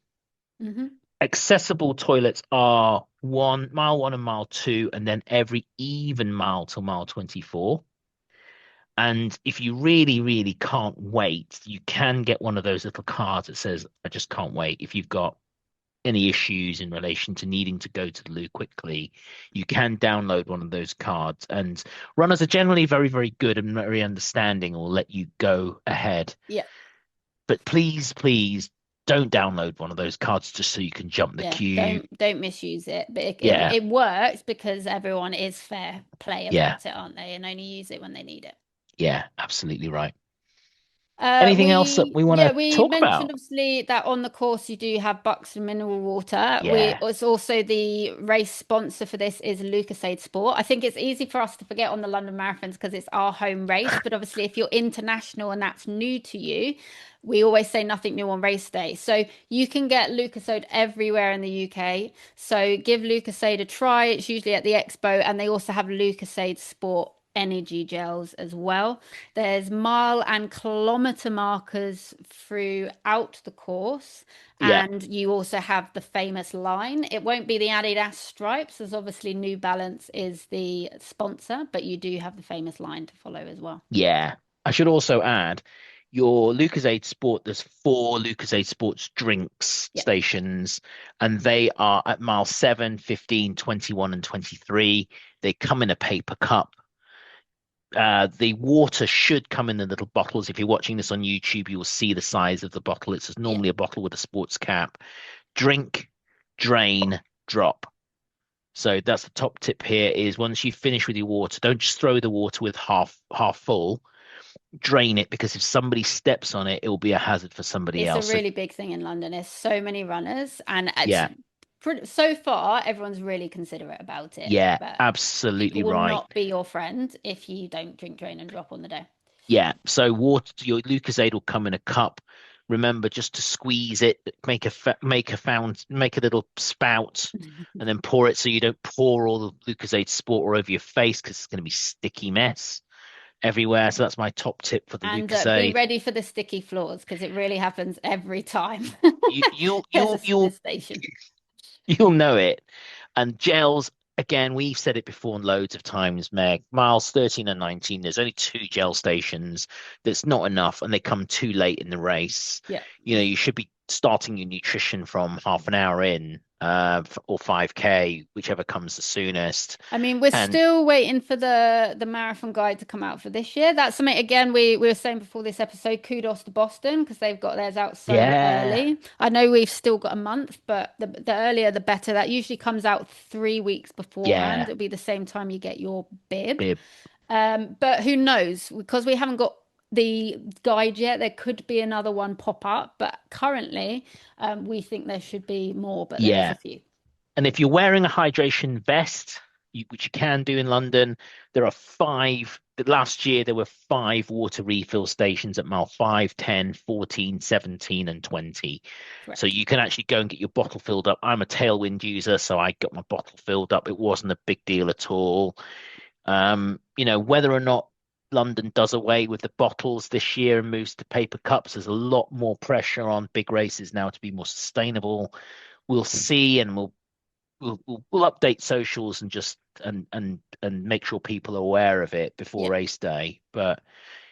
Hmm. Accessible toilets are mile 1 and mile 2, and then every even mile till mile 24. And if you really, really can't wait, you can get one of those little cards that says, I just can't wait. If you've got any issues in relation to needing to go to the loo quickly, you can download one of those cards. And runners are generally very, very good and very understanding, will let you go ahead. Yeah. But please, please don't download one of those cards just so you can jump the Yeah. queue. Don't misuse it. But Yeah, it works because everyone is fair play yeah, about it, aren't they? And only use it when they need it. yeah, absolutely right. Anything else that we want to We talk mentioned about? obviously that on the course you do have Bucks and mineral water. Yeah, It's also the race sponsor for this is Lucozade Sport. I think it's easy for us to forget on the London Marathons because it's our home race, but obviously if you're international and that's new to you, we always say nothing new on race day. So you can get Lucozade everywhere in the UK. So give Lucozade a try. It's usually at the Expo, and they also have Lucozade Sport energy gels as well. There's mile and kilometer markers throughout the course. yeah. And you also have the famous line. It won't be the Adidas stripes, as obviously New Balance is the sponsor, but you do have the famous line to follow as well. Yeah. I should also add your Lucozade Sport, there's 4 Lucozade Sports drinks Yeah. stations, and they are at mile 7, 15, 21, and 23. They come in a paper cup. The water should come in the little bottles. If you're watching this on YouTube, you will see the size of the bottle. It's Yeah. normally a bottle with a sports cap. Drink, drain, drop. So that's the top tip here is once you finish with your water, don't just throw the water with half full. Drain it because if somebody steps on it, it will be a hazard for somebody It's a else. So really big thing in London. There's so many runners, and it's yeah, so far everyone's really considerate about it. yeah, But people absolutely will right. not be your friend if you don't drink, drain, and drop on the day. Yeah. So water, your Lucozade will come in a cup. Remember just to squeeze it, make a little spout, and then pour it so you don't pour all the Lucozade Sport all over your face because it's going to be sticky mess everywhere. So that's my top tip for the And be Lucozade. ready for the sticky floors because it really happens every time You, you'll there's you'll a you'll station. you'll know it. And gels, again, we've said it before loads of times, Meg. Miles 13 and 19, there's only 2 gel stations. That's not enough, and they come too late in the race. Yeah. You should be starting your nutrition from half an hour in, or 5K, whichever comes the soonest. I mean, we're And still waiting for the marathon guide to come out for this year. That's something again we were saying before this episode. Kudos to Boston because they've got theirs out so yeah, early. I know we've still got a month, but the earlier the better. That usually comes out 3 weeks beforehand. yeah, It'll be the same time you get your bib. bib. But who knows? Because we haven't got the guide yet, there could be another one pop up. But currently, we think there should be more, but there is a Yeah. few. And if you're wearing a hydration vest, which you can do in London, there are 5. Last year, there were 5 water refill stations at mile 5, 10, 14, 17, and 20. So Correct. you can actually go and get your bottle filled up. I'm a Tailwind user, so I got my bottle filled up. It wasn't a big deal at all. Whether or not London does away with the bottles this year and moves to paper cups, there's a lot more pressure on big races now to be more sustainable. We'll see, and we'll update socials and just and make sure people are aware of it before Yeah. race day. But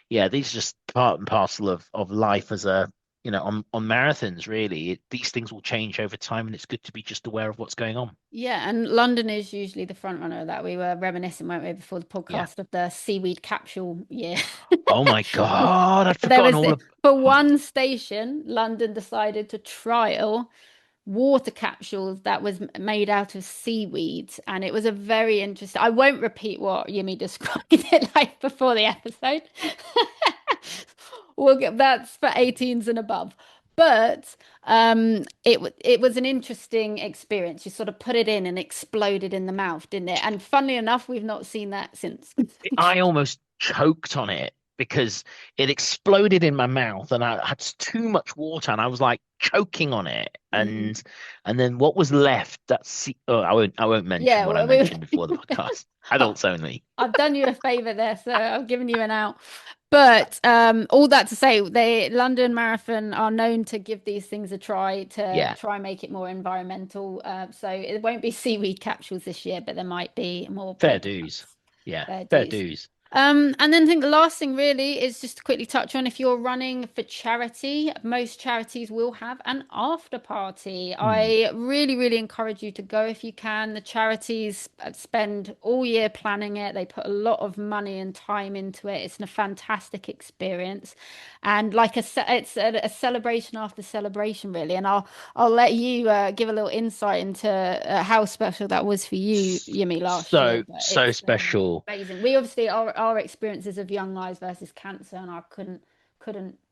yeah, these are just part and parcel of life as a on marathons. Really, these things will change over time, and it's good to be just aware of what's going on. Yeah, and London is usually the front runner of that. We were reminiscing, weren't we, before the Yeah. podcast of the Seaweed capsule year. Oh my God, I'd There forgotten was all of. for one station, London decided to trial water capsules that was made out of seaweed, and it was a very interesting. I won't repeat what Yemi described it like before the episode. That's for 18s and above. But it was an interesting experience. You sort of put it in and exploded in the mouth, didn't it? And funnily enough, we've not seen that since. I almost choked on it because it exploded in my mouth and I had too much water and I was like choking on it. Mm. And then what was left, oh, I won't mention Yeah, what I mentioned before the podcast. I- Adults only. I've done you a favor there, so I've given you an out. But all that to say, they London Marathon are known to give these things a try to Yeah, try and make it more environmental. So it won't be seaweed capsules this year, but there might be more fair paper dues. cups. Yeah, Fair fair dues. dues. And then I think the last thing really is just to quickly touch on if you're running for charity, most charities will have an after party. Hmm. I really, really encourage you to go if you can. The charities spend all year planning it. They put a lot of money and time into it. It's a fantastic experience, and it's a celebration after celebration, really. And I'll let you give a little insight into how special that was for you, Yumi, last year. But So it's special. amazing. We obviously our experiences of Young Lives versus Cancer, and I couldn't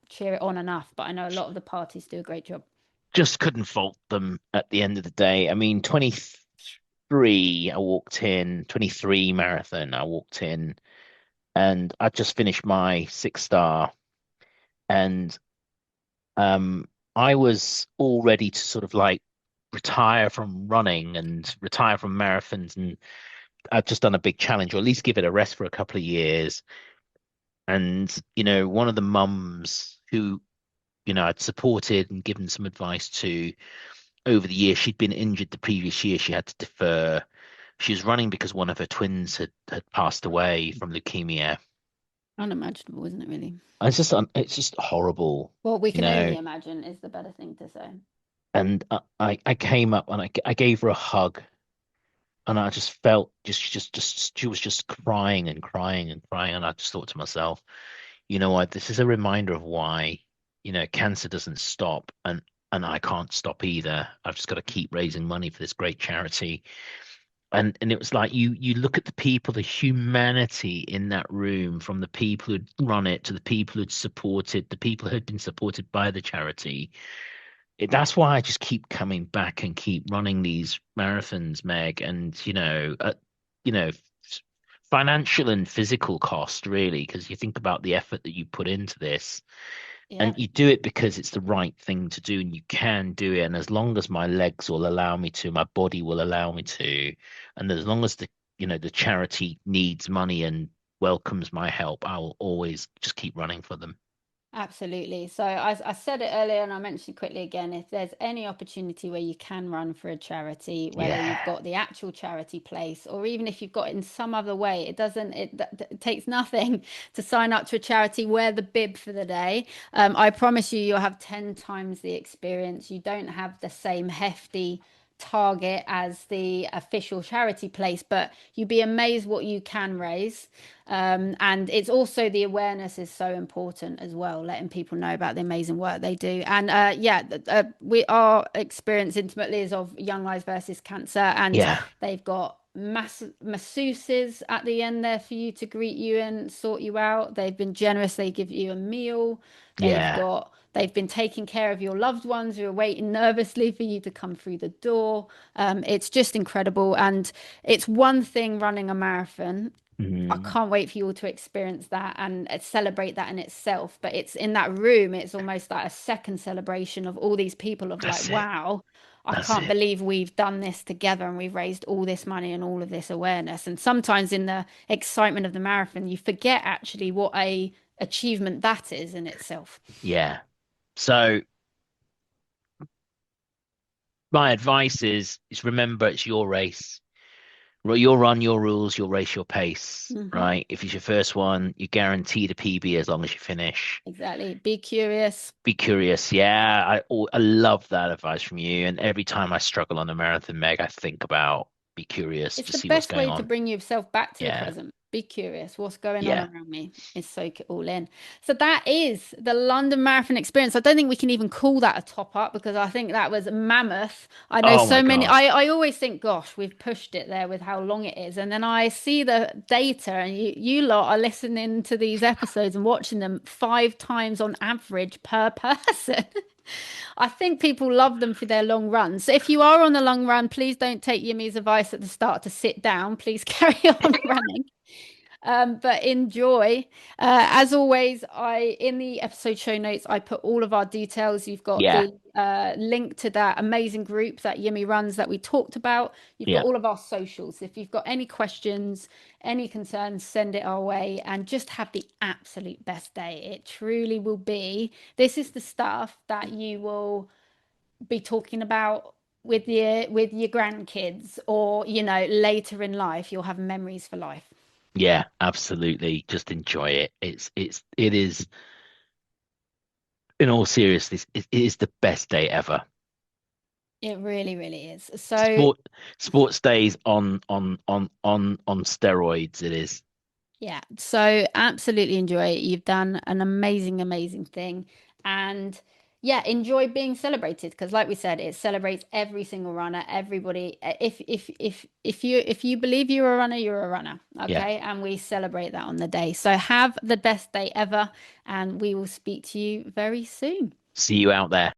cheer it on enough. But I know a lot of the parties do a great job. Just couldn't fault them at the end of the day. I mean, 23, I walked in, 23 marathon, I walked in, and I just finished my 6 star. And I was all ready to sort of like retire from running and retire from marathons. And I've just done a big challenge, or at least give it a rest for a couple of years. And, one of the mums who, I'd supported and given some advice to over the years, she'd been injured the previous year. She had to defer. She was running because one of her twins had passed away from leukemia. Unimaginable, isn't it, really? And it's just horrible, Well, we you can only know. imagine is the better thing to say. And I came up and I gave her a hug, and I just felt just she was just crying and crying and crying, and I just thought to myself, you know what, this is a reminder of why, cancer doesn't stop, and I can't stop either. I've just got to keep raising money for this great charity. And it was like you look at the people, the humanity in that room, from the people who'd run it to the people who'd supported, the people who'd been supported by the charity. That's why I just keep coming back and keep running these marathons, Meg. And you know, financial and physical cost, really, because you think about the effort that you put into this, Yeah, and you do it because it's the right thing to do, and you can do it. And as long as my legs will allow me to, my body will allow me to, and as long as the charity needs money and welcomes my help, I will always just keep running for them. absolutely. So I said it earlier and I mentioned quickly again, if there's any opportunity where you can run for a charity, whether Yeah, you've got the actual charity place or even if you've got it in some other way, it doesn't, it takes nothing to sign up to a charity, wear the bib for the day. I promise you, you'll have 10 times the experience. You don't have the same hefty target as the official charity place, but you'd be amazed what you can raise. And it's also the awareness is so important as well, letting people know about the amazing work they do. And yeah, we our experience intimately is of Young Lives versus Cancer, and yeah, they've got masseuses at the end there for you to greet you and sort you out. They've been generous. They give you a meal. yeah, They've been taking care of your loved ones who are waiting nervously for you to come through the door. It's just incredible, and it's one thing running a marathon. I mm, can't wait for you all to experience that and celebrate that in itself. But it's in that room, it's almost like a second celebration of all these people of like, that's it, wow, I that's can't it. believe we've done this together and we've raised all this money and all of this awareness. And sometimes in the excitement of the marathon, you forget actually what a achievement that is in itself. Yeah. So my advice is remember it's your race. You'll run your rules, you'll race your pace, Hmm. right? If it's your first one, you guarantee the PB as long as you finish. Exactly. Be curious. Be curious. Yeah, I love that advice from you. And every time I struggle on a marathon, Meg, I think about be curious It's to the see what's best going way to on. bring yourself back to the Yeah, present. be curious. What's going on Yeah. around me is soak it all in. So that is the London Marathon experience. I don't think we can even call that a top up because I think that was mammoth. I know Oh my so many. God. I always think, gosh, we've pushed it there with how long it is, and then I see the data, and you lot are listening to these episodes and watching them 5 times on average per person. I think people love them for their long runs. So if you are on a long run, please don't take Yumi's advice at the start to sit down. Please carry on running. But enjoy. As always, I in the episode show notes, I put all of our details. You've got Yeah. the link to that amazing group that Yumi runs that we talked about. You've got Yeah. all of our socials. If you've got any questions, any concerns, send it our way and just have the absolute best day. It truly will be. This is the stuff that you will be talking about with your grandkids or, later in life. You'll have memories for life. Yeah, absolutely. Just enjoy it. It is, in all seriousness, it is the best day ever. It really, really is. So, Sport, sports days on steroids. It is. yeah, so absolutely enjoy it. You've done an amazing, amazing thing. And yeah, enjoy being celebrated because like we said, it celebrates every single runner, everybody. If you believe you're a runner, you're a runner. Yeah. Okay. And we celebrate that on the day. So have the best day ever, and we will speak to you very soon. See you out there.